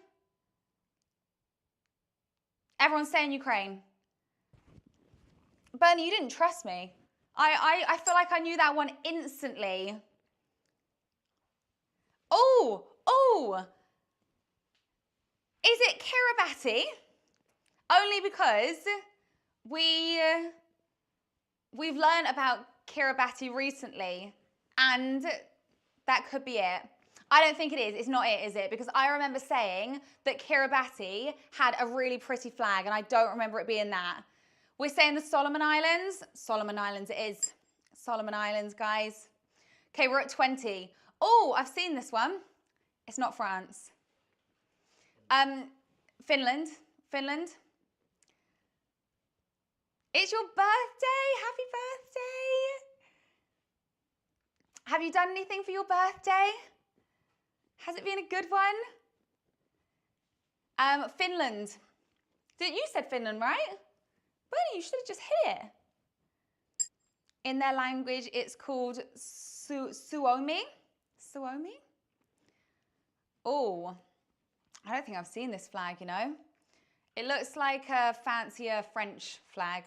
Everyone's saying Ukraine. Bernie, you didn't trust me. I feel like I knew that one instantly. Oh! Is it Kiribati? Only because we've learned about Kiribati recently, and that could be it. I don't think it is. It's not it, is it? Because I remember saying that Kiribati had a really pretty flag, and I don't remember it being that. We're saying the Solomon Islands. Solomon Islands it is. Solomon Islands, guys. Okay, we're at 20. Oh, I've seen this one. It's not France. Finland. It's your birthday. Happy birthday. Have you done anything for your birthday? Has it been a good one? Finland. You said Finland, right? Bernie, you should have just hit it. In their language, it's called Suomi. Suomi? Oh, I don't think I've seen this flag, you know. It looks like a fancier French flag.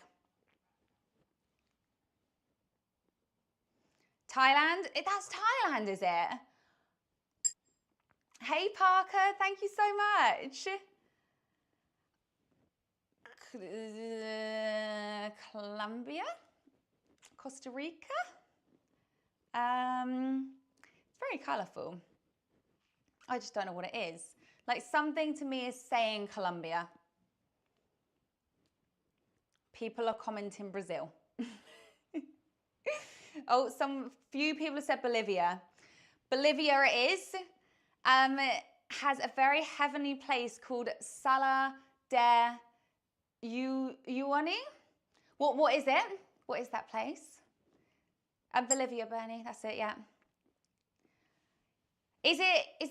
Thailand? That's Thailand, is it? Hey, Parker, thank you so much. Colombia? Costa Rica? It's very colourful. I just don't know what it is. Like, something to me is saying Colombia. People are commenting Brazil. Oh, some few people have said Bolivia. Bolivia it is. It has a very heavenly place called Sala de Uyuni. What is it? What is that place? Bolivia, Bernie. That's it. Yeah. Is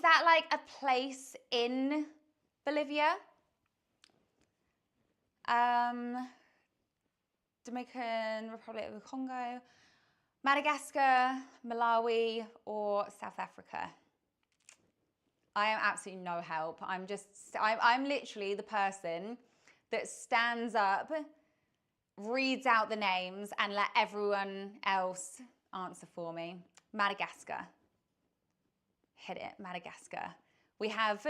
that like a place in Bolivia? Dominican Republic of the Congo, Madagascar, Malawi, or South Africa? I am absolutely no help. I'm literally the person that stands up reads out the names and let everyone else answer for me. Madagascar. Hit it, Madagascar. We have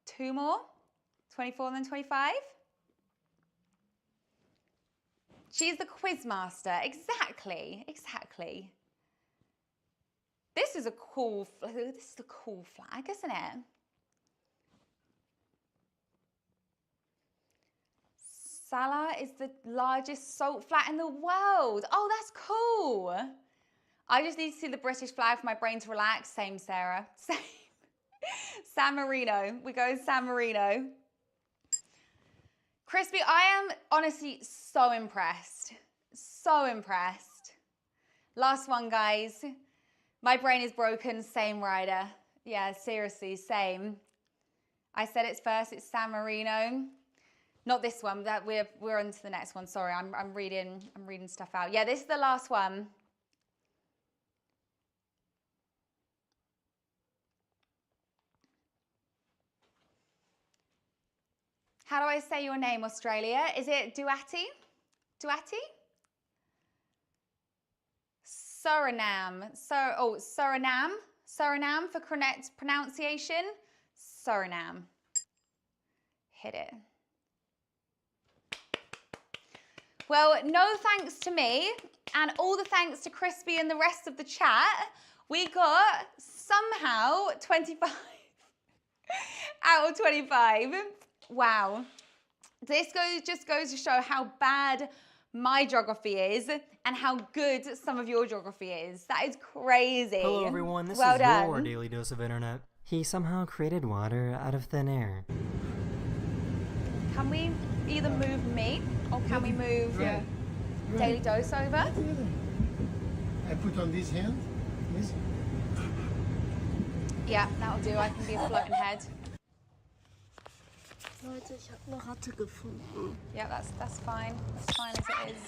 2 more, 24 and then 25. She's the quiz master. Exactly, exactly. This is a cool flag, isn't it? Salah is the largest salt flat in the world. Oh, that's cool. I just need to see the British flag for my brain to relax. Same, Sarah. Same. San Marino. We go San Marino. Crispy, I am honestly so impressed. So impressed. Last one, guys. My brain is broken. Same, Ryder. Yeah, seriously, same. I said it's first. It's San Marino. Not this one. That we're on to the next one. Sorry, I'm reading stuff out. Yeah, this is the last one. How do I say your name, Australia? Is it Duati? Duati? Suriname. Suriname. Suriname for correct pronunciation. Suriname. Hit it. Well, no thanks to me, and all the thanks to Crispy and the rest of the chat. We got somehow 25 out of 25. Wow. This just goes to show how bad my geography is and how good some of your geography is. That is crazy. Hello everyone, this well is done. your daily dose of internet. He somehow created water out of thin air. Can we either move me or can we move Daily Dose over? I put on this hand. This. Yeah, that'll do. I can be a floating head. Leute, ich habe eine Ratte gefunden. Yeah, that's fine. That's fine as it is.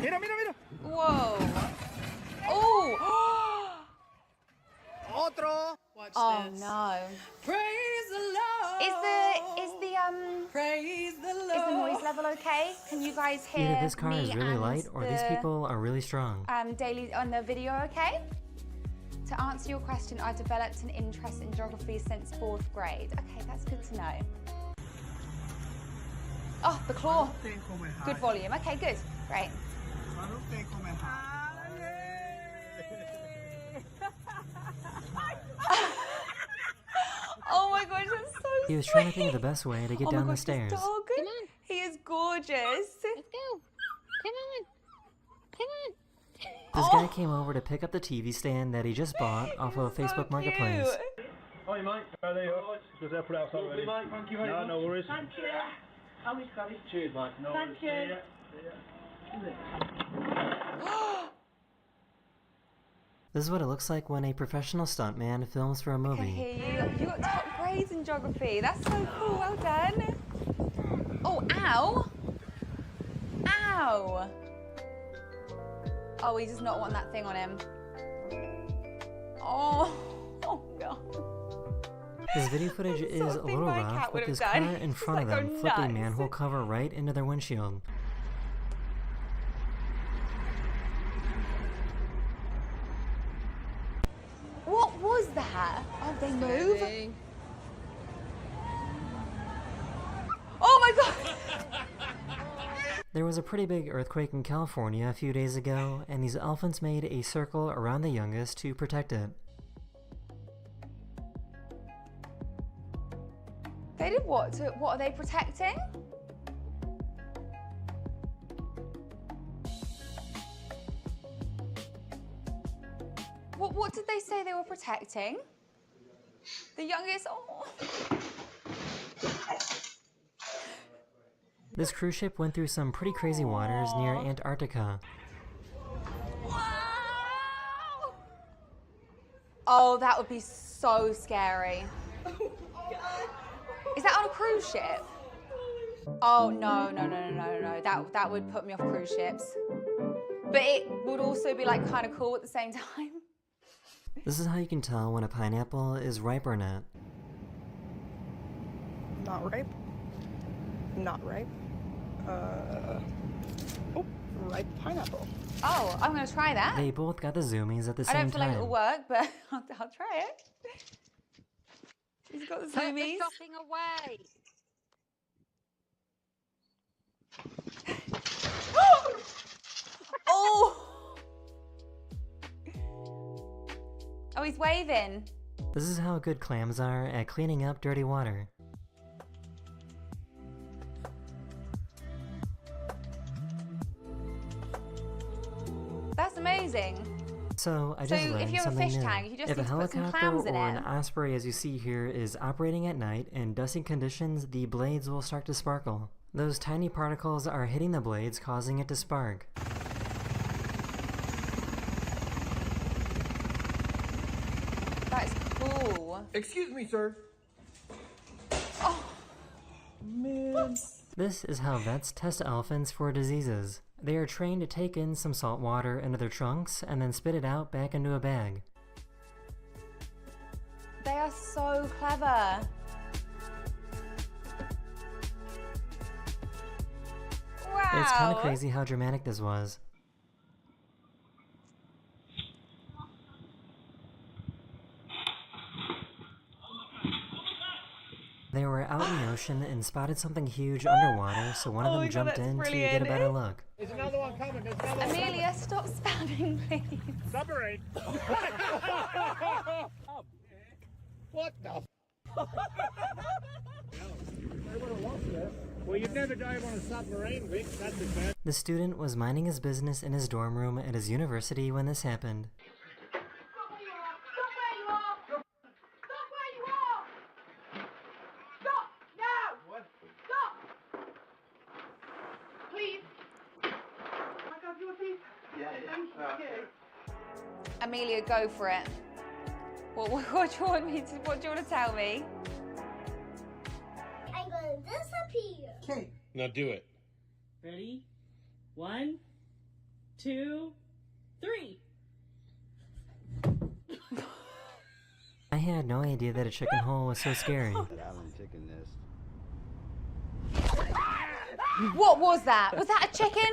Mira, mira, mira. Whoa. Oh. Otro. Watch Oh this. no. Praise the Lord. Praise the Lord. Is the noise level okay? Can you guys hear Either this car me is really and light or these people are really strong. Daily on the video okay? To answer your question, I developed an interest in geography since 4th grade. Okay, that's good to know. Oh, the claw. Good volume. Okay, good. Great. Oh my gosh, that's so sweet. He was trying to think of the best way to get Oh down my the gosh, stairs. this dog. Come on. He is gorgeous. Let's go. Come on. Come on. This guy came over to pick up the TV stand that he just bought off of So Facebook cute. Marketplace. Hi, mate. There you are. Just there, put it outside already. Mate, thank you very much. No worries. Thank you. Oh, he's got it. Cheers, mate. No Thank worries. you. See ya. This is what it looks like when a professional stuntman films for a I can movie. hear you. You got top grades in geography. That's so cool. Well done. Oh, ow. Ow. Oh, he does not want that thing on him. Oh, oh no. This video footage is a Something little my rough, cat with would this have car done. in Just front of like them go flipping nuts. manhole cover right into their windshield. What was that? Oh, they move? Oh my god! There was a pretty big earthquake in California a few days ago, and these elephants made a circle around the youngest to protect it. They did what? What are they protecting? What did they say they were protecting? The youngest. Oh. This cruise ship went through some pretty crazy waters near Antarctica. Wow! Oh, that would be so scary. Is that on a cruise ship? Oh no. That would put me off cruise ships. But it would also be like kind of cool at the same time. This is how you can tell when a pineapple is ripe or not. Not ripe. Not ripe. Ripe pineapple. Oh, I'm gonna try that. They both got the zoomies at the I same don't feel like time. it'll work, but I'll try it. He's got the Put the zoomies. shopping away. Oh! Oh, he's waving. This is how good clams are at cleaning up dirty water. That's amazing. So, I So just if learned you have a something fish new. tank, you just If a need to put some helicopter clams in or an it. osprey, as you see here, is operating at night in dusty conditions, the blades will start to sparkle. Those tiny particles are hitting the blades, causing it to spark. That is cool. Excuse me, sir. Oh, Man. This is how vets test elephants for diseases. They are trained to take in some salt water into their trunks and then spit it out back into a bag. they are so clever. Wow. It's kind of crazy how dramatic this was. They were out in the ocean and spotted something huge underwater, so one of Oh them my God, jumped that's in to brilliant. get a better look. There's another one coming. There's another one Amelia, stop spamming, please. Submarine. What the? Well, you've never dove on a submarine, Vic. That's a bad. The student was minding his business in his dorm room at his university when this happened. Stop where you are! Stop where you are! Stop where you are! Stop! Now! What? Stop! Please. I got you a piece. Yeah, Thank you. Amelia, go for it. What do you want me to? What do you want to tell me? I'm gonna disappear. Okay. Now do it. Ready? 1, 2, 3. I had no idea that a chicken hole was so scary. What was that? Was that a chicken?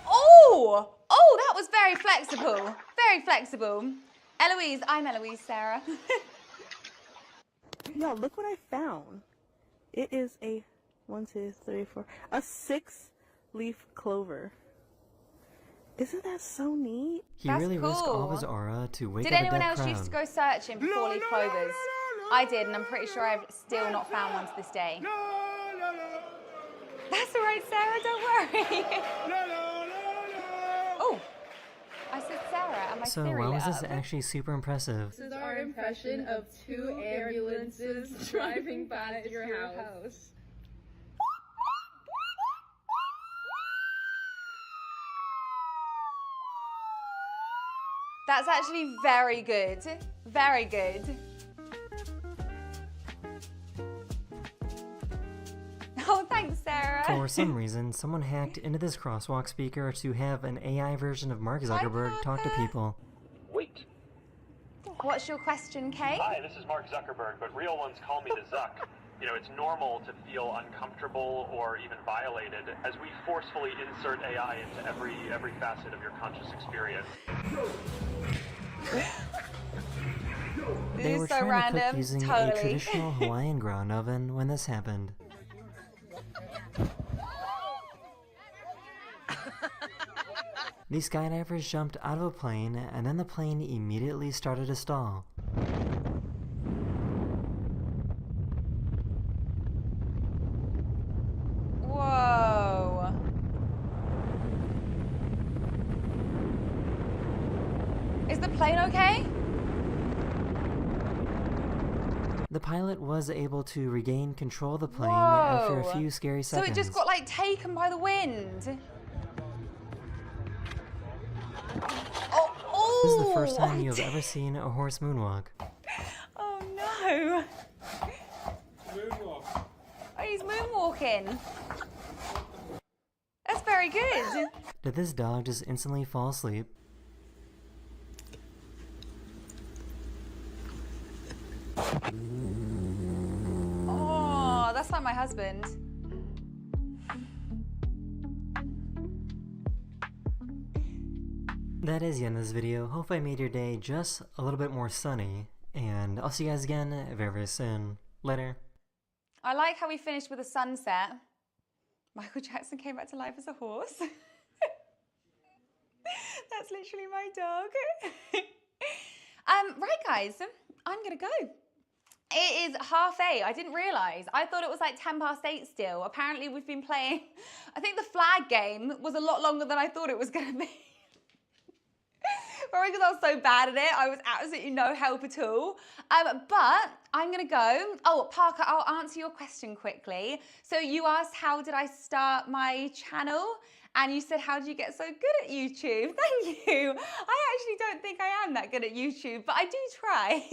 Oh! Oh, that was very flexible. Very flexible. Eloise, I'm Eloise, Sarah. Yo, look what I found. It is a 1, 2, 3, 4, a 6-leaf clover. Isn't that so neat? He That's really risked all of his cool. aura to wake Did up a anyone dead else crowd. used to go searching for four-leaf clovers? I did, and I'm pretty sure I've still not found one to this day. That's all right, Sarah, don't worry. Oh, I said Sarah, and my So Siri why was lit this up. actually super impressive? This is our impression of 2 ambulances driving by your house. That's actually very good. Very good. Oh, thanks, Sarah. For some reason, someone hacked into this crosswalk speaker to have an AI version of Mark Zuckerberg talk to people. Wait. What's your question, Kate? Hi, this is Mark Zuckerberg, but real ones call me the Zuck. You know, it's normal to feel uncomfortable or even violated as we forcefully insert AI into every facet of your conscious experience. This They is were so trying to cook random. using a Totally. traditional Hawaiian ground oven when this happened. These skydivers jumped out of a plane, and then the plane immediately started to stall. Whoa. Is the plane okay? The pilot was able to regain control of the plane after a Whoa. few scary So seconds. it just got like taken by the wind. Oh, This is the first oh, time you have ever seen a horse moonwalk. Oh no. Moonwalk. Oh, he's moonwalking. That's very good. Did this dog just instantly fall asleep? husband. That is the end of this video. Hope I made your day just a little bit more sunny, and I'll see you guys again very, very soon. Later. I like how we finished with a sunset. Michael Jackson came back to life as a horse. That's literally my dog. Right, guys, I'm gonna go. It is 8:30. I didn't realise. I thought it was like 8:10 still. Apparently we've been playing, I think the flag game was a lot longer than I thought it was gonna be. Probably because I was so bad at it. I was absolutely no help at all. But I'm gonna go. Oh, Parker, I'll answer your question quickly. So you asked, how did I start my channel? And you said, how did you get so good at YouTube? Thank you. I actually don't think I am that good at YouTube, but I do try.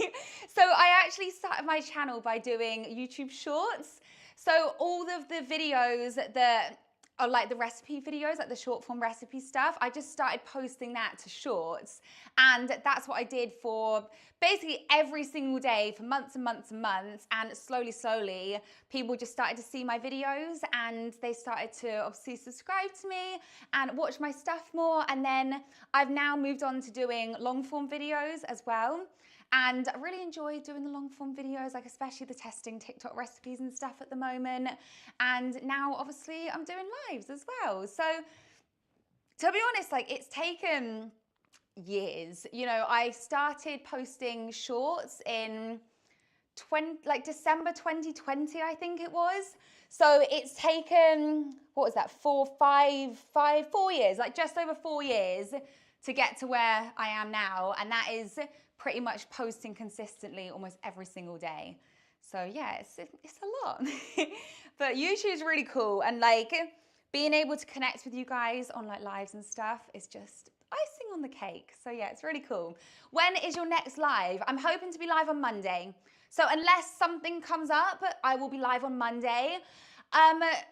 So I actually started my channel by doing YouTube shorts. So all of the videos that are like the recipe videos, like the short form recipe stuff, I just started posting that to shorts. And that's what I did for basically every single day for months and months and months. And slowly, people just started to see my videos and they started to obviously subscribe to me and watch my stuff more. And then I've now moved on to doing long form videos as well. And I really enjoy doing the long form videos, like especially the testing TikTok recipes and stuff at the moment. And now obviously I'm doing lives as well. So to be honest, like it's taken years. You know, I started posting shorts in December 2020, I think it was. So it's taken, what was that, 4 years, like just over 4 years to get to where I am now. And that is pretty much posting consistently almost every single day. So yeah, it's a lot. But YouTube is really cool, and like being able to connect with you guys on like lives and stuff is just icing on the cake. So yeah, it's really cool. When is your next live? I'm hoping to be live on Monday. So unless something comes up, I will be live on Monday.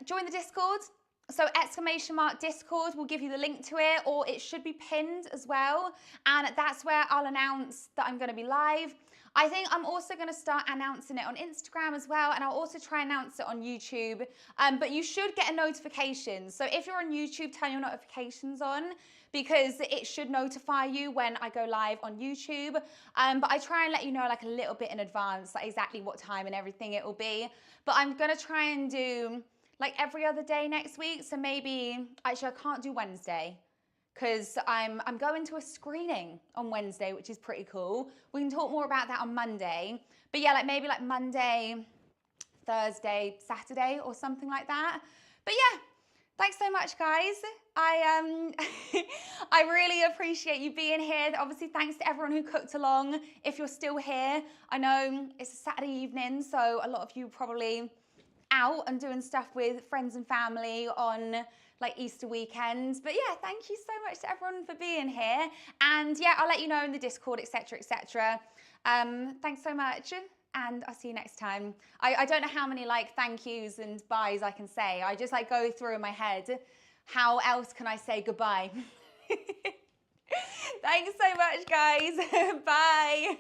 Join the Discord. So !Discord will give you the link to it, or it should be pinned as well. And that's where I'll announce that I'm going to be live. I think I'm also going to start announcing it on Instagram as well. And I'll also try and announce it on YouTube. But you should get a notification. So if you're on YouTube, turn your notifications on, because it should notify you when I go live on YouTube. But I try and let you know like a little bit in advance, like exactly what time and everything it will be. But I'm going to try and do like every other day next week. So maybe, actually I can't do Wednesday because I'm going to a screening on Wednesday, which is pretty cool. We can talk more about that on Monday. But yeah, like maybe like Monday, Thursday, Saturday or something like that. But yeah, thanks so much, guys. I really appreciate you being here. Obviously, thanks to everyone who cooked along. If you're still here, I know it's a Saturday evening, so a lot of you probably out and doing stuff with friends and family on like Easter weekends. But yeah, thank you so much to everyone for being here. And yeah, I'll let you know in the Discord, etc., etc. Thanks so much, and I'll see you next time. I don't know how many like thank yous and byes I can say. I just like go through in my head. How else can I say goodbye? Thanks so much, guys. Bye.